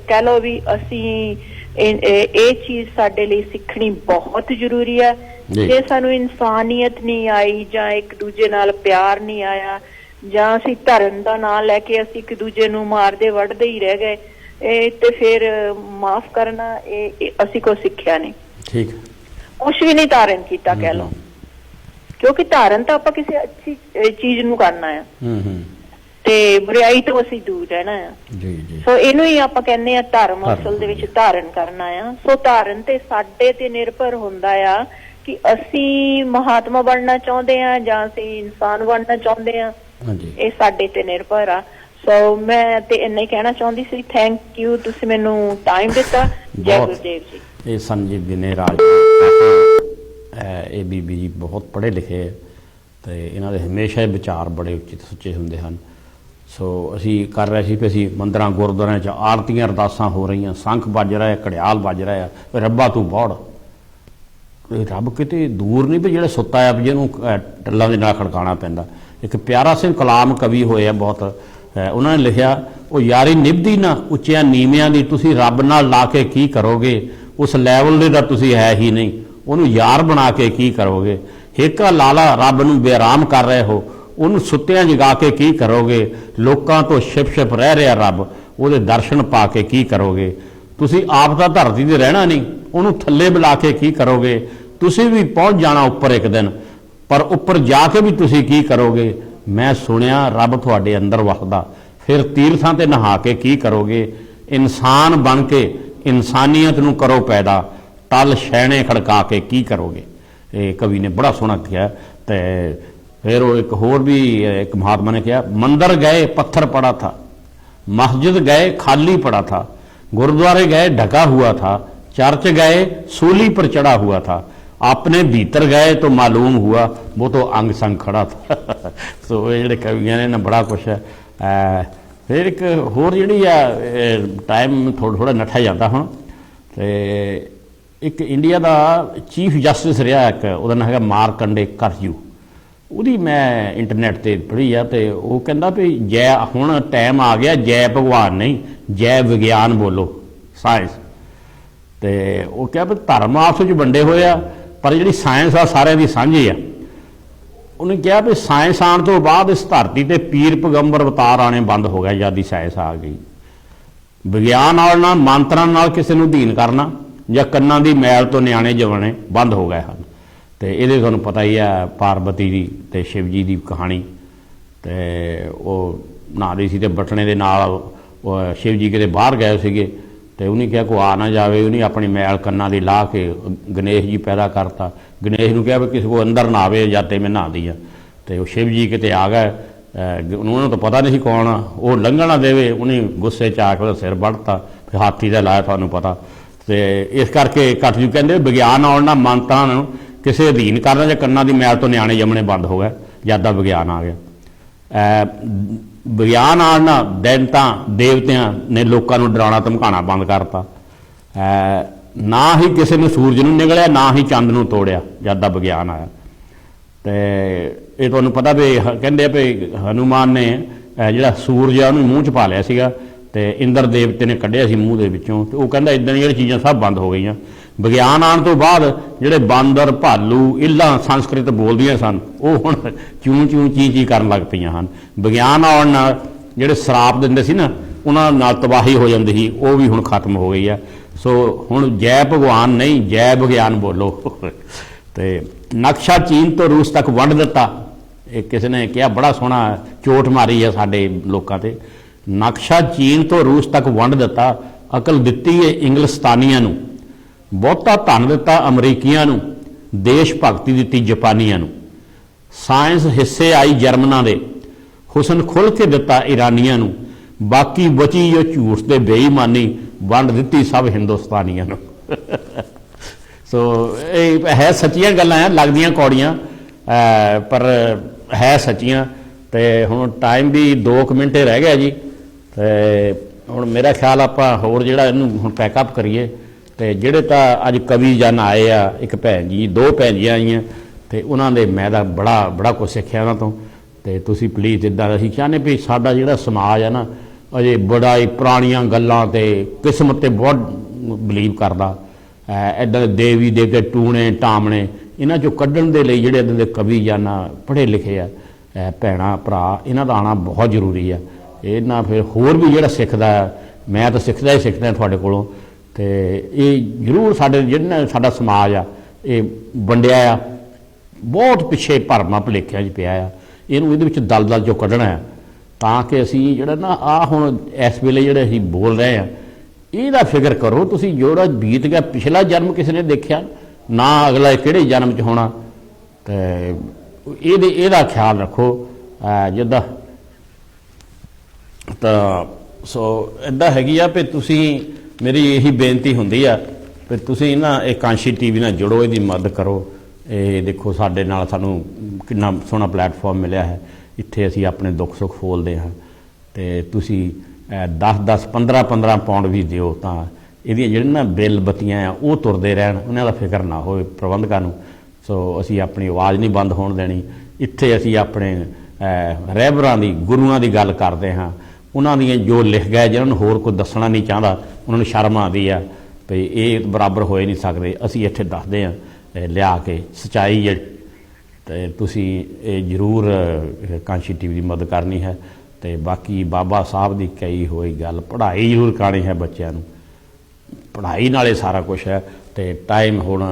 ਕਹਿ ਲਓ ਵੀ ਅਸੀਂ ਇਹ ਚੀਜ਼ ਸਾਡੇ ਲਈ ਸਿੱਖਣੀ ਬਹੁਤ ਜ਼ਰੂਰੀ ਆ। ਜੇ ਸਾਨੂੰ ਇਨਸਾਨੀਅਤ ਨਹੀਂ ਆਈ ਜਾਂ ਇੱਕ ਦੂਜੇ ਨਾਲ ਪਿਆਰ ਨਹੀਂ ਆਇਆ ਜਾਂ ਅਸੀਂ ਧਰਮ ਦਾ ਨਾਂ ਲੈ ਕੇ ਅਸੀਂ ਇੱਕ ਦੂਜੇ ਨੂੰ ਮਾਰਦੇ ਵੱਢਦੇ ਹੀ ਰਹਿ ਗਏ, ਤੇ ਫਿਰ ਮਾਫ ਕਰਨਾ ਅਸੀਂ ਕੁਛ ਸਿੱਖਿਆ ਨਹੀਂ, ਕੁਛ ਵੀ ਨਹੀਂ ਧਾਰਨ ਕੀਤਾ ਕਹਿ ਲਓ, ਕਿਉਂਕਿ ਧਾਰਨ ਤਾਂ ਆਪਾਂ ਕਿਸੇ ਅੱਛੀ ਚੀਜ਼ ਨੂੰ ਕਰਨਾ ਆ ਤੇ ਬੁਰਾਈ ਤੋਂ ਅਸੀਂ ਦੂਰ ਰਹਿਣਾ ਆ। ਸੋ ਇਹਨੂੰ ਹੀ ਆਪਾਂ ਕਹਿੰਦੇ ਆ ਧਰਮ ਅਸਲ ਦੇ ਵਿੱਚ ਧਾਰਨ ਕਰਨਾ ਆ। ਸੋ ਧਾਰਨ ਤੇ ਸਾਡੇ ਤੇ ਨਿਰਭਰ ਹੁੰਦਾ ਆ ਕਿ ਅਸੀਂ ਮਹਾਤਮਾ ਬਣਨਾ ਚਾਹੁੰਦੇ ਆ ਜਾਂ ਅਸੀਂ ਇਨਸਾਨ ਬਣਨਾ ਚਾਹੁੰਦੇ ਆ, ਇਹ ਸਾਡੇ ਤੇ ਨਿਰਭਰ ਆ। ਸੋ ਮੈਂ ਤੇ ਇੰਨਾ ਹੀ ਕਹਿਣਾ ਚਾਹੁੰਦੀ ਸੀ। ਥੈਂਕ ਯੂ, ਤੁਸੀਂ ਮੈਨੂੰ ਟਾਈਮ ਦਿੱਤਾ। ਜੈ ਗੁਰਦੇਵ ਜੀ। ਇਹ ਸੰਜੀਵ ਦਿਨੇ ਰਾਜ ਇਹ ਬੀਬੀ ਜੀ ਬਹੁਤ ਪੜ੍ਹੇ ਲਿਖੇ ਤੇ ਇਹਨਾਂ ਦੇ ਹਮੇਸ਼ਾ ਵਿਚਾਰ ਬੜੇ ਉੱਚੇ ਸੁੱਚੇ ਹੁੰਦੇ ਹਨ। ਸੋ ਅਸੀਂ ਕਰ ਰਹੇ ਸੀ ਕਿ ਅਸੀਂ ਮੰਦਰਾਂ ਗੁਰਦੁਆਰਿਆਂ 'ਚ ਆਰਤੀਆਂ ਅਰਦਾਸਾਂ ਹੋ ਰਹੀਆਂ, ਸੰਖ ਵੱਜ ਰਿਹਾ, ਘੜਿਆਲ ਵੱਜ ਰਿਹਾ, ਰੱਬਾ ਤੂੰ ਬੋੜ। ਰੱਬ ਕਿਤੇ ਦੂਰ ਨਹੀਂ ਵੀ ਜਿਹੜਾ ਸੁੱਤਾ ਆ ਵੀ ਜਿਹਨੂੰ ਟੱਲਾਂ ਦੇ ਨਾਲ ਖੜਕਾਉਣਾ ਪੈਂਦਾ। ਇੱਕ ਪਿਆਰਾ ਸਿੰਘ ਕਲਾਮ ਕਵੀ ਹੋਏ ਆ ਬਹੁਤ, ਉਹਨਾਂ ਨੇ ਲਿਖਿਆ, ਉਹ ਯਾਰੀ ਨਿਭਦੀ ਨਾ ਉੱਚਿਆਂ ਨੀਵਿਆਂ ਦੀ, ਤੁਸੀਂ ਰੱਬ ਨਾਲ ਲਾ ਕੇ ਕੀ ਕਰੋਗੇ, ਉਸ ਲੈਵਲ ਦੇ ਦਾ ਤੁਸੀਂ ਹੈ ਹੀ ਨਹੀਂ, ਉਹਨੂੰ ਯਾਰ ਬਣਾ ਕੇ ਕੀ ਕਰੋਗੇ। ਹੇਕਾ ਲਾਲਾ ਰੱਬ ਨੂੰ ਬੇਆਰਾਮ ਕਰ ਰਹੇ ਹੋ, ਉਹਨੂੰ ਸੁੱਤਿਆਂ ਜਗਾ ਕੇ ਕੀ ਕਰੋਗੇ। ਲੋਕਾਂ ਤੋਂ ਛਿਪ ਛਿਪ ਰਹਿ ਰਿਹਾ ਰੱਬ, ਉਹਦੇ ਦਰਸ਼ਨ ਪਾ ਕੇ ਕੀ ਕਰੋਗੇ। ਤੁਸੀਂ ਆਪ ਤਾਂ ਧਰਤੀ ਤੇ ਰਹਿਣਾ ਨਹੀਂ, ਉਹਨੂੰ ਥੱਲੇ ਬੁਲਾ ਕੇ ਕੀ ਕਰੋਗੇ। ਤੁਸੀਂ ਵੀ ਪਹੁੰਚ ਜਾਣਾ ਉੱਪਰ ਇੱਕ ਦਿਨ, ਪਰ ਉੱਪਰ ਜਾ ਕੇ ਵੀ ਤੁਸੀਂ ਕੀ ਕਰੋਗੇ। ਮੈਂ ਸੁਣਿਆ ਰੱਬ ਤੁਹਾਡੇ ਅੰਦਰ ਵਸਦਾ, ਫਿਰ ਤੀਰਥਾਂ ਤੇ ਨਹਾ ਕੇ ਕੀ ਕਰੋਗੇ। ਇਨਸਾਨ ਬਣ ਕੇ ਇਨਸਾਨੀਅਤ ਨੂੰ ਕਰੋ ਪੈਦਾ, ਟਲ ਸ਼ੈਣੇ ਖੜਕਾ ਕੇ ਕੀ ਕਰੋਗੇ। ਇਹ ਕਵੀ ਨੇ ਬੜਾ ਸੋਹਣਾ ਕਿਹਾ। ਤੇ फिर वो एक होर भी एक महात्मा ने कहा, मंदिर गए पत्थर पड़ा था, मस्जिद गए खाली पड़ा था, गुरुद्वारे गए ढका हुआ था, चर्च गए सूली पर चढ़ा हुआ था, अपने भीतर गए तो मालूम हुआ वो तो अंग संग खड़ा था। तो ये कवियां ने बड़ा कुछ है। फिर एक होर जी टाइम थोड़ा थोड़ा नठा जाता हूँ। तो एक इंडिया का चीफ जस्टिस रहा एक, ਉਹਦਾ नाम है मार्कंडे करजू, ਉਹਦੀ मैं इंटरनेट ਤੇ पढ़ी आ। तो वो कहता भी जै हुण टाइम आ गया जै भगवान नहीं जै विज्ञान बोलो, साइंस। तो वो क्या भी धर्म आपस में वंडे हुए आ, पर जी साइंस आ सारिਆਂ ਦੀ ਸਾਂਝੀ आ। उन्हें कहा भी साइंस आने तो बाद इस धरती ते पीर पैगंबर अवतार आने बंद हो गए, जद साइंस आ गई। विज्ञान वाल मंत्रां नाल किसी नूं अधीन करना ਜਾਂ ਕੰਨਾਂ ਦੀ ਮੈਲ ਤੋਂ ਨਿਆਣੇ ਜਵਾਣੇ ਬੰਦ ਹੋ ਗਏ ਹਨ। ਤੇ ਇਹਦੇ ਤੁਹਾਨੂੰ ਪਤਾ ਹੀ ਹੈ ਪਾਰਵਤੀ ਦੀ ਤੇ ਸ਼ਿਵ ਜੀ ਦੀ ਕਹਾਣੀ। ਤੇ ਉਹ ਨਹਾ ਰਹੀ ਸੀ ਤੇ ਬਟਣੇ ਦੇ ਨਾਲ ਸ਼ਿਵ ਜੀ ਕਿਤੇ ਬਾਹਰ ਗਏ ਸੀਗੇ ਤੇ ਉਹਨੇ ਕਿਹਾ ਕੋਈ ਆ ਨਾ ਜਾਵੇ। ਉਹਨੇ ਆਪਣੀ ਮੈਲ ਕੰਨਾਂ ਦੀ ਲਾਹ ਕੇ ਗਣੇਸ਼ ਜੀ ਪੈਦਾ ਕਰਤਾ। ਗਣੇਸ਼ ਨੂੰ ਕਿਹਾ ਵੀ ਕਿਸੇ ਕੋ ਅੰਦਰ ਨਾ ਆਵੇ ਜਦ ਤੇ ਮੈਂ ਨਹਾਦੀ ਆ। ਤੇ ਉਹ ਸ਼ਿਵ ਜੀ ਕਿਤੇ ਆ ਗਏ, ਉਹਨੂੰ ਤਾਂ ਪਤਾ ਨਹੀਂ ਸੀ ਕੌਣ ਆ, ਉਹ ਲੰਘਣ ਨਾ ਦੇਵੇ। ਉਹਨੇ ਗੁੱਸੇ 'ਚ ਆ ਕੇ ਉਹਦਾ ਸਿਰ ਵੱਢਤਾ, ਫਿਰ ਹਾਥੀ ਦਾ ਲਾਇਆ ਤੁਹਾਨੂੰ ਪਤਾ। ਤੇ ਇਸ ਕਰਕੇ ਕਟਜੂ ਕਹਿੰਦੇ ਵਿਗਿਆਨ ਆਉਣ ਨਾਲ ਮੰਨਤਾਂ ਨੂੰ ਕਿਸੇ ਅਧੀਨ ਕਰਨਾ ਜਾਂ ਕੰਨਾਂ ਦੀ ਮੈਲ ਤੋਂ ਨਿਆਣੇ ਜੰਮਣੇ ਬੰਦ ਹੋ ਗਏ ਜਦ ਦਾ ਵਿਗਿਆਨ ਆ ਗਿਆ। ਵਿਗਿਆਨ ਆਉਣ ਨਾਲ ਦੈਂਤਾਂ ਦੇਵਤਿਆਂ ਨੇ ਲੋਕਾਂ ਨੂੰ ਡਰਾਉਣਾ ਧਮਕਾਉਣਾ ਬੰਦ ਕਰਤਾ। ਨਾ ਹੀ ਕਿਸੇ ਨੇ ਸੂਰਜ ਨੂੰ ਨਿਗਲਿਆ, ਨਾ ਹੀ ਚੰਦ ਨੂੰ ਤੋੜਿਆ ਜਦ ਦਾ ਵਿਗਿਆਨ ਆਇਆ। ਤੇ ਇਹ ਤੁਹਾਨੂੰ ਪਤਾ ਵੀ ਕਹਿੰਦੇ ਵੀ ਹਨੂਮਾਨ ਨੇ ਜਿਹੜਾ ਸੂਰਜ ਆ ਉਹਨੂੰ ਮੂੰਹ 'ਚ ਪਾ ਲਿਆ ਸੀਗਾ ਤੇ ਇੰਦਰ ਦੇਵਤੇ ਨੇ ਕੱਢਿਆ ਸੀ ਮੂੰਹ ਦੇ ਵਿੱਚੋਂ। ਤੇ ਉਹ ਕਹਿੰਦਾ ਇੱਦਾਂ ਦੀਆਂ ਚੀਜ਼ਾਂ ਸਭ ਬੰਦ ਹੋ ਗਈਆਂ। ਵਿਗਿਆਨ ਆਉਣ ਤੋਂ ਬਾਅਦ ਜਿਹੜੇ ਬਾਂਦਰ, ਭਾਲੂ, ਇੱਲਾਂ ਸੰਸਕ੍ਰਿਤ ਬੋਲਦੀਆਂ ਸਨ ਉਹ ਹੁਣ ਚੂੰ ਚੂੰ ਚੀ ਚੀ ਕਰਨ ਲੱਗ ਪਈਆਂ ਹਨ। ਵਿਗਿਆਨ ਆਉਣ ਨਾਲ ਜਿਹੜੇ ਸ਼ਰਾਪ ਦਿੰਦੇ ਸੀ ਨਾ ਉਹਨਾਂ ਨਾਲ ਤਬਾਹੀ ਹੋ ਜਾਂਦੀ ਸੀ, ਉਹ ਵੀ ਹੁਣ ਖਤਮ ਹੋ ਗਈ ਆ। ਸੋ ਹੁਣ ਜੈ ਭਗਵਾਨ ਨਹੀਂ ਜੈ ਵਿਗਿਆਨ ਬੋਲੋ। ਤੇ ਨਕਸ਼ਾ ਚੀਨ ਤੋਂ ਰੂਸ ਤੱਕ ਵੰਡ ਦਿੱਤਾ। ਇਹ ਕਿਸੇ ਨੇ ਕਿਹਾ ਬੜਾ ਸੋਹਣਾ ਚੋਟ ਮਾਰੀ ਆ ਸਾਡੇ ਲੋਕਾਂ ਤੇ। ਨਕਸ਼ਾ ਚੀਨ ਤੋਂ ਰੂਸ ਤੱਕ ਵੰਡ ਦਿੱਤਾ। ਅਕਲ ਦਿੱਤੀ ਹੈ ਇੰਗਲਿਸਤਾਨੀਆਂ ਨੂੰ, ਬਹੁਤਾ ਧਨ ਦਿੱਤਾ ਅਮਰੀਕੀਆਂ ਨੂੰ, ਦੇਸ਼ ਭਗਤੀ ਦਿੱਤੀ ਜਾਪਾਨੀਆਂ ਨੂੰ, ਸਾਇੰਸ ਹਿੱਸੇ ਆਈ ਜਰਮਨਾਂ ਦੇ, ਹੁਸਨ ਖੁੱਲ੍ਹ ਕੇ ਦਿੱਤਾ ਈਰਾਨੀਆਂ ਨੂੰ, ਬਾਕੀ ਬਚੀ ਜੋ ਝੂਠ ਤੇ ਬੇਈਮਾਨੀ ਵੰਡ ਦਿੱਤੀ ਸਭ ਹਿੰਦੁਸਤਾਨੀਆਂ ਨੂੰ। ਸੋ ਇਹ ਹੈ ਸੱਚੀਆਂ ਗੱਲਾਂ ਆ, ਲੱਗਦੀਆਂ ਕੌੜੀਆਂ ਪਰ ਹੈ ਸੱਚੀਆਂ। ਤੇ ਹੁਣ ਟਾਈਮ ਵੀ 2 ਮਿੰਟ ਰਹਿ ਗਿਆ ਜੀ, ਤੇ ਹੁਣ ਮੇਰਾ ਖਿਆਲ ਆਪਾਂ ਹੋਰ ਜਿਹੜਾ ਇਹਨੂੰ ਹੁਣ ਪੈਕਅਪ ਕਰੀਏ। ਤੇ ਜਿਹੜੇ ਤਾਂ ਅੱਜ ਕਵੀ ਜਨ ਆਏ ਆ, ਇੱਕ ਭੈਣ ਜੀ, 2 ਭੈਣ ਜੀਆਂ ਆਈਆਂ, ਤੇ ਉਹਨਾਂ ਦੇ ਮੈਂ ਤਾਂ ਬੜਾ ਕੁਛ ਸਿੱਖਿਆ ਉਹਨਾਂ ਤੋਂ। ਤੇ ਤੁਸੀਂ ਪਲੀਜ਼ ਇੱਦਾਂ, ਅਸੀਂ ਚਾਹੁੰਦੇ ਵੀ ਸਾਡਾ ਜਿਹੜਾ ਸਮਾਜ ਹੈ ਨਾ ਅਜੇ ਬੜਾ ਹੀ ਪੁਰਾਣੀਆਂ ਗੱਲਾਂ ਤੇ ਕਿਸਮਤ 'ਤੇ ਬਹੁਤ ਬਲੀਵ ਕਰਦਾ। ਇੱਦਾਂ ਦੇ ਦੇਵੀ ਦੇਵਤੇ ਟੂਣੇ ਟਾਮਣੇ ਇਹਨਾਂ 'ਚੋਂ ਕੱਢਣ ਦੇ ਲਈ ਜਿਹੜੇ ਇੱਦਾਂ ਦੇ ਕਵੀ ਜਨ ਪੜ੍ਹੇ ਲਿਖੇ ਆ ਭੈਣਾਂ ਭਰਾ, ਇਹਨਾਂ ਦਾ ਆਉਣਾ ਬਹੁਤ ਜ਼ਰੂਰੀ ਆ। ਇਹਨਾਂ ਫਿਰ ਹੋਰ ਵੀ ਜਿਹੜਾ ਸਿੱਖਦਾ, ਮੈਂ ਤਾਂ ਸਿੱਖਦਾ ਹੀ ਸਿੱਖਦਾ ਤੁਹਾਡੇ ਕੋਲੋਂ। ਤੇ ਇਹ ਜ਼ਰੂਰ ਸਾਡੇ ਜਿਹੜਾ ਸਾਡਾ ਸਮਾਜ ਆ ਇਹ ਵੰਡਿਆ ਆ, ਬਹੁਤ ਪਿੱਛੇ ਭਰਮਾਂ ਭੁਲੇਖਿਆਂ 'ਚ ਪਿਆ ਆ। ਇਹਦੇ ਵਿੱਚ ਦਲਦਲ 'ਚੋਂ ਕੱਢਣਾ ਆ, ਤਾਂ ਕਿ ਅਸੀਂ ਜਿਹੜਾ ਨਾ ਆਹ ਹੁਣ ਇਸ ਵੇਲੇ ਜਿਹੜੇ ਅਸੀਂ ਬੋਲ ਰਹੇ ਹਾਂ ਇਹਦਾ ਫਿਕਰ ਕਰੋ ਤੁਸੀਂ। ਜਿਹੜਾ ਬੀਤ ਗਿਆ ਪਿਛਲਾ ਜਨਮ ਕਿਸੇ ਨੇ ਦੇਖਿਆ ਨਾ, ਅਗਲਾ ਕਿਹੜੇ ਜਨਮ 'ਚ ਹੋਣਾ, ਤੇ ਇਹਦਾ ਖਿਆਲ ਰੱਖੋ ਜਿੱਦਾਂ। ਤਾਂ ਸੋ ਇੱਦਾਂ ਹੈਗੀ ਆ ਵੀ ਤੁਸੀਂ, ਮੇਰੀ ਇਹੀ ਬੇਨਤੀ ਹੁੰਦੀ ਆ ਵੀ ਤੁਸੀਂ ਨਾ ਇਹ ਕਾਂਸ਼ੀ TV ਨਾਲ ਜੁੜੋ, ਇਹਦੀ ਮਦਦ ਕਰੋ। ਇਹ ਦੇਖੋ ਸਾਡੇ ਨਾਲ ਸਾਨੂੰ ਕਿੰਨਾ ਸੋਹਣਾ ਪਲੇਟਫਾਰਮ ਮਿਲਿਆ ਹੈ, ਇੱਥੇ ਅਸੀਂ ਆਪਣੇ ਦੁੱਖ ਸੁੱਖ ਫੋਲਦੇ ਹਾਂ। ਤੇ ਤੁਸੀਂ 10-10 15-15 ਪਾਉਂਡ ਵੀ ਦਿਓ ਤਾਂ ਇਹਦੀਆਂ ਜਿਹੜੀਆਂ ਨਾ ਬਿੱਲ ਬੱਤੀਆਂ ਆ ਉਹ ਤੁਰਦੇ ਰਹਿਣ, ਉਹਨਾਂ ਦਾ ਫਿਕਰ ਨਾ ਹੋਵੇ ਪ੍ਰਬੰਧਕਾਂ ਨੂੰ। ਸੋ ਅਸੀਂ ਆਪਣੀ ਆਵਾਜ਼ ਨਹੀਂ ਬੰਦ ਹੋਣ ਦੇਣੀ। ਇੱਥੇ ਅਸੀਂ ਆਪਣੇ ਰਹਿਬਰਾਂ ਦੀ, ਗੁਰੂਆਂ ਦੀ ਗੱਲ ਕਰਦੇ ਹਾਂ, ਉਹਨਾਂ ਦੀਆਂ ਜੋ ਲਿਖ ਗਏ, ਜਿਹਨਾਂ ਨੂੰ ਹੋਰ ਕੋਈ ਦੱਸਣਾ ਨਹੀਂ ਚਾਹੁੰਦਾ, ਉਹਨਾਂ ਨੂੰ ਸ਼ਰਮ ਆਉਂਦੀ ਆ ਵੀ ਇਹ ਬਰਾਬਰ ਹੋਏ ਨਹੀਂ ਸਕਦੇ। ਅਸੀਂ ਇੱਥੇ ਦੱਸਦੇ ਹਾਂ ਲਿਆ ਕੇ ਸੱਚਾਈ ਹੈ। ਤੇ ਤੁਸੀਂ ਇਹ ਜ਼ਰੂਰ ਕਾਂਸ਼ੀ TV ਦੀ ਮਦਦ ਕਰਨੀ ਹੈ। ਤੇ ਬਾਕੀ ਬਾਬਾ ਸਾਹਿਬ ਦੀ ਕਹੀ ਹੋਈ ਗੱਲ, ਪੜ੍ਹਾਈ ਜ਼ਰੂਰ ਕਰਾਉਣੀ ਹੈ ਬੱਚਿਆਂ ਨੂੰ, ਪੜ੍ਹਾਈ ਨਾਲੇ ਸਾਰਾ ਕੁਛ ਹੈ। ਤੇ ਟਾਈਮ ਹੁਣ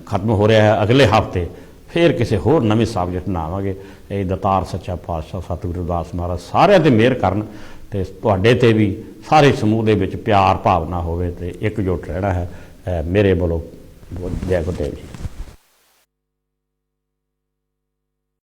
ਖਤਮ ਹੋ ਰਿਹਾ ਹੈ, ਅਗਲੇ ਹਫ਼ਤੇ ਫਿਰ ਕਿਸੇ ਹੋਰ ਨਵੇਂ ਸਬਜੈਕਟ ਨਾਲ ਆਵਾਂਗੇ। ਇਹ ਦਾਤਾਰ ਸੱਚਾ ਪਾਤਸ਼ਾਹ ਸਤਿਗੁਰੂ ਰਵਿਦਾਸ ਮਹਾਰਾਜ ਸਾਰਿਆਂ 'ਤੇ ਮਿਹਰ ਕਰਨ, ਤੇ ਤੁਹਾਡੇ 'ਤੇ ਵੀ ਸਾਰੇ ਸਮੂਹ ਦੇ ਵਿੱਚ ਪਿਆਰ ਭਾਵਨਾ ਹੋਵੇ ਤੇ ਇਕਜੁੱਟ ਰਹਿਣਾ ਹੈ। ਮੇਰੇ ਵੱਲੋਂ ਜੈ ਗੁਰਦੇਵ ਜੀ।